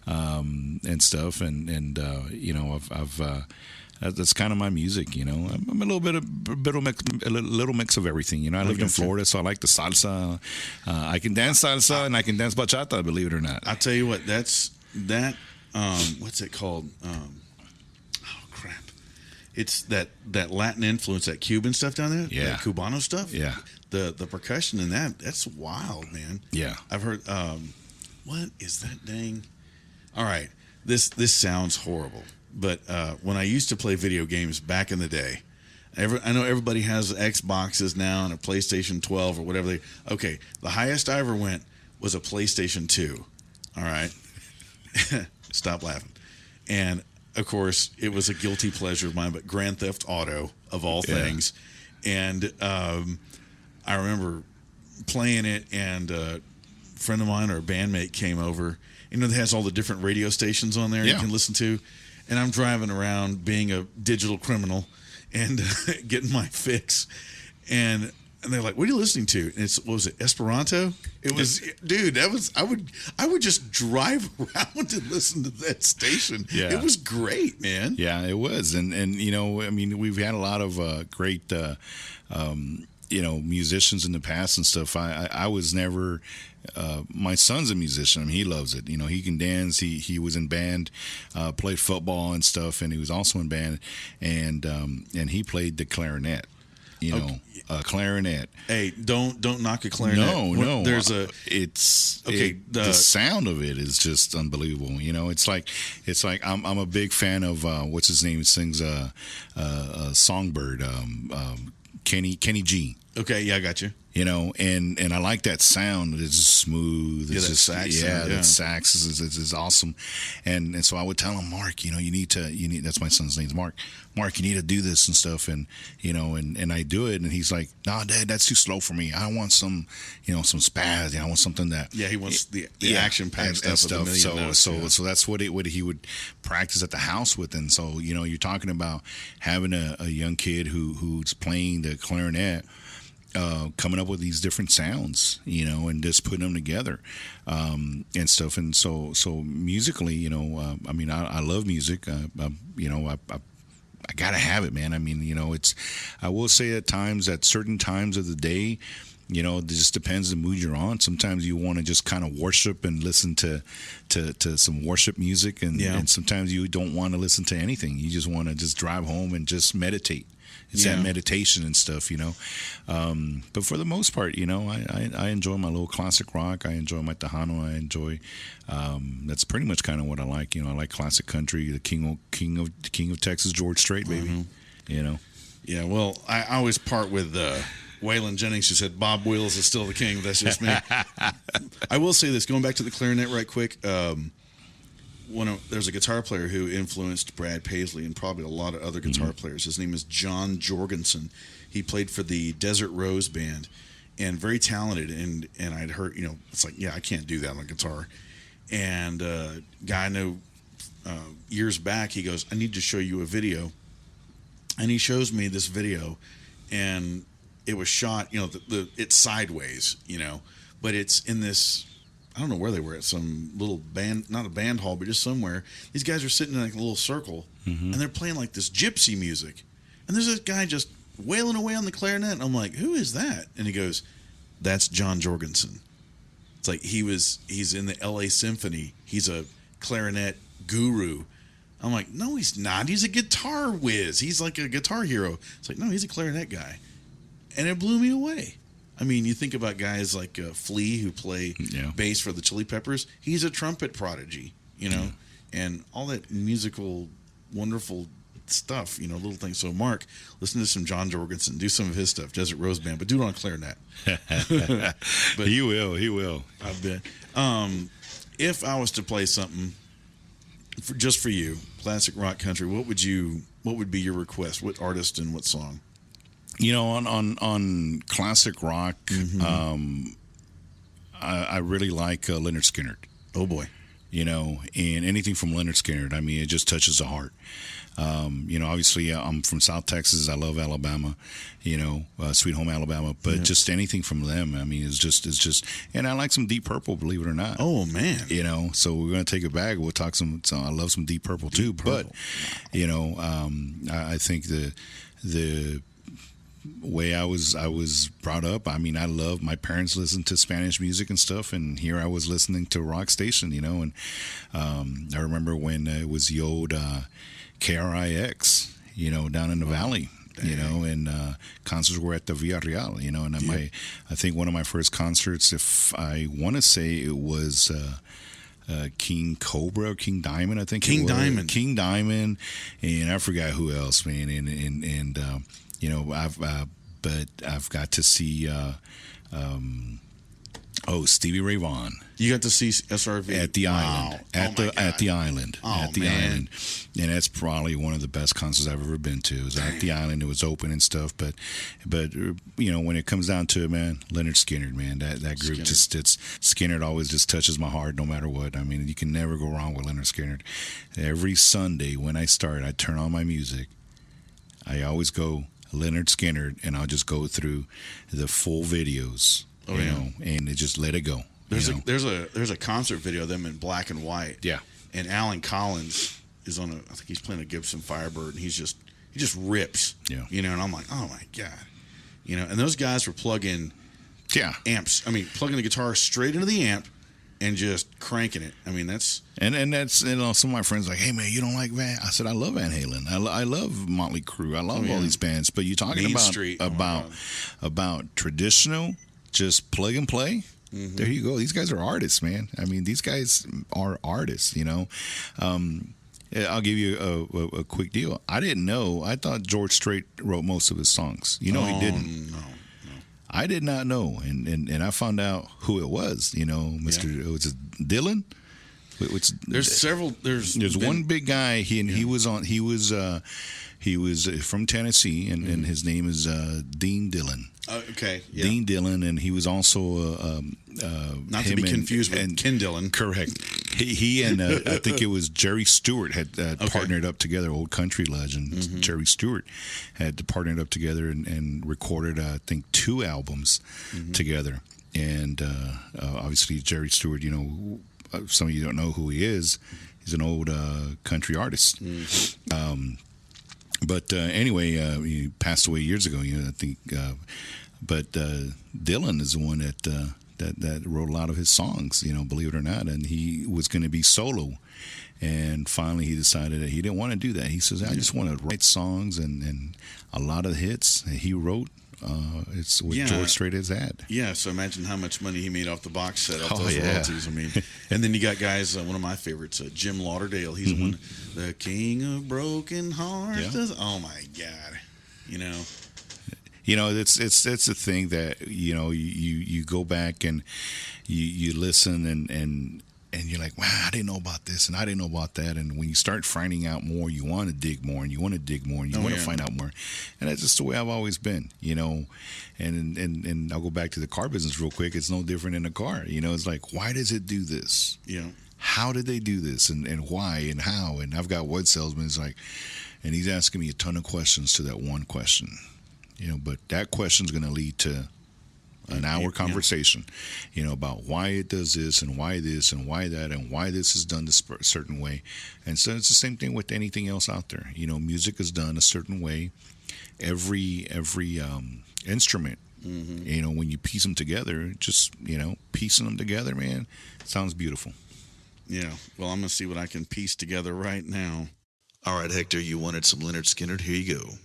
and stuff. And I've that's kind of my music, I'm a little mix of everything, I lived in Florida, so I like the salsa. I can dance salsa and I can dance bachata, believe it or not. I'll tell you what, what's it called? Oh crap! It's that Latin influence, that Cuban stuff down there, that Cubano stuff. Yeah, the percussion in that's wild, man. Yeah, I've heard. What is that dang? All right, this sounds horrible. But when I used to play video games back in the day, I know everybody has Xboxes now and a PlayStation 12 or whatever. The highest I ever went was a PlayStation 2. All right. Stop laughing. And, of course, it was a guilty pleasure of mine, but Grand Theft Auto, of all things. And I remember playing it, and a friend of mine or a bandmate came over. That has all the different radio stations on there you can listen to. And I'm driving around being a digital criminal and getting my fix. And they're like, what are you listening to? And what was it, Esperanto? It was, dude, I would just drive around and listen to that station. Yeah. It was great, man. Yeah, it was. And we've had a lot of great, musicians in the past and stuff. I was never, my son's a musician. He loves it. He can dance. He was in band, played football and stuff, and he was also in band, and he played the clarinet. Clarinet. Hey, don't knock a clarinet. No. The sound of it is just unbelievable. It's like I'm a big fan of what's his name? Sings Songbird. Kenny G. Okay, yeah, I got you. And I like that sound. It's just smooth. It's just sax. That sax is awesome. And so I would tell him, Mark, you need. That's my son's name's Mark. Mark, you need to do this and stuff. And and I do it. And he's like, nah, Dad, that's too slow for me. I want some spaz. I want something that. Yeah, he wants the action packed stuff. So that's what he would practice at the house with. And so you're talking about having a young kid who's playing the clarinet. Coming up with these different sounds, and just putting them together, and stuff. And so musically, I love music. I gotta have it, man. I will say at certain times of the day, it just depends the mood you're on. Sometimes you want to just kind of worship and listen to some worship music, and sometimes you don't want to listen to anything. You just want to just drive home and just meditate. It's that meditation and stuff, But for the most part, I enjoy my little classic rock. I enjoy my Tejano. I enjoy. That's pretty much kind of what I like. I like classic country. The king of Texas, George Strait, baby. Yeah. Well, I always part with Waylon Jennings, who said Bob Wills is still the king. That's just me. I will say this. Going back to the clarinet right quick. there's a guitar player who influenced Brad Paisley and probably a lot of other guitar players. His name is John Jorgensen. He played for the Desert Rose Band, and very talented. And I'd heard, it's like, yeah, I can't do that on guitar. And guy I know years back, he goes, I need to show you a video. And he shows me this video, and it was shot, it's sideways, but it's in this, I don't know where they were, at some little band, not a band hall, but just somewhere. These guys are sitting in like a little circle, and they're playing like this gypsy music. And there's this guy just wailing away on the clarinet, and I'm like, who is that? And he goes, that's John Jorgensen. It's like he's in the LA Symphony. He's a clarinet guru. I'm like, no, he's not. He's a guitar whiz. He's like a guitar hero. It's like, no, he's a clarinet guy. And it blew me away. I mean, you think about guys like Flea, who play bass for the Chili Peppers. He's a trumpet prodigy, and all that musical, wonderful stuff, little things. So, Mark, listen to some John Jorgensen. Do some of his stuff, Desert Rose Band, but do it on clarinet. But he will. I bet. If I was to play something just for you, classic rock country, what would be your request? What artist and what song? On classic rock, I really like Lynyrd Skynyrd. Oh boy, and anything from Lynyrd Skynyrd, I mean, it just touches the heart. Obviously, I'm from South Texas. I love Alabama, Sweet Home Alabama. But just anything from them, I mean, it's just. And I like some Deep Purple, believe it or not. Oh man, so we're gonna take it back. We'll talk some. I love some Deep Purple too. But I think the way I was brought up, I mean, my parents listened to Spanish music and stuff, and here I was listening to rock station, and I remember when it was the old KRIX, down in the valley, and concerts were at the Villarreal, and I think one of my first concerts, if I want to say it was King Cobra or King Diamond, I think King Diamond, and I forgot who else, man, and I've got to see Stevie Ray Vaughan. You got to see SRV at the island, at the island, man. And that's probably one of the best concerts I've ever been to. It was at the island. It was open and stuff, but when it comes down to it, man, Lynyrd Skynyrd, man, that group Skynyrd always just touches my heart no matter what. I mean, you can never go wrong with Lynyrd Skynyrd. Every Sunday when I turn on my music, I always go Lynyrd Skynyrd, and I'll just go through the full videos, and just let it go. There's a concert video of them in black and white. Yeah. And Alan Collins is I think he's playing a Gibson Firebird, and he just rips. Yeah. And I'm like, oh my God. And those guys were plugging amps. I mean, plugging the guitar straight into the amp and just cranking it. I mean, that's some of my friends are like, hey man, you don't like Van? I said, I love Van Halen. I love Motley Crue. I love all these bands. But you're talking about traditional, just plug and play. Mm-hmm. There you go. These guys are artists, man. I mean, these guys are artists. I'll give you a quick deal. I didn't know. I thought George Strait wrote most of his songs. He didn't. No. I did not know, and I found out who it was. Mr. Was it Dylan? There's one big guy. He was from Tennessee, and his name is Dean Dillon. Okay, yeah. Dean Dillon, and he was also not to be confused with Ken Dillon. Correct. He and I think it was Jerry Stewart had partnered up together. Old country legend Jerry Stewart had partnered up together and recorded I think 2 albums together. And obviously Jerry Stewart, some of you don't know who he is. He's an old country artist. But anyway, he passed away years ago. I think. But Dylan is the one that wrote a lot of his songs. Believe it or not, and he was going to be solo, and finally he decided that he didn't want to do that. He says, "I just want to write songs," and a lot of the hits that he wrote. It's what George Strait has had. Yeah, so imagine how much money he made off the box set, off those royalties. I mean, and then you got guys. One of my favorites, Jim Lauderdale. He's the one, the king of broken hearts. Yeah. Oh my God, it's the thing that you go back and you listen and and you're like, wow, I didn't know about this and I didn't know about that. And when you start finding out more, you want to dig more and you want to dig more and you want to find out more. And that's just the way I've always been, you know. And I'll go back to the car business real quick. It's no different in a car. You know, it's like, why does it do this? Yeah. How did they do this and why and how? And I've got one salesman, it's like, and he's asking me a ton of questions to that one question, you know, but that question's going to lead to an hour conversation, you know, about why it does this and why this and why that and why this is done this certain way. And so it's the same thing with anything else out there. You know, music is done a certain way. Every instrument, you know, when you piece them together, just, you know, piecing them together, man, it sounds beautiful. Yeah. Well, I'm going to see what I can piece together right now. All right, Hector, you wanted some Lynyrd Skynyrd. Here you go.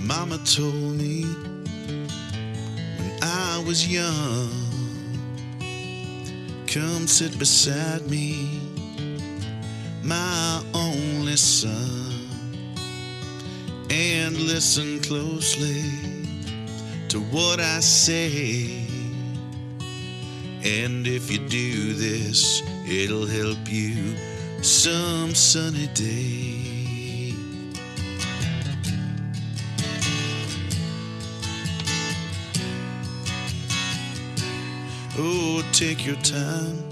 Mama told me when I was young, come sit beside me, my only son, and listen closely to what I say. And if you do this, it'll help you some sunny day. Oh, take your time.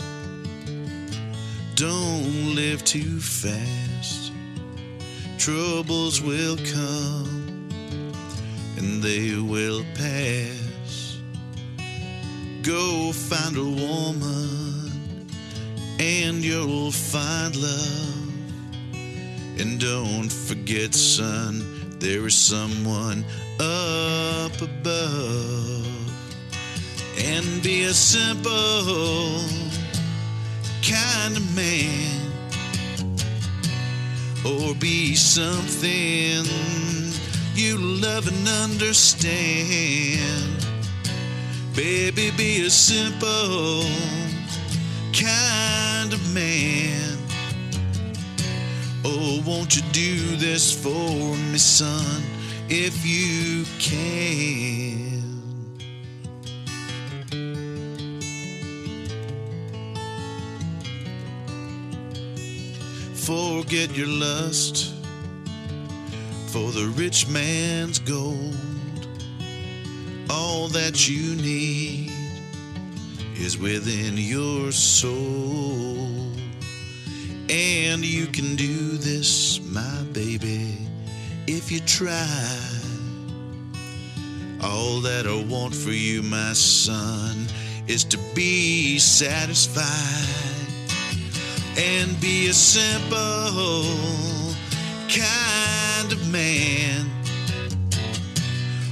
Don't live too fast. Troubles will come and they will pass. Go find a woman and you'll find love. And don't forget, son, there is someone up above. And be a simple kind of man, or be something you love and understand. Baby, be a simple kind of man. Oh, won't you do this for me, son, if you can? Forget your lust for the rich man's gold. All that you need is within your soul. And you can do this, my baby, if you try. All that I want for you, my son, is to be satisfied. And be a simple kind of man,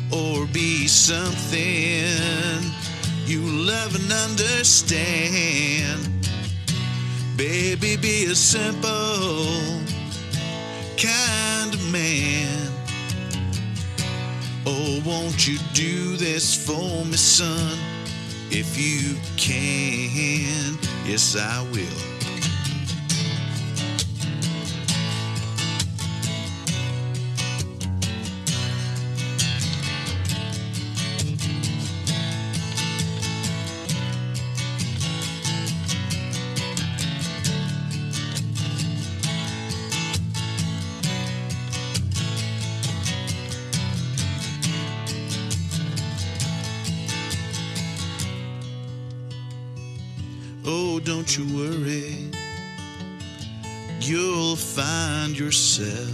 or be something you love and understand. Baby, be a simple kind of man. Oh, won't you do this for me, son, if you can? Yes, I will. Oh, don't you worry, you'll find yourself.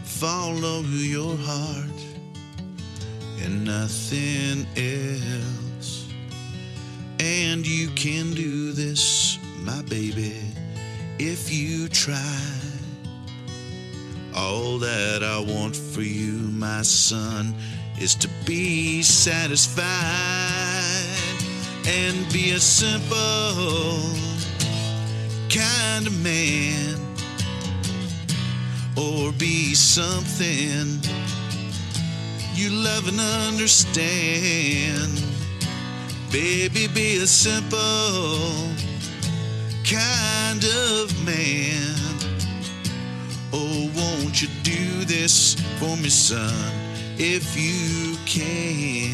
Follow your heart and nothing else. And you can do this, my baby, if you try. All that I want for you, my son, is to be satisfied. And be a simple kind of man, or be something you love and understand. Baby, be a simple kind kind of man. Oh, won't you do this for me, son, if you can?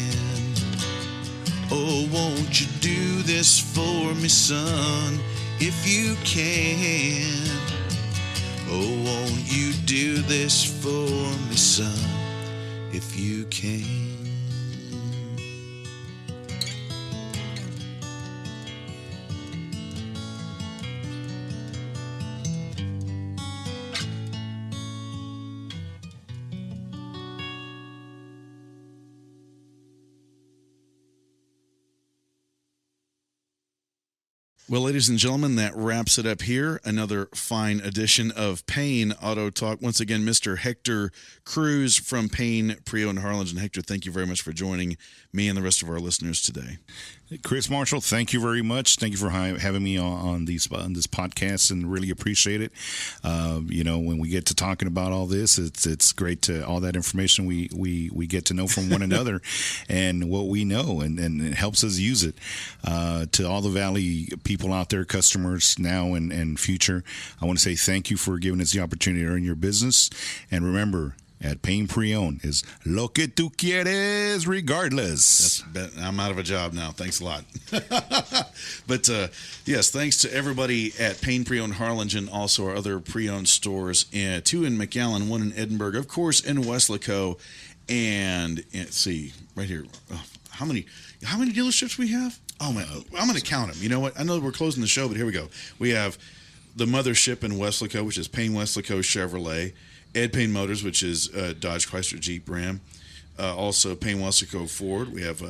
Oh, won't you do this for me, son, if you can? Oh, won't you do this for me, son, if you can? Well, ladies and gentlemen, that wraps it up here. Another fine edition of Payne Auto Talk. Once again, Mr. Hector Cruz from Payne Pre-Owned Harlingen. Hector, thank you very much for joining me and the rest of our listeners today. Chris Marshall, thank you very much. Thank you for having me on this podcast, and really appreciate it. When we get to talking about all this, it's great to all that information we get to know from one another and what we know, and it helps us use it. To all the Valley people out there, customers now and future, I want to say thank you for giving us the opportunity to earn your business. And remember, at Payne Pre-Owned is lo que tú quieres regardless. I'm out of a job now. Thanks a lot. But yes, thanks to everybody at Payne Pre-Owned Harlingen, also our other pre-owned stores, 2 in McAllen, 1 in Edinburgh, of course in Weslaco, and let's see, right here. Oh, how many dealerships we have? Oh man, I'm going to count them. You know what? I know we're closing the show, but here we go. We have the mothership in Weslaco, which is Payne Weslaco Chevrolet. Ed Payne Motors, which is Dodge, Chrysler, Jeep, Ram. Also, Payne Weslaco Ford. We have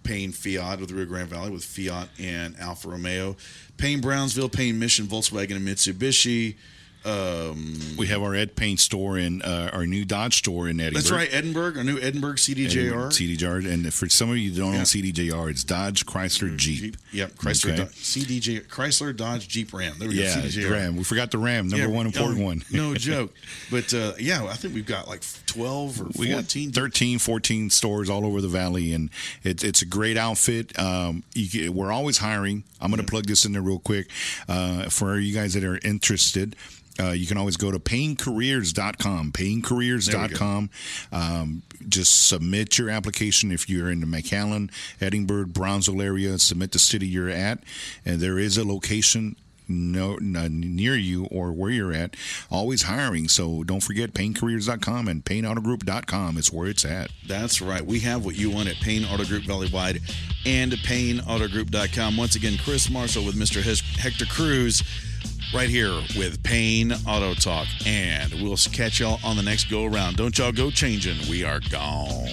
Payne Fiat of the Rio Grande Valley with Fiat and Alfa Romeo. Payne Brownsville, Payne Mission, Volkswagen, and Mitsubishi. We have our Ed Payne store in our new Dodge store in Edinburgh. That's right, Edinburgh, our new Edinburgh CDJR. CDJR, and for some of you who don't know CDJR, it's Dodge, Chrysler, Jeep. Yep, Chrysler, CDJ, Chrysler, Dodge, Jeep, Ram. There we go, CDJR. Ram. We forgot the Ram, number one important one. No joke. But I think we've got like 12 or 14. We got 13, 14 stores all over the Valley, and it's a great outfit. We're always hiring. I'm going to plug this in there real quick for you guys that are interested. You can always go to paynecareers.com, paynecareers.com. Just submit your application if you're in the McAllen, Edinburgh, Brownsville area. Submit the city you're at, and there is a location near you or where you're at. Always hiring, so don't forget paynecareers.com and payneautogroup.com is where it's at. That's right. We have what you want at Payne Auto Group Valley-wide and payneautogroup.com. Once again, Chris Marshall with Mr. Hector Cruz, right here with Payne Auto Talk. And we'll catch y'all on the next go-around. Don't y'all go changing. We are gone.